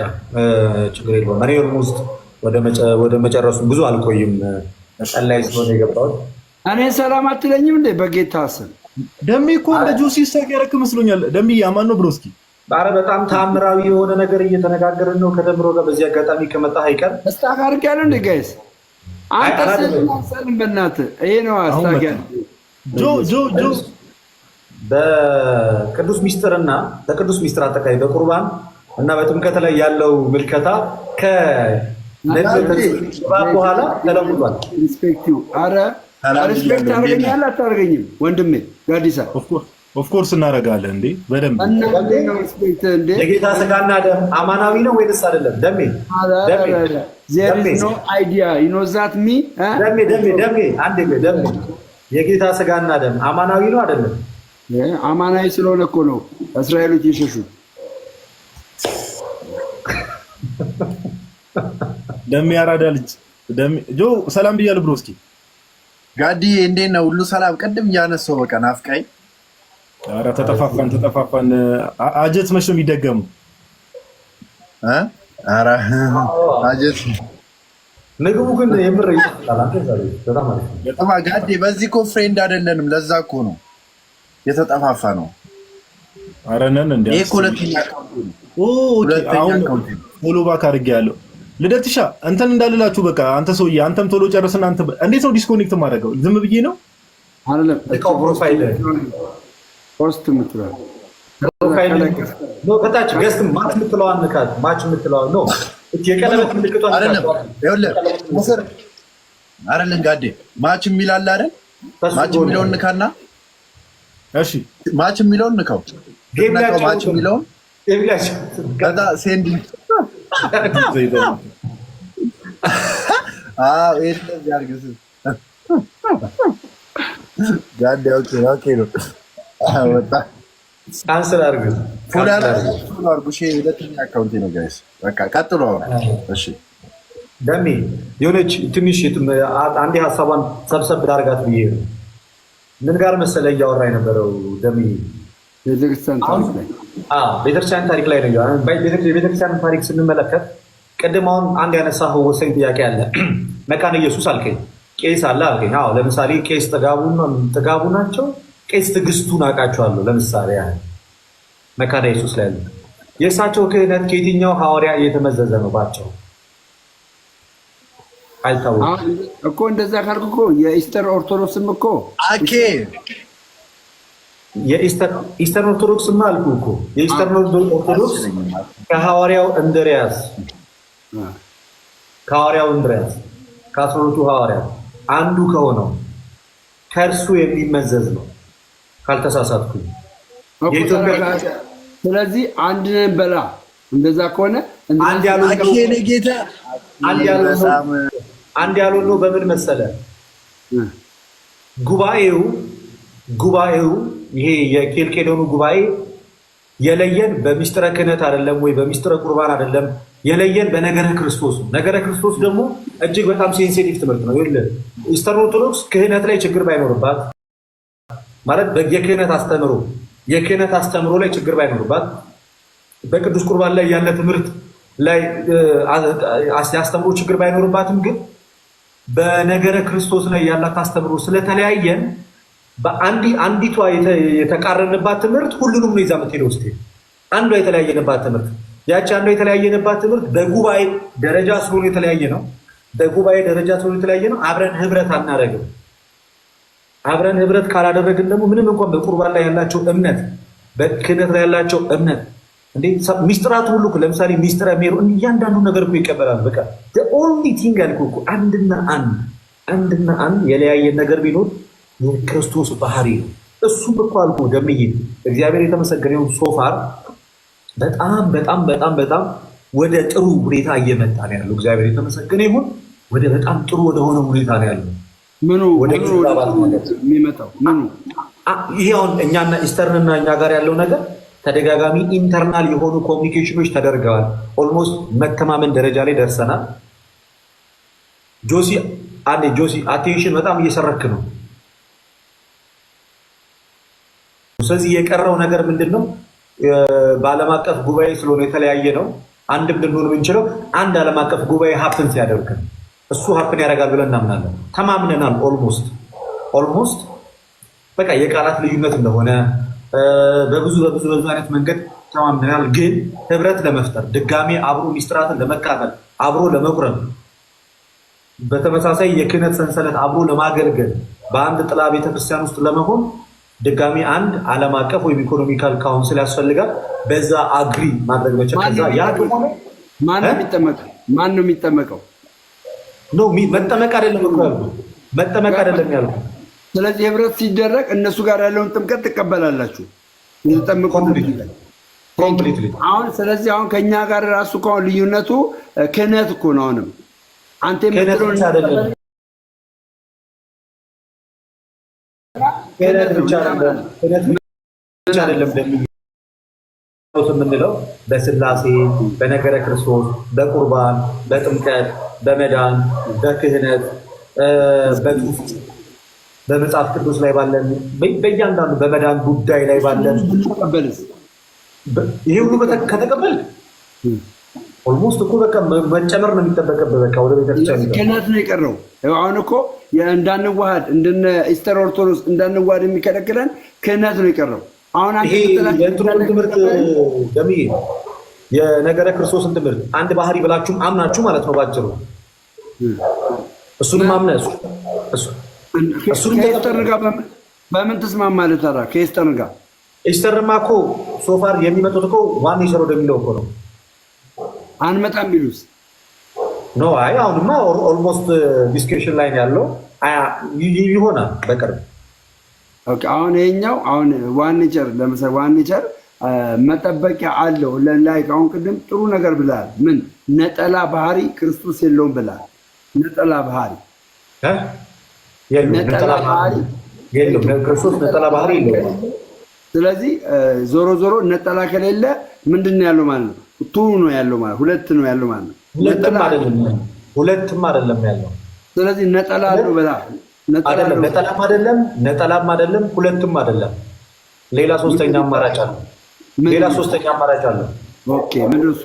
ችግር የለውም። እኔ ኦልሞስት ወደ መጨረሱ ብዙ አልቆይም። ጠላይ ስለሆነ የገባሁት። እኔ ሰላም አትለኝም እንዴ በጌታ ስም? ደሜ እኮ እንደ ጆሲ ስታክ ያረክ መስሎኛል። ደሜ ያማን ነው ብሮስኪ። ኧረ በጣም ታምራዊ የሆነ ነገር እየተነጋገርን ነው ከደምሮ ጋር። በዚህ አጋጣሚ ከመጣ አይቀር ስታክ አድርጊያለሁ እንዴ ጋይስ? አንተ ሰልም በእናትህ ይሄ ነው ስታክ ጆ በቅዱስ ሚስጥር አጠቃላይ በቁርባን እና በጥምቀት ላይ ያለው ምልከታ በኋላ ተለውጧል። ሪስፔክቲቭ አረ ሪስፔክት አድርገኛለህ አታደርገኝም? ወንድሜ ጋዲሳ ኦፍኮርስ እናደርጋለን እንዴ በደንብ። የጌታ ስጋና ደም አማናዊ ነው ወይስ አይደለም? ደሜ የጌታ ስጋና ደም አማናዊ ነው አይደለም? አማናዊ ስለሆነ እኮ ነው እስራኤሎች የሸሹት። ደሜ ያራዳ ልጅ ጆ ሰላም ብያለሁ ብሮስኪ። ጋዲ እንዴት ነው? ሁሉ ሰላም? ቅድም እያነሳው በቃ ናፍቃኝ። ኧረ ተጠፋፋን። አጀት መቼ ነው የሚደገሙ? ኧረ አጀት ምግቡ ግን የምር ይጣላል። በጣም ጋዲ በዚህ እኮ ፍሬንድ አይደለንም። ለዛ እኮ ነው የተጠፋፋ ነው። ኧረ ነን እንዴ? ይሄ ሁለተኛ አሁን ፎሎ ባክ አድርጌያለሁ። ልደትሻ እንትን እንዳልላችሁ በቃ አንተ ሰውዬ አንተም ቶሎ ጨርስና። አንተ እንዴት ነው ዲስኮኔክት ማድረገው? ዝም ብዬ ነው አይደለም። ፕሮፋይል ፖስት ምትለው ፕሮፋይል ነው ከታች ገስት ማች ምትለዋን ንካት። ማች ምትለዋን ነው የቀለበት ምልክቷን አይደለም። ይኸውልህ ሙስር አይደለም ጋዴ ማች የሚል አለ አይደል? ማች የሚለውን ንካና፣ እሺ ማች የሚለውን ንካው። ጌምላቸው ማች የሚለውን ጌምላቸው ከዛ ሴንድ እንደዚህ አድርገህ ጋዴ ኦኬ ነው። ወጣ ካንሰል አድርገህ ፎሎ አድርጉ። ሁለተኛ አካውንቴ ነው ጋይስ። በቃ ቀጥሎ። እሺ ደሜ የሆነች ትንሽ አንዴ ሀሳቧን ሰብሰብ ላድርጋት ብዬ ነው። ምን ጋር መሰለህ እያወራ የነበረው ደሜ? ቤተክርስቲያን ታሪክ ላይ ነው። የቤተክርስቲያን ታሪክ ስንመለከት ቅድም አሁን አንድ ያነሳኸው ወሳኝ ጥያቄ አለ። መካነ ኢየሱስ አልከኝ፣ ቄስ አለ አልከኝ። አዎ ለምሳሌ ቄስ ጥጋቡ ናቸው። ቄስ ትዕግስቱን አውቃቸዋለሁ። ለምሳሌ ያህል መካነ ኢየሱስ ላይ ያለ የእሳቸው ክህነት ከየትኛው ሐዋርያ እየተመዘዘ ነው? ባቸው አይታወቅም እኮ። እንደዛ ካልኩ እኮ የኢስተር ኦርቶዶክስም እኮ የኢስተር ኦርቶዶክስማ አልኩ እኮ የኢስተር ኦርቶዶክስ ከሐዋርያው እንድርያስ ከ12ቱ ሐዋርያት አንዱ ከሆነው ከእርሱ የሚመዘዝ ነው ካልተሳሳትኩኝ። ስለዚህ አንድ ነን በላ። እንደዛ ከሆነ አንድ ያልሆነው በምን መሰለ? ጉባኤው ይሄ የኬልቄዶኑ ጉባኤ የለየን በሚስጥረ ክህነት አይደለም ወይ በሚስጥረ ቁርባን አይደለም፣ የለየን በነገረ ክርስቶስ ነው። ነገረ ክርስቶስ ደግሞ እጅግ በጣም ሴንሲቲቭ ትምህርት ነው። ይኸውልህ ኢስተር ኦርቶዶክስ ክህነት ላይ ችግር ባይኖርባት ማለት የክህነት አስተምሮ ላይ ችግር ባይኖርባት በቅዱስ ቁርባን ላይ ያለ ትምህርት ላይ ያስተምሮ ችግር ባይኖርባትም ግን በነገረ ክርስቶስ ላይ ያላት አስተምሮ ስለተለያየን አንዲቷ የተቃረንባት ትምህርት ሁሉንም ነው ይዛ የምትሄደው። ውስጥ አንዷ የተለያየንባት ትምህርት በጉባኤ ደረጃ ስለሆነ የተለያየ ነው። አብረን ህብረት አናደርግም። አብረን ህብረት ካላደረግን ደግሞ ምንም እንኳን በቁርባን ላይ ያላቸው እምነት በክህነት ላይ ያላቸው እምነት ሚስጥራቱ ሁሉ ለምሳሌ ሚስጥረ ሜሮን እያንዳንዱ ነገር እኮ ይቀበላል። በቃ ኦንሊ ቲንግ ያልኩህ እኮ አንድና አንድ የለያየን ነገር ቢኖር የክርስቶስ ባህሪ ነው። እሱም እኮ አልኩህ ደምዬ እግዚአብሔር የተመሰገነው ሶፋር በጣም ወደ ጥሩ ሁኔታ እየመጣ ነው ያለው። እግዚአብሔር የተመሰገነ ይሁን። ወደ በጣም ጥሩ ወደሆነ ሁኔታ ነው ያለው። ምኑ የሚመጣው ይሄ አሁን እኛና ኢስተርንና እኛ ጋር ያለው ነገር ተደጋጋሚ ኢንተርናል የሆኑ ኮሚኒኬሽኖች ተደርገዋል። ኦልሞስት መተማመን ደረጃ ላይ ደርሰናል። ጆሲ አቴንሽን በጣም እየሰረክ ነው። ስለዚህ የቀረው ነገር ምንድን ነው? በዓለም አቀፍ ጉባኤ ስለሆነ የተለያየ ነው። አንድም ልንሆን የምንችለው አንድ ዓለም አቀፍ ጉባኤ ሀፕን ሲያደርግ እሱ ሀፕን ያደርጋል ብለን እናምናለን። ተማምነናል። ኦልሞስት በቃ የቃላት ልዩነት እንደሆነ በብዙ አይነት መንገድ ተማምነናል። ግን ህብረት ለመፍጠር ድጋሜ አብሮ ሚስጥራትን ለመካፈል አብሮ ለመቁረብ በተመሳሳይ የክህነት ሰንሰለት አብሮ ለማገልገል በአንድ ጥላ ቤተክርስቲያን ውስጥ ለመሆን ድጋሚ አንድ ዓለም አቀፍ ወይም ኢኮኖሚካል ካውንስል ያስፈልጋል። በዛ አግሪ ማድረግ መቻል። ማን ነው የሚጠመቀው? መጠመቅ አይደለም ያልኩት። ስለዚህ ህብረት ሲደረግ እነሱ ጋር ያለውን ጥምቀት ትቀበላላችሁ። አሁን ስለዚህ አሁን ከእኛ ጋር ራሱ ከሆነ ልዩነቱ ክህነት እኮ ነው። አሁንም አንተ የምትለውን ብቻ አይደለም የምንለው በስላሴ በነገረ ክርስቶስ በቁርባን በጥምቀት በመዳን በክህነት በመጽሐፍ ቅዱስ ላይ ባለን በእያንዳንዱ በመዳን ጉዳይ ላይ ባለን ይሄ ሁሉ ከተቀበል ኦልሞስት እኮ በቃ መጨመር ነው የሚጠበቅብህ። በቃ ወደ ቤተክርስቲያን ክህነት ነው የቀረው። አሁን እኮ እንዳንዋሃድ እንደነ ኢስተር ኦርቶዶክስ እንዳንዋሃድ የሚከለክለን ክህነት ነው የቀረው። አሁን የእንትኑን ትምህርት ደምዬ የነገረ ክርስቶስን ትምህርት አንድ ባህሪ ብላችሁም አምናችሁ ማለት ነው ባጭሩ። እሱንም አምነህ ከኢስተር ጋር በምን ትስማማለህ ታዲያ? ከኢስተር ጋር ኢስተርማ እኮ ሶፋር የሚመጡት እኮ ዋን ይሰሩ ወደሚለው እኮ ነው። አንመጣም ቢሉስ ኖ አይ አሁንማ ኦልሞስት ዲስከሽን ላይ ነው ያለው። ይሆናል በቅርብ። ኦኬ አሁን ይሄኛው አሁን ዋን ኔቸር ለምሳሌ ዋን ኔቸር መጠበቂያ አለው ላይ አሁን ቅድም ጥሩ ነገር ብለሃል። ምን ነጠላ ባህሪ ክርስቶስ የለውም ብለሃል። ነጠላ ባህሪ ክርስቶስ ነጠላ ባህሪ የለውም። ስለዚህ ዞሮ ነጠላ ከሌለ ምንድን ነው ያለው ማለት ነው? ቱ ነው ያለው ማለት ሁለት ነው ያለው ማለት ነው። ሁለትም አይደለም ያለው። ስለዚህ ነጠላ አለው ብለሃል። ነጠላም አይደለም ሁለትም አይደለም። ሌላ ሶስተኛ አማራጭ አለ። ኦኬ ምንድን ነው እሱ?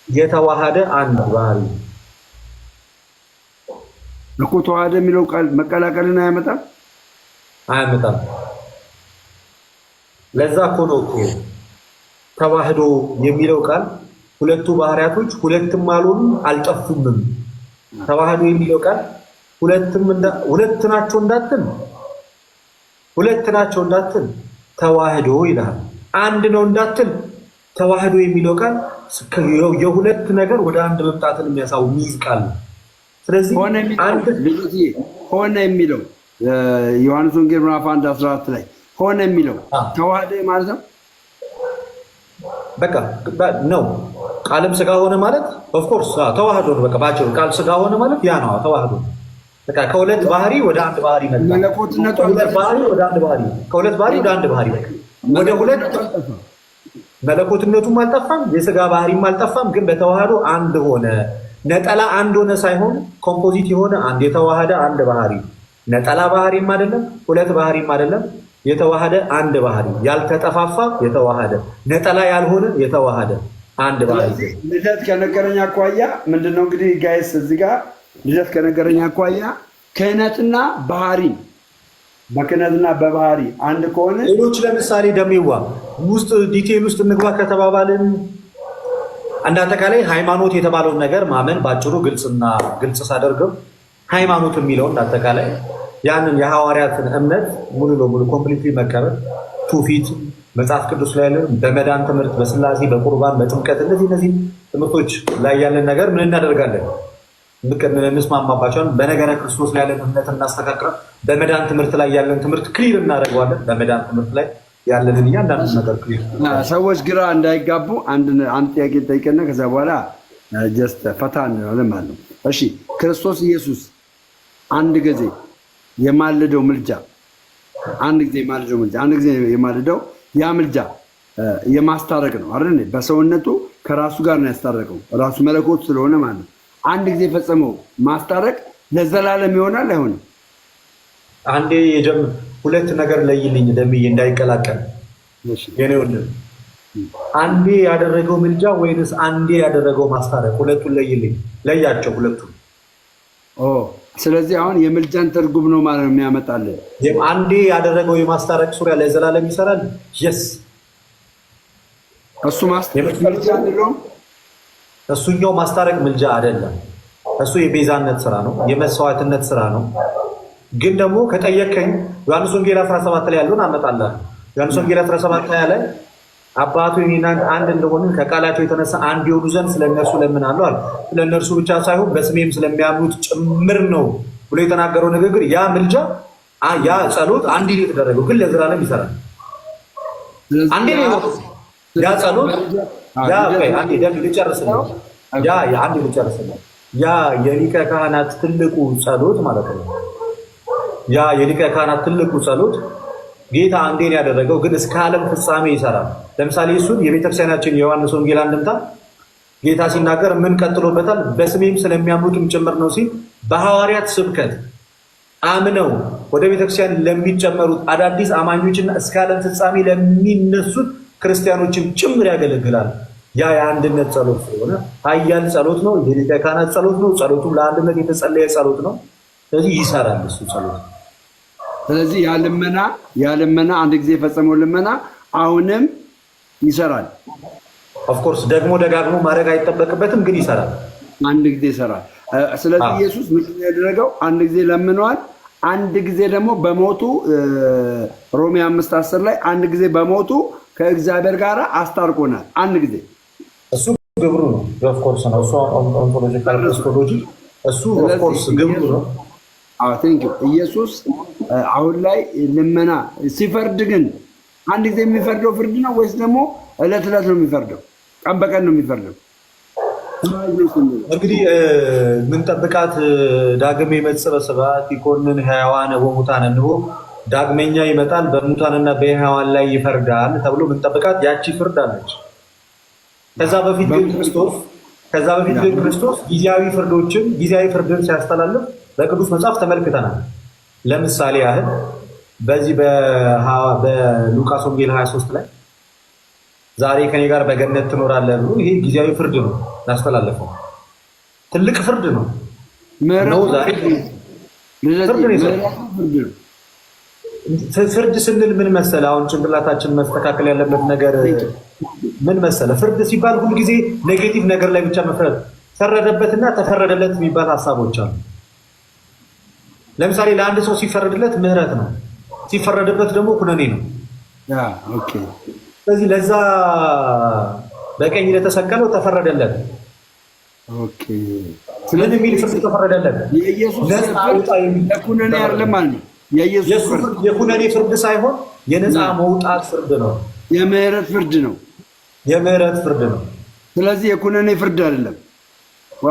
የተዋሃደ አንድ ባህሪ እኮ ተዋሃደ የሚለው ቃል መቀላቀልን አያመጣም። ለዛ እኮ ነው እኮ ተዋህዶ የሚለው ቃል ሁለቱ ባህሪያቶች ሁለትም አልሆኑም አልጠፉምም። ተዋህዶ የሚለው ቃል ሁለት ናቸው እንዳትል ተዋህዶ ይላል። አንድ ነው እንዳትል ተዋህዶ የሚለው ቃል የሁለት ነገር ወደ አንድ መምጣትን የሚይዝ ቃል ነው። ስለዚህ ሆነ የሚለው ዮሐንስ ወንጌል ምዕራፍ 1:14 ላይ ሆነ የሚለው ተዋህደ ማለት ነው። በቃ ነው። ቃልም ስጋ ሆነ ማለት ኦፍኮርስ ተዋህዶ ነው። በቃ ባጭሩ ቃል ስጋ ሆነ ማለት ያ ነው ተዋህዶ። በቃ ከሁለት ባህሪ ወደ አንድ ባህሪ መጣ። ከሁለት ባህሪ ወደ አንድ ባህሪ ወደ ሁለት መለኮትነቱም አልጠፋም፣ የስጋ ባህሪም አልጠፋም። ግን በተዋህዶ አንድ ሆነ። ነጠላ አንድ ሆነ ሳይሆን ኮምፖዚት የሆነ አንድ የተዋሃደ አንድ ባህሪ፣ ነጠላ ባህሪም አይደለም፣ ሁለት ባህሪም አይደለም። የተዋሃደ አንድ ባህሪ፣ ያልተጠፋፋ የተዋሃደ ነጠላ ያልሆነ የተዋሃደ አንድ ባህሪ። ልደት ከነገረኝ አኳያ ምንድነው እንግዲህ ጋይስ እዚህ ጋር ልደት ከነገረኝ አኳያ ክህነትና ባህሪ በክህነትና በባህሪ አንድ ከሆነ ሌሎች ለምሳሌ ደሜዋ ውስጥ ዲቴል ውስጥ እንግባ ከተባባልን አንድ አጠቃላይ ሃይማኖት የተባለውን ነገር ማመን ባጭሩ ግልጽ ሳደርገው ሃይማኖት የሚለውን አጠቃላይ ያንን የሐዋርያትን እምነት ሙሉ ለሙሉ ኮምፕሊትሊ መቀበል፣ ትውፊት መጽሐፍ ቅዱስ ላይ ያለን በመዳን ትምህርት፣ በስላሴ፣ በቁርባን፣ በጥምቀት እነዚህ ትምህርቶች ላይ ያለን ነገር ምን እናደርጋለን? እንስማማባቸዋለን። በነገረ ክርስቶስ ላይ ያለን እምነት እናስተካክላለን። በመዳን ትምህርት ላይ ያለን ትምህርት ክሊር እናደርገዋለን። በመዳን ትምህርት ላይ ያለንን እያንዳንዱ ነገር ክሊር። ሰዎች ግራ እንዳይጋቡ አንድ ጥያቄ ጠይቀና ከዛ በኋላ ጀስት ፈታ እንላለን ማለት ነው። እሺ ክርስቶስ ኢየሱስ አንድ ጊዜ የማልደው ምልጃ አንድ ጊዜ የማልደው ያ ምልጃ የማስታረቅ ነው አይደል? በሰውነቱ ከራሱ ጋር ነው ያስታረቀው። ራሱ መለኮት ስለሆነ ማለት ነው። አንድ ጊዜ ፈጸመው ማስታረቅ ለዘላለም ይሆናል አይሆንም? አንዴ ሁለት ነገር ለይልኝ ደምዬ እንዳይቀላቀል። የኔ ወንድም አንዴ ያደረገው ምልጃ ወይንስ አንዴ ያደረገው ማስታረቅ? ሁለቱን ለይልኝ፣ ለያቸው ሁለቱን። ስለዚህ አሁን የምልጃን ትርጉም ነው ማለት ነው የሚያመጣልን። አንዴ ያደረገው የማስታረቅ ሱሪያ ለዘላለም ይሰራል። የስ እሱ ማስታረቅ እሱኛው ማስታረቅ ምልጃ አይደለም። እሱ የቤዛነት ስራ ነው፣ የመስዋዕትነት ስራ ነው። ግን ደግሞ ከጠየቀኝ ዮሐንስ ወንጌል 17 ላይ ያለውን አመጣለሁ። ዮሐንስ ወንጌል 17 ላይ አባቱ እኔና አንድ እንደሆንን ከቃላቸው የተነሳ አንድ የሆኑ ዘንድ ስለነርሱ ለምናለሁ አለ። ስለነርሱ ብቻ ሳይሆን በስሜም ስለሚያምኑት ጭምር ነው ብሎ የተናገረው ንግግር ያ ምልጃ ያ ጸሎት አንዴ ነው የተደረገው፣ ግን ለዘላለም ይሰራል። አንዴ ነው ያ ጸሎት አንዴ ልጨርስልህ። ያ የሊቀ ካህናት ትልቁ ጸሎት ማለት ነው። ያ የሊቀ ካህናት ትልቁ ጸሎት ጌታ አንዴን ያደረገው ግን እስከ ዓለም ፍጻሜ ይሰራል። ለምሳሌ እሱን የቤተክርስቲያናችን የዮሐንስ ወንጌል አንድምታ ጌታ ሲናገር ምን ቀጥሎበታል? በስሜም ስለሚያምኑትም ጭምር ነው ሲል በሐዋርያት ስብከት አምነው ወደ ቤተክርስቲያን ለሚጨመሩት አዳዲስ አማኞችና እስከ ዓለም ፍጻሜ ለሚነሱት ክርስቲያኖችን ጭምር ያገለግላል። ያ የአንድነት ጸሎት ስለሆነ ኃያል ጸሎት ነው። የሊቀ ካህናት ጸሎት ነው። ጸሎቱም ለአንድነት የተጸለየ ጸሎት ነው። ስለዚህ ይሰራል እሱ ጸሎት። ስለዚህ ያ ልመና አንድ ጊዜ የፈጸመው ልመና አሁንም ይሰራል። ኦፍኮርስ ደግሞ ደጋግሞ ማድረግ አይጠበቅበትም፣ ግን ይሰራል። አንድ ጊዜ ይሰራል። ስለዚህ ኢየሱስ ምንድን ነው ያደረገው? አንድ ጊዜ ለምነዋል። አንድ ጊዜ ደግሞ በሞቱ ሮሜ 5:10 ላይ አንድ ጊዜ በሞቱ ከእግዚአብሔር ጋር አስታርቆናል። አንድ ጊዜ እሱ ግብሩ ነው። ኦፍኮርስ ነው እሱ ኦንቶሎጂካል ክሪስቶሎጂ እሱ ኦፍኮርስ ግብሩ ነው። ኢየሱስ አሁን ላይ ልመና ሲፈርድ ግን አንድ ጊዜ የሚፈርደው ፍርድ ነው ወይስ ደግሞ ዕለት ዕለት ነው የሚፈርደው? ቀን በቀን ነው የሚፈርደው? እንግዲህ ምንጠብቃት ዳግም የመጽእ በስብሐት ይኮንን ሕያዋነ ወሙታነ እንሆ ዳግመኛ ይመጣል በሙታንና በሕያዋን ላይ ይፈርዳል ተብሎ ምንጠብቃት ያቺ ፍርድ አለች። ከዛ በፊት ግን ክርስቶስ ጊዜያዊ ፍርድን ሲያስተላልፍ በቅዱስ መጽሐፍ ተመልክተናል። ለምሳሌ ያህል በዚህ በሉቃስ ወንጌል 23 ላይ ዛሬ ከኔ ጋር በገነት ትኖራለህ ብሎ ይሄ ጊዜያዊ ፍርድ ነው ያስተላለፈው። ትልቅ ፍርድ ነው። ፍርድ ስንል ምን መሰለ? አሁን ጭንቅላታችን መስተካከል ያለበት ነገር ምን መሰለ? ፍርድ ሲባል ሁልጊዜ ኔጌቲቭ ነገር ላይ ብቻ መፍረድ፣ ፈረደበትና ተፈረደለት የሚባል ሀሳቦች አሉ። ለምሳሌ ለአንድ ሰው ሲፈረድለት ምህረት ነው፣ ሲፈረድበት ደግሞ ኩነኔ ነው። ስለዚህ ለዛ በቀኝ ለተሰቀለው ተፈረደለት። ምን የሚል ፍርድ ተፈረደለት? የኩነኔ አይደለም ማለት ነው። የኩነኔ ፍርድ ሳይሆን የነፃ መውጣት ፍርድ ነው። የምህረት ፍርድ ነው። የምህረት ፍርድ ነው። ስለዚህ የኩነኔ ፍርድ አይደለም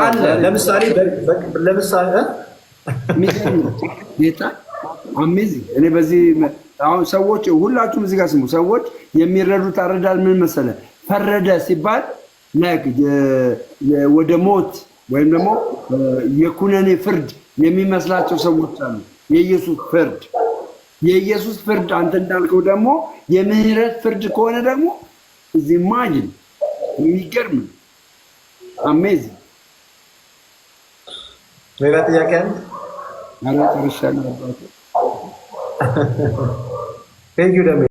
አለ። ለምሳሌ ጌታ አሜዚንግ። እኔ በዚህ አሁን ሰዎች ሁላችሁም እዚህ ጋር ስሙ። ሰዎች የሚረዱት አረዳድ ምን መሰለ? ፈረደ ሲባል ወደ ሞት ወይም ደግሞ የኩነኔ ፍርድ የሚመስላቸው ሰዎች አሉ። የኢየሱስ ፍርድ አንተ እንዳልከው ደግሞ የምህረት ፍርድ ከሆነ ደግሞ እዚህ ማጅን የሚገርም አሜዚንግ። ሌላ ጥያቄ አለ? ጨርሻለሁ። ቴንኪው ደሜ